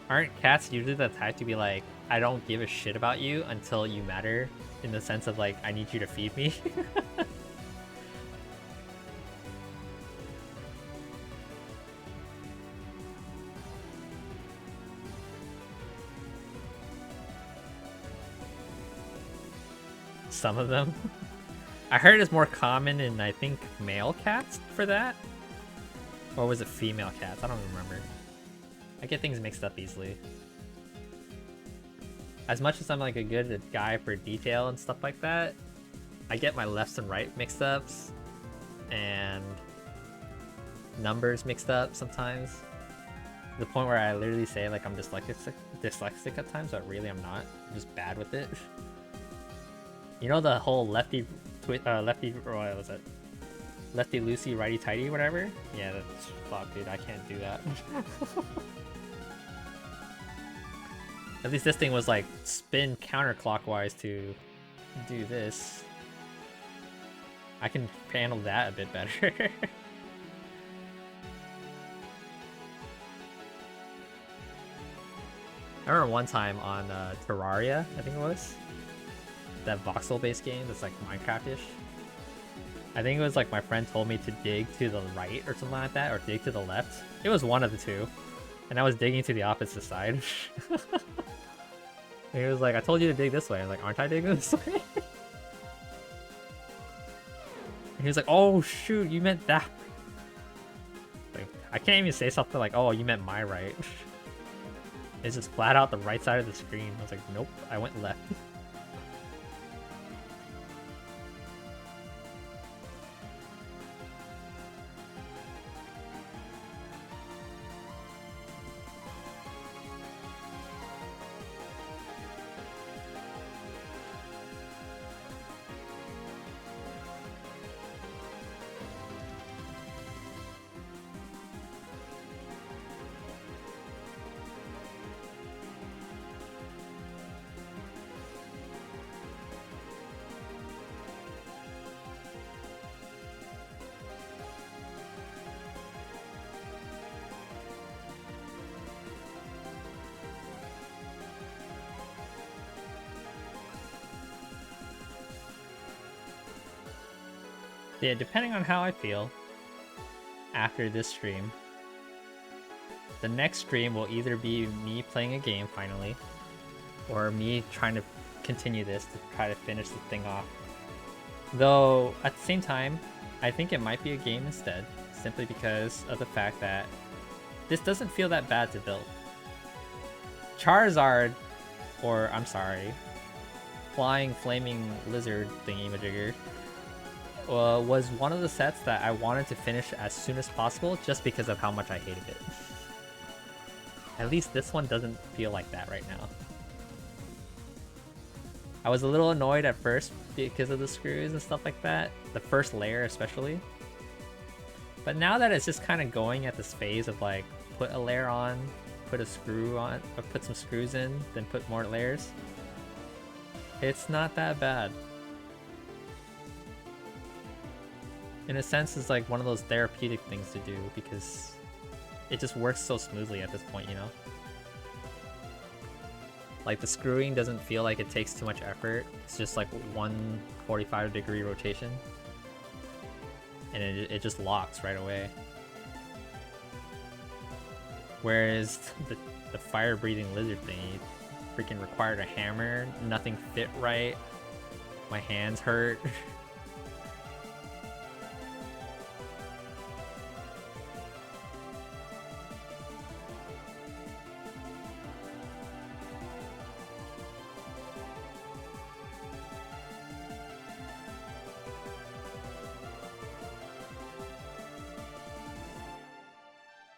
Aren't cats usually the type to be like, I don't give a shit about you until you matter, in the sense of like, I need you to feed me? Some of them. I heard it's more common in, I think, male cats for that. Or was it female cats? I don't remember. I get things mixed up easily. As much as I'm like a good guy for detail and stuff like that, I get my lefts and right mixed ups and numbers mixed up sometimes. To the point where I literally say like I'm dyslexic at times, but really I'm not. I'm just bad with it. You know the whole lefty what was it? Lefty loosey, righty tighty, whatever? Yeah, that's fuck, dude. I can't do that. At least this thing was like spin counterclockwise to do this. I can handle that a bit better. I remember one time on Terraria, I think it was, that voxel-based game that's like Minecraft-ish. I think it was like my friend told me to dig to the right or something like that, or dig to the left. It was one of the two. And I was digging to the opposite side. And he was like, I told you to dig this way. I was like, aren't I digging this way? And he was like, oh shoot, you meant that. Like, I can't even say something like, oh, you meant my right. It's just flat out the right side of the screen. I was like, nope, I went left. Yeah, depending on how I feel after this stream, the next stream will either be me playing a game finally, or me trying to continue this to try to finish the thing off. Though, at the same time, I think it might be a game instead, simply because of the fact that this doesn't feel that bad to build. Charizard, or I'm sorry, Flying Flaming Lizard thingy-majigger, was one of the sets that I wanted to finish as soon as possible just because of how much I hated it. At least this one doesn't feel like that right now. I was a little annoyed at first because of the screws and stuff like that, the first layer especially. But now that it's just kind of going at this phase of like, put a layer on, put a screw on, or put some screws in, then put more layers, it's not that bad. In a sense, it's like one of those therapeutic things to do because it just works so smoothly at this point, you know? Like, the screwing doesn't feel like it takes too much effort. It's just like one 45-degree rotation. And it just locks right away. Whereas the fire-breathing lizard thingy freaking required a hammer. Nothing fit right. My hands hurt.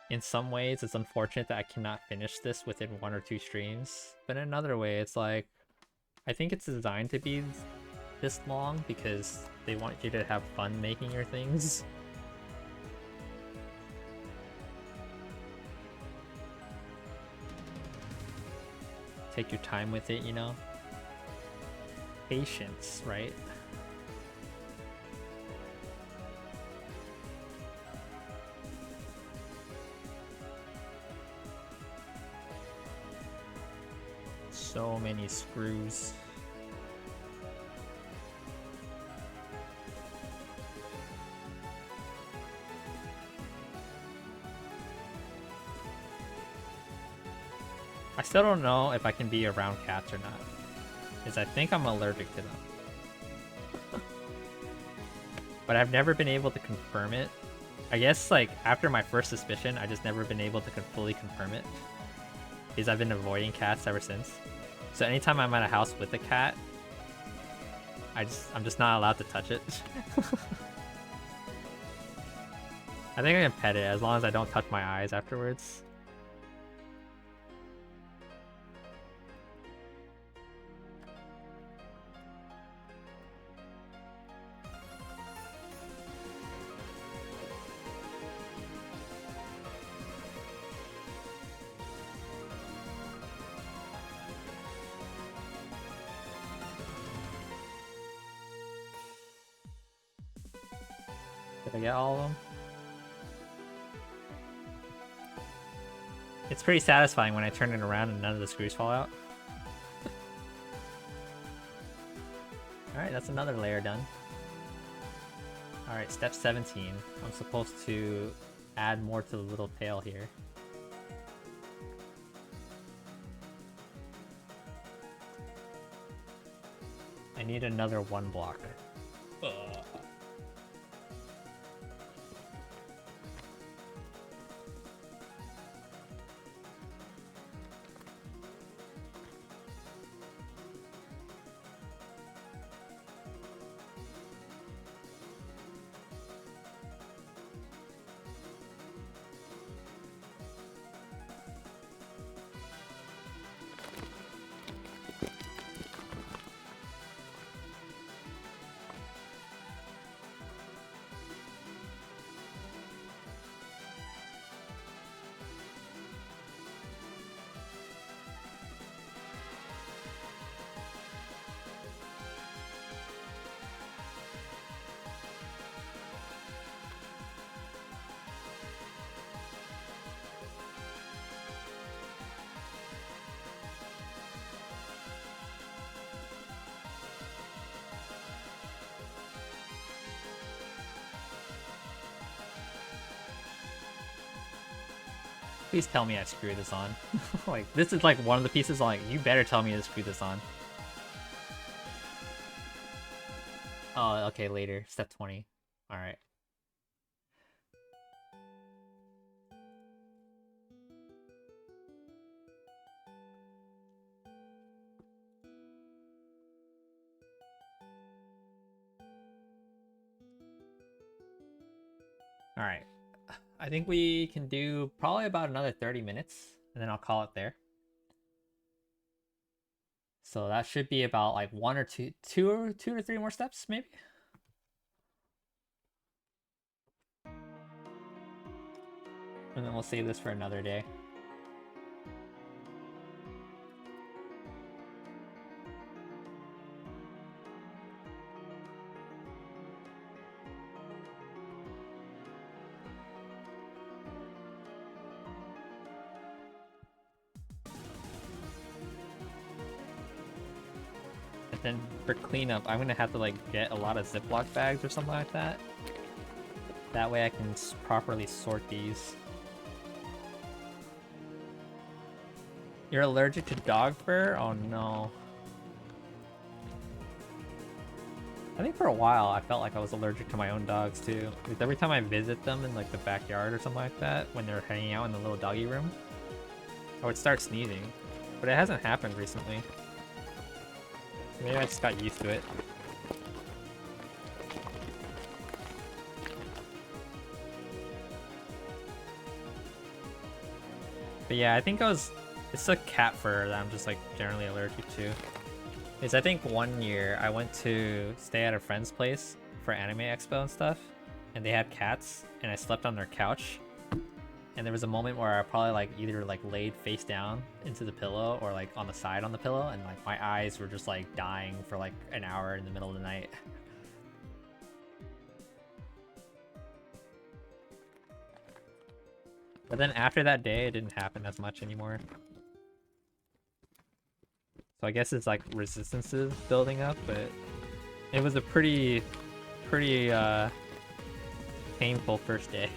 In some ways, it's unfortunate that I cannot finish this within 1 or 2 streams, but in another way, it's like, I think it's designed to be this long because they want you to have fun making your things. Take your time with it, you know? Patience, right? So many screws. I still don't know if I can be around cats or not, because I think I'm allergic to them. But I've never been able to confirm it. I guess, like, after my first suspicion, I just never been able to fully confirm it, because I've been avoiding cats ever since. So anytime I'm at a house with a cat, I'm just not allowed to touch it. I think I can pet it as long as I don't touch my eyes afterwards. Did I get all of them? It's pretty satisfying when I turn it around and none of the screws fall out. Alright, that's another layer done. Alright, step 17. I'm supposed to add more to the little tail here. I need another 1 block. Ugh. Please tell me I screwed this on. Like, this is like one of the pieces I'm like, you better tell me to screw this on. Oh, okay, later. Step 20. Alright. Alright. I think we can do probably about another 30 minutes, and then I'll call it there. So that should be about like two or three more steps, maybe? And then we'll save this for another day. And then for cleanup, I'm gonna have to like get a lot of Ziploc bags or something like that. That way I can properly sort these. You're allergic to dog fur? Oh no. I think for a while I felt like I was allergic to my own dogs too. Because every time I visit them in like the backyard or something like that, when they're hanging out in the little doggy room, I would start sneezing. But it hasn't happened recently. Maybe I just got used to it. But yeah, I think it's a cat fur that I'm just like generally allergic to. Is I think one year I went to stay at a friend's place for Anime Expo and stuff, and they had cats, and I slept on their couch. And there was a moment where I probably like either like laid face down into the pillow or like on the side on the pillow, and like my eyes were just like dying for like an hour in the middle of the night. But then after that day, it didn't happen as much anymore. So I guess it's like resistances building up, but it was a pretty painful first day.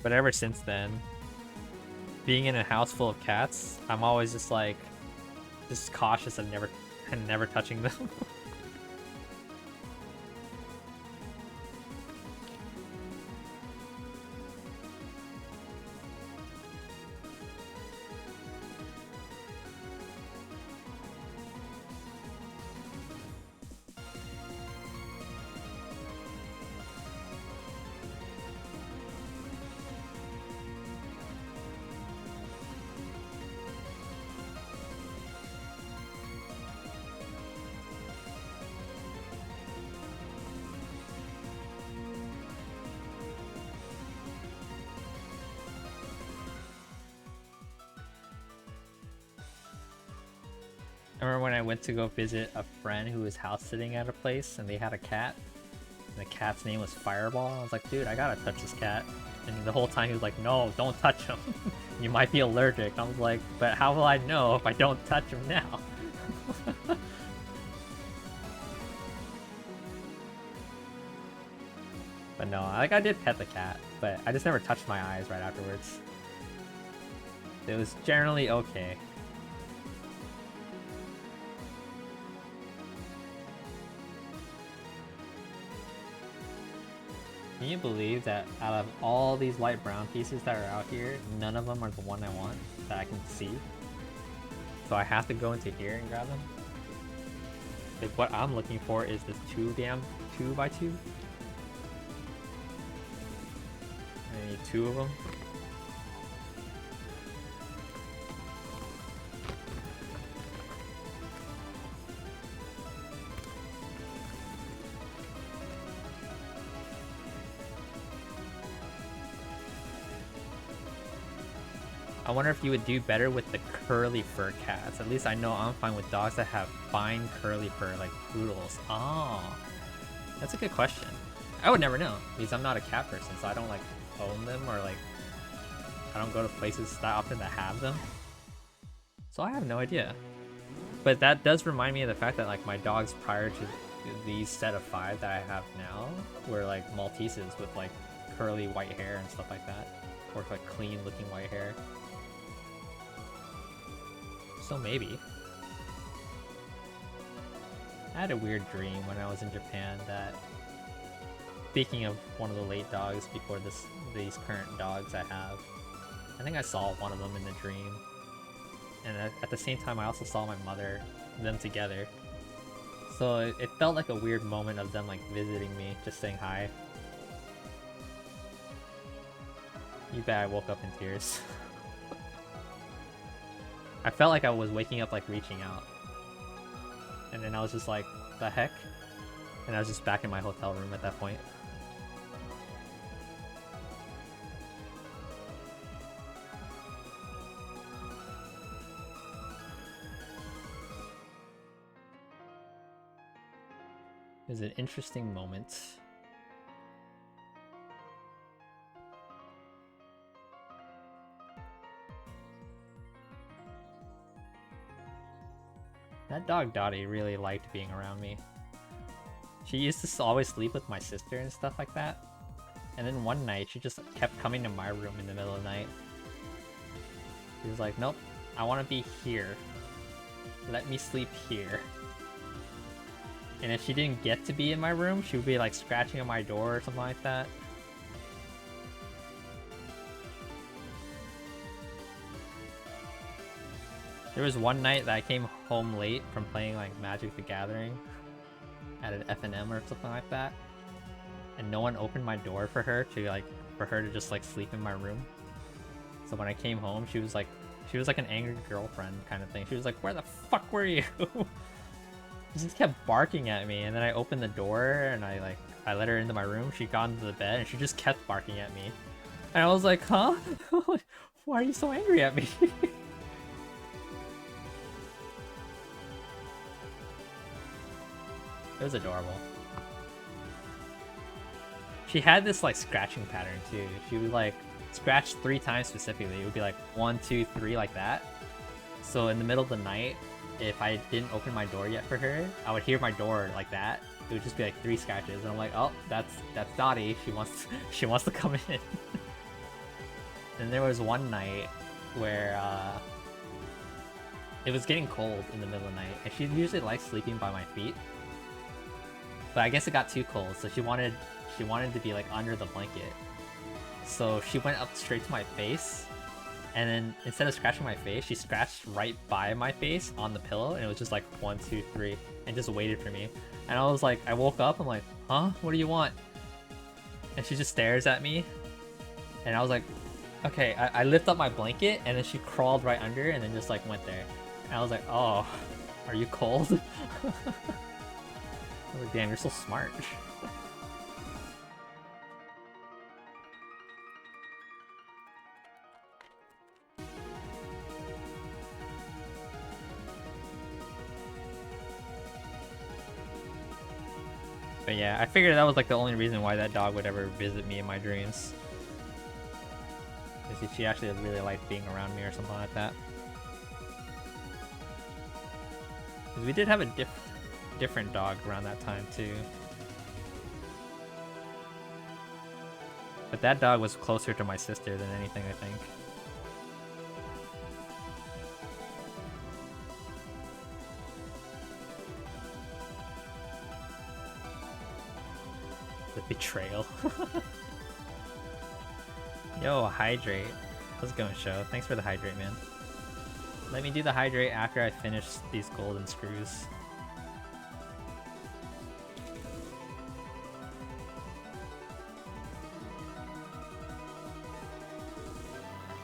But ever since then, being in a house full of cats, I'm always just like, just cautious of never touching them. I remember when I went to go visit a friend who was house sitting at a place and they had a cat. And the cat's name was Fireball. I was like, dude, I gotta touch this cat. And the whole time he was like, no, don't touch him. You might be allergic. I was like, but how will I know if I don't touch him now? But no, like I did pet the cat, but I just never touched my eyes right afterwards. It was generally okay. Can you believe that out of all these light brown pieces that are out here, none of them are the one I want that I can see? So I have to go into here and grab them? Like what I'm looking for is this 2x2. I need 2 of them. I wonder if you would do better with the curly fur cats. At least I know I'm fine with dogs that have fine curly fur, like poodles. Oh, that's a good question. I would never know, because I'm not a cat person, so I don't like own them, or like I don't go to places that often that have them. So I have no idea. But that does remind me of the fact that like my dogs prior to these set of 5 that I have now were like Malteses with like curly white hair and stuff like that. Or like clean looking white hair. So maybe. I had a weird dream when I was in Japan that, speaking of one of the late dogs before these current dogs I have, I think I saw one of them in the dream. And at the same time I also saw my mother, them together. So it felt like a weird moment of them like visiting me, just saying hi. You bet I woke up in tears. I felt like I was waking up like reaching out. And then I was just like, the heck? And I was just back in my hotel room at that point. It was an interesting moment. That dog Dottie really liked being around me. She used to always sleep with my sister and stuff like that. And then one night she just kept coming to my room in the middle of the night. She was like, nope, I want to be here. Let me sleep here. And if she didn't get to be in my room, she would be like scratching at my door or something like that. There was one night that I came home late from playing like Magic the Gathering at an F&M or something like that, and no one opened my door for her to just like sleep in my room. So when I came home, she was like an angry girlfriend kind of thing. She was like, "Where the fuck were you?" She just kept barking at me, and then I opened the door and I let her into my room. She got into the bed and she just kept barking at me, and I was like, "Huh? Why are you so angry at me?" It was adorable. She had this like scratching pattern too. She would like scratch 3 times specifically. It would be like 1, 2, 3 like that. So in the middle of the night, if I didn't open my door yet for her, I would hear my door like that. It would just be like 3 scratches, and I'm like, oh, that's Dottie. She wants to come in. And there was one night where it was getting cold in the middle of the night, and she usually likes sleeping by my feet. But I guess it got too cold, so she wanted to be like under the blanket. So she went up straight to my face, and then instead of scratching my face, she scratched right by my face on the pillow, and it was just like 1, 2, 3, and just waited for me. And I was like, I woke up, I'm like, huh? What do you want? And she just stares at me, and I was like, okay. I lift up my blanket, and then she crawled right under, and then just like went there. And I was like, oh, are you cold? I was like, damn, you're so smart. But yeah, I figured that was like the only reason why that dog would ever visit me in my dreams. Is she actually really liked being around me or something like that. Because we did have a different dog around that time too. But that dog was closer to my sister than anything, I think. The betrayal. Yo, hydrate. How's it going, show? Thanks for the hydrate, man. Let me do the hydrate after I finish these golden screws.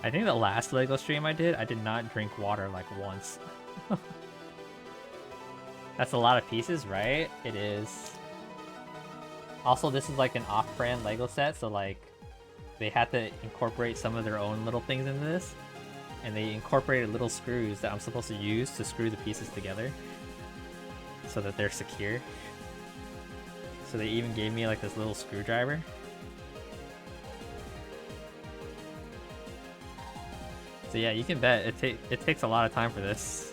I think the last LEGO stream I did not drink water like once. That's a lot of pieces, right? It is. Also, this is like an off-brand LEGO set, so like they had to incorporate some of their own little things into this, and they incorporated little screws that I'm supposed to use to screw the pieces together so that they're secure. So they even gave me like this little screwdriver. So yeah, you can bet it takes a lot of time for this.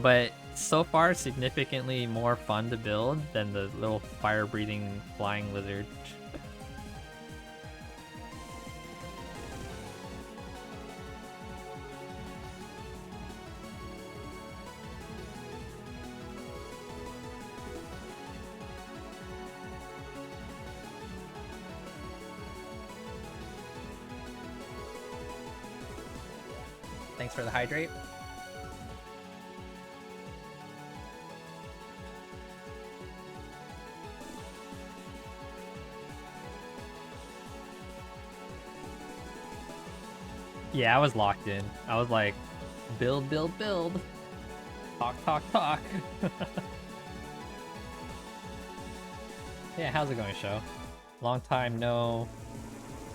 But so far, significantly more fun to build than the little fire-breathing flying lizard. Thanks for the hydrate. Yeah, I was locked in. I was like, build, build, build. Talk, talk, talk. Yeah, how's it going, show? Long time no,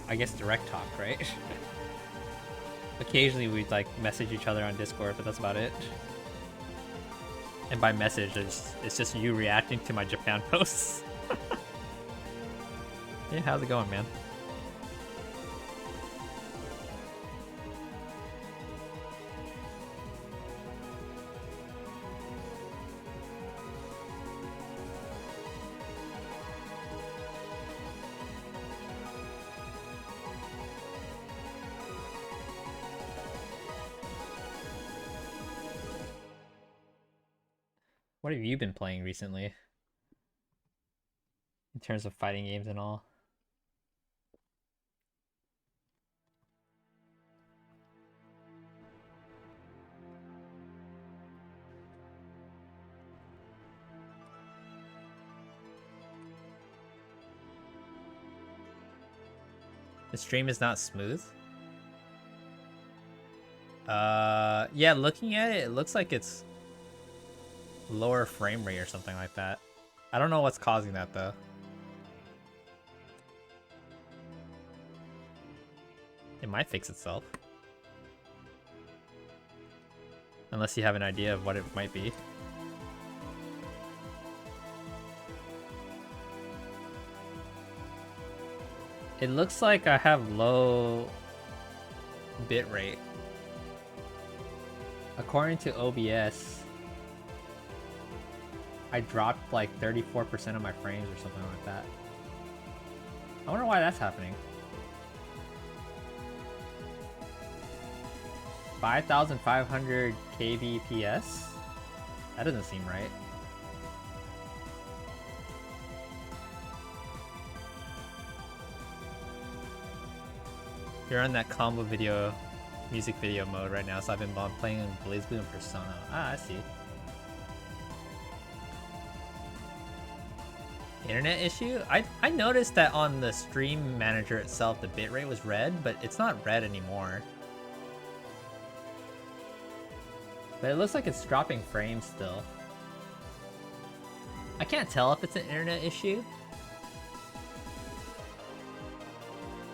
I guess, direct talk, right? Occasionally we'd like message each other on Discord, but that's about it. And by message, it's just you reacting to my Japan posts. Yeah, how's it going, man? What have you been playing recently? In terms of fighting games and all? The stream is not smooth? Yeah, looking at it, it looks like it's lower frame rate or something like that. I don't know what's causing that though. It might fix itself. Unless you have an idea of what it might be. It looks like I have low bitrate. According to OBS, I dropped like 34% of my frames or something like that. I wonder why that's happening. 5,500 kbps? That doesn't seem right. You're on that combo video, music video mode right now, so I've been playing BlazBlue and Persona. Ah, I see. Internet issue? I noticed that on the stream manager itself, the bitrate was red, but it's not red anymore. But it looks like it's dropping frames still. I can't tell if it's an internet issue.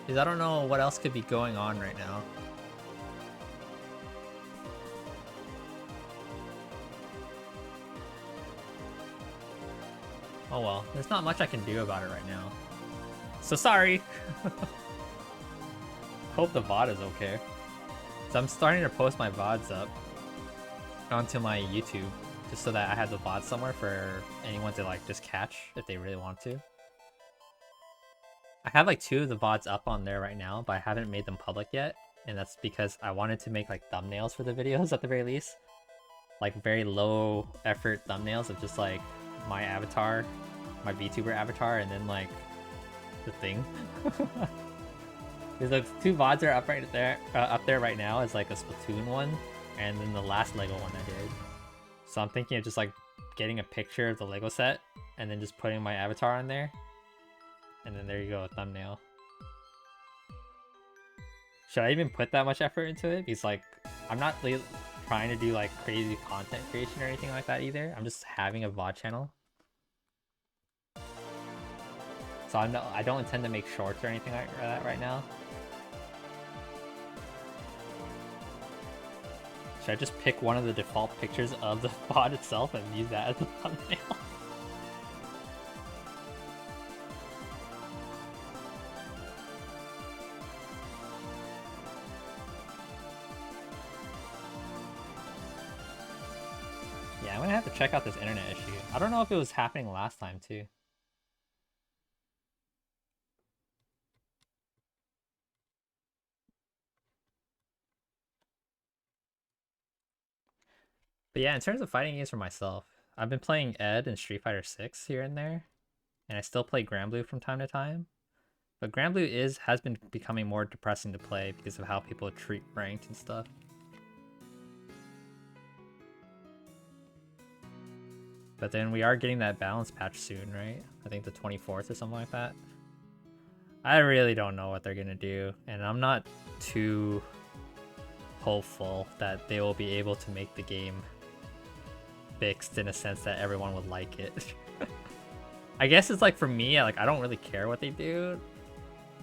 Because I don't know what else could be going on right now. Oh well, there's not much I can do about it right now. So sorry! Hope the VOD is okay. So I'm starting to post my VODs up onto my YouTube, just so that I have the VOD somewhere for anyone to like just catch if they really want to. I have like 2 of the VODs up on there right now, but I haven't made them public yet, and that's because I wanted to make like thumbnails for the videos at the very least. Like very low effort thumbnails of just like my avatar, my VTuber avatar, and then like the thing. Because the 2 VODs are up there right now is like a Splatoon one, and then the last Lego one I did. So I'm thinking of just like getting a picture of the Lego set and then just putting my avatar on there. And then there you go, a thumbnail. Should I even put that much effort into it? Because like, I'm not really trying to do like crazy content creation or anything like that either. I'm just having a VOD channel. So I don't intend to make shorts or anything like that right now. Should I just pick one of the default pictures of the VOD itself and use that as the thumbnail? Yeah, I'm gonna have to check out this internet issue. I don't know if it was happening last time too. But yeah, in terms of fighting games for myself, I've been playing Ed and Street Fighter 6 here and there, and I still play Granblue from time to time. But Granblue has been becoming more depressing to play because of how people treat ranked and stuff. But then we are getting that balance patch soon, right? I think the 24th or something like that. I really don't know what they're gonna do, and I'm not too hopeful that they will be able to make the game fixed in a sense that everyone would like it. I guess it's like for me, like I don't really care what they do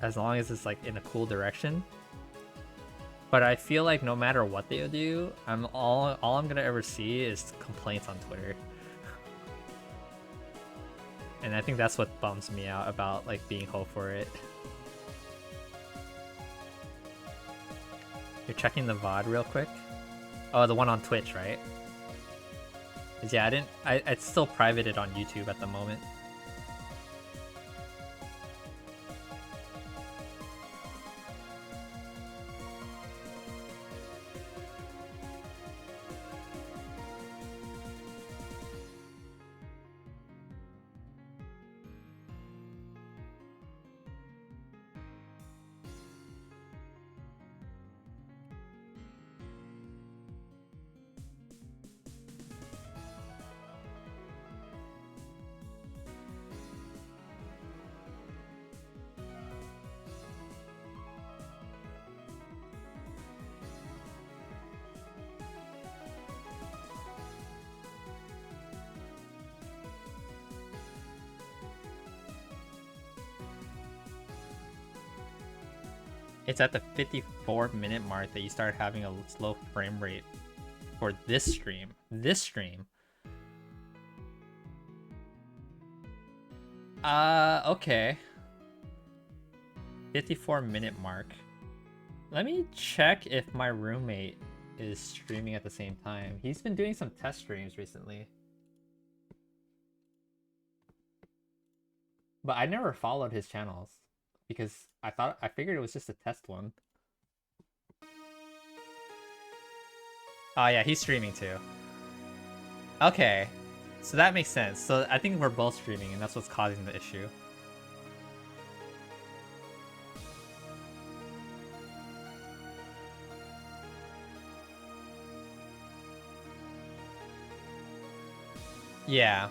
as long as it's like in a cool direction. But I feel like no matter what they do, all I'm gonna ever see is complaints on Twitter. And I think that's what bums me out about like being hopeful for it. You're checking the VOD real quick? Oh, the one on Twitch, right? Yeah, it's still privated on YouTube at the moment. It's at the 54-minute mark that you start having a slow frame rate for this stream. Okay. 54-minute mark. Let me check if my roommate is streaming at the same time. He's been doing some test streams recently. But I never followed his channels because I figured it was just a test one. Oh yeah, he's streaming too. Okay. So that makes sense. So I think we're both streaming and that's what's causing the issue. Yeah.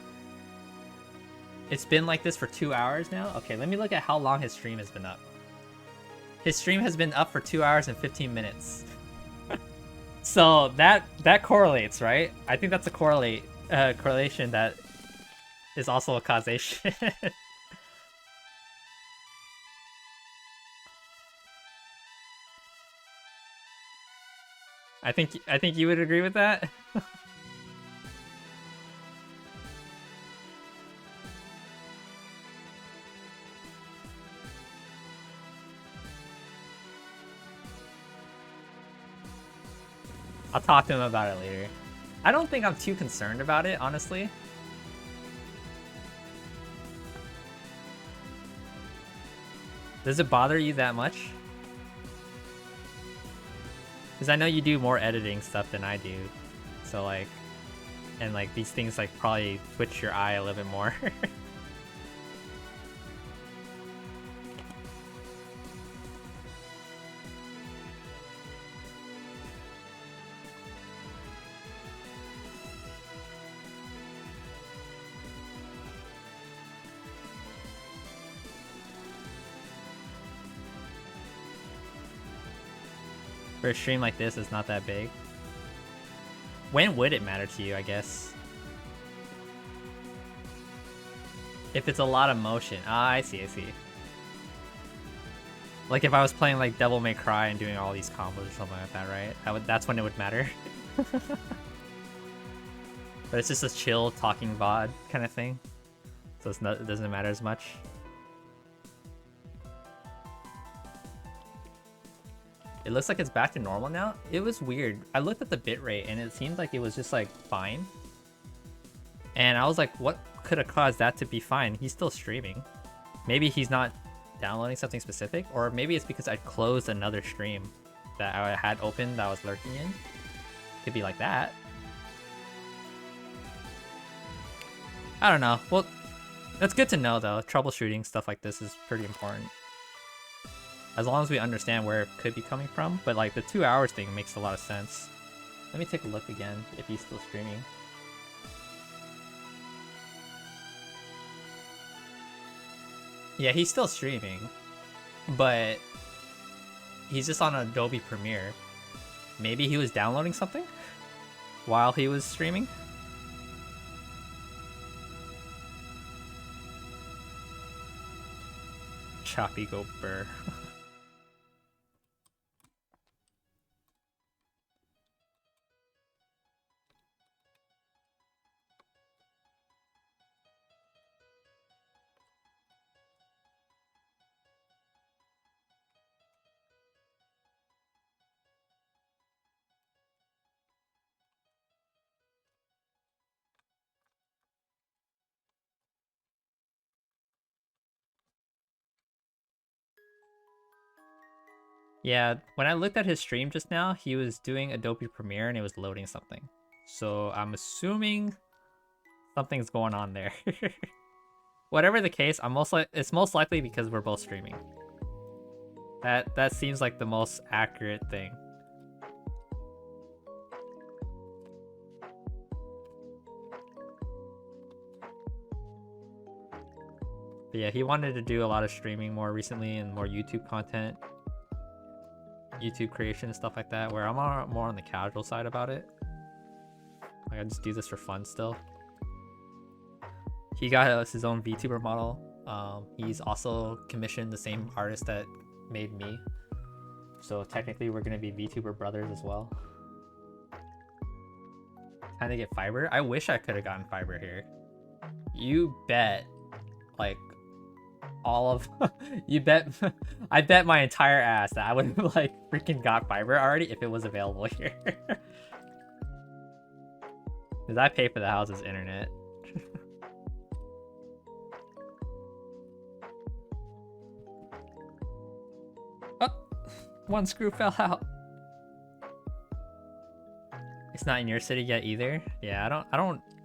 It's been like this for 2 hours now? Okay, let me look at how long his stream has been up. His stream has been up for 2 hours and 15 minutes. So that correlates, right? I think that's a correlation that is also a causation. I think you would agree with that. I'll talk to him about it later. I don't think I'm too concerned about it, honestly. Does it bother you that much? Because I know you do more editing stuff than I do. So like, and like these things like probably twitch your eye a little bit more. For a stream like this, it's not that big. When would it matter to you, I guess? If it's a lot of motion. Ah, I see. Like if I was playing like Devil May Cry and doing all these combos or something like that, right? That's when it would matter. But it's just a chill talking VOD kind of thing. So it doesn't matter as much. It looks like it's back to normal now. It was weird. I looked at the bitrate and it seemed like it was just like fine. And I was like, what could have caused that to be fine? He's still streaming. Maybe he's not downloading something specific, or maybe it's because I closed another stream that I had open that I was lurking in. Could be like that. I don't know. Well, that's good to know though. Troubleshooting stuff like this is pretty important. As long as we understand where it could be coming from. But like the 2 hours thing makes a lot of sense. Let me take a look again if he's still streaming. Yeah, he's still streaming, but he's just on Adobe Premiere. Maybe he was downloading something while he was streaming. Choppy go burr. Yeah, when I looked at his stream just now, he was doing Adobe Premiere and it was loading something. So I'm assuming something's going on there. Whatever the case, it's most likely because we're both streaming. That seems like the most accurate thing. But yeah, he wanted to do a lot of streaming more recently and more YouTube content, YouTube creation and stuff like that, where I'm more on the casual side about it. Like, I just do this for fun still. He got his own VTuber model. He's also commissioned the same artist that made me. So technically we're gonna be VTuber brothers as well. Time to get fiber? I wish I could have gotten fiber here. You bet, like, all of you bet I bet my entire ass that I would have like freaking got fiber already if it was available here. Because I pay for the house's internet. Oh, one screw fell out. It's not in your city yet either. Yeah,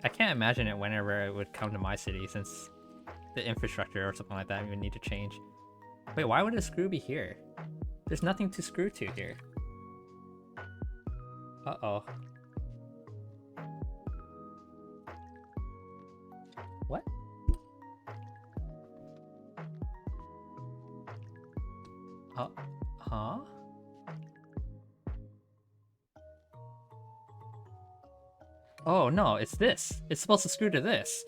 I can't imagine it whenever it would come to my city, since the infrastructure or something like that would need to change. Wait, why would a screw be here? There's nothing to screw to here. Uh-oh. What? Huh? Oh no, it's this. It's supposed to screw to this.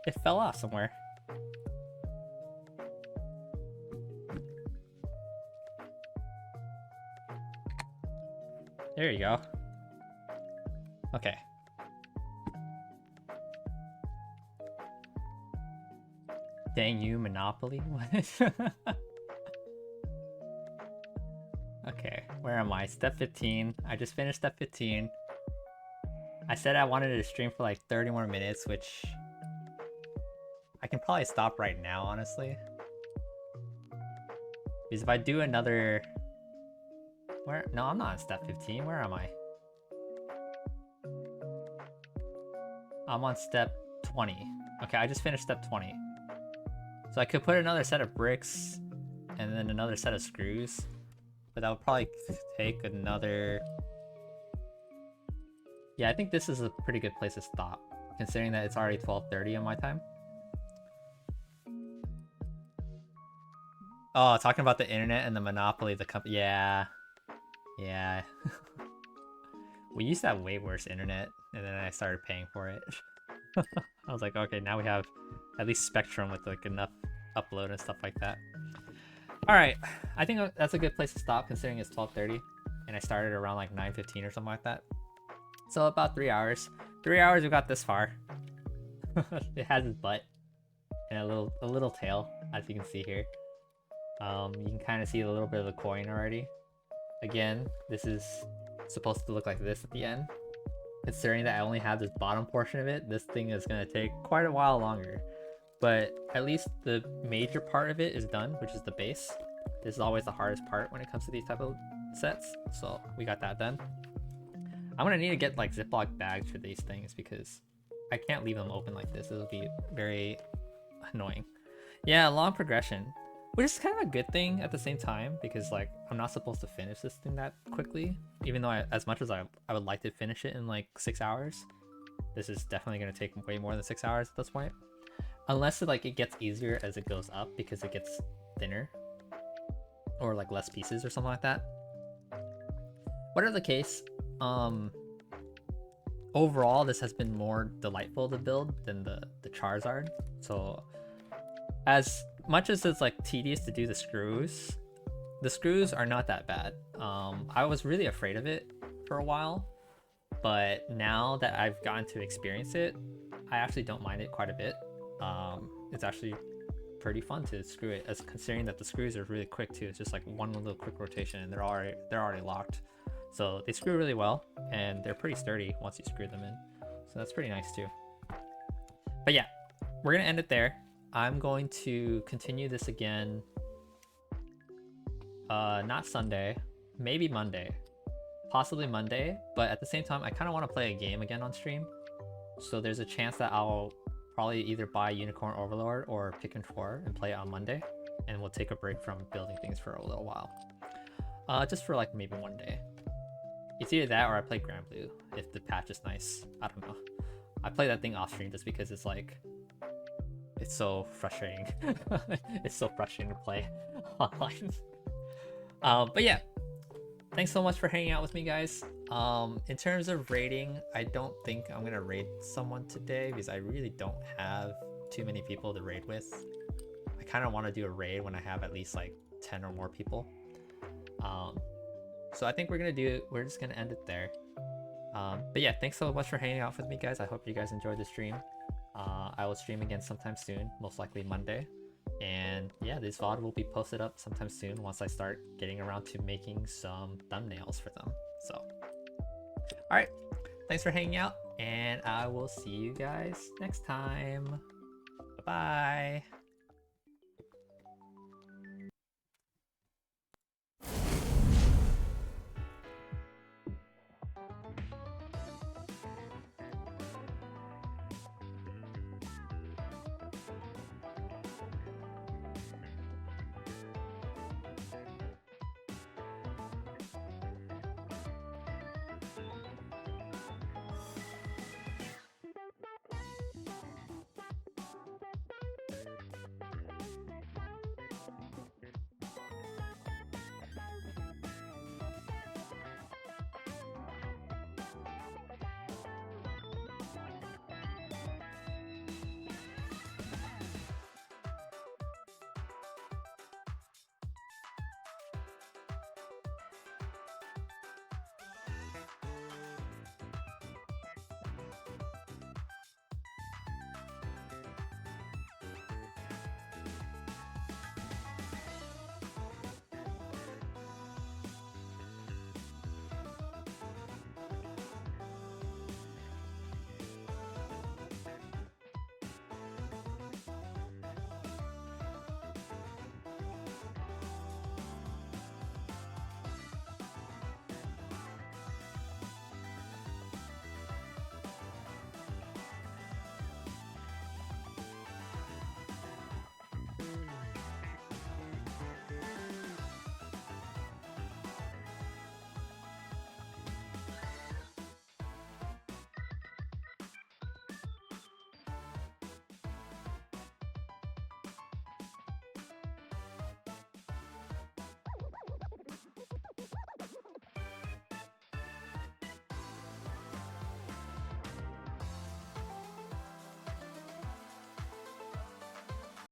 It fell off somewhere. There you go. Okay. Dang you, Monopoly. Okay, where am I? Step 15. I just finished step 15. I said I wanted to stream for like 30 more minutes, which I can probably stop right now, honestly. Because if I do another... Where? No, I'm not on step 15. Where am I? I'm on step 20. Okay, I just finished step 20. So I could put another set of bricks and then another set of screws. But that would probably take another... Yeah, I think this is a pretty good place to stop, considering that it's already 12:30 on my time. Oh, talking about the internet and the monopoly, the company. Yeah. Yeah. We used to have way worse internet, and then I started paying for it. I was like, okay, now we have at least Spectrum with like enough upload and stuff like that. All right, I think that's a good place to stop, considering it's 12:30, and I started around like 9:15 or something like that. So about 3 hours. 3 hours, we got this far. It has his butt and a little tail, as you can see here. You can kind of see a little bit of the coin already. Again, this is supposed to look like this at the end. Considering that I only have this bottom portion of it, this thing is going to take quite a while longer. But at least the major part of it is done, which is the base. This is always the hardest part when it comes to these type of sets. So we got that done. I'm going to need to get like Ziploc bags for these things because I can't leave them open like this. It'll be very annoying. Yeah, long progression. Which is kind of a good thing at the same time, because like I'm not supposed to finish this thing that quickly, even though as much as I would like to finish it in like 6 hours, this is definitely going to take way more than 6 hours at this point. Unless it like it gets easier as it goes up because it gets thinner or like less pieces or something like that. Whatever the case, overall this has been more delightful to build than the Charizard. So as much as it's like tedious to do the screws are not that bad. I was really afraid of it for a while, but now that I've gotten to experience it, I actually don't mind it quite a bit. It's actually pretty fun to screw it, as considering that the screws are really quick too. It's just like one little quick rotation and they're already locked. So they screw really well and they're pretty sturdy once you screw them in. So that's pretty nice too. But yeah, we're gonna end it there. I'm going to continue this again. Not Sunday, maybe Monday, possibly Monday. But at the same time, I kind of want to play a game again on stream. So there's a chance that I'll probably either buy Unicorn Overlord or Pick and 4 and play it on Monday, and we'll take a break from building things for a little while, just for like maybe one day. It's either that or I play Grand Blue if the patch is nice. I don't know. I play that thing off stream just because it's like, it's so frustrating. It's so frustrating to play online. But yeah, thanks so much for hanging out with me, guys. In terms of raiding, I don't think I'm gonna raid someone today because I really don't have too many people to raid with. I kind of want to do a raid when I have at least like 10 or more people. So I think we're just gonna end it there. But yeah, thanks so much for hanging out with me, guys. I hope you guys enjoyed the stream. I will stream again sometime soon, most likely Monday. And yeah, this VOD will be posted up sometime soon once I start getting around to making some thumbnails for them. So, alright, thanks for hanging out, and I will see you guys next time. Bye-bye.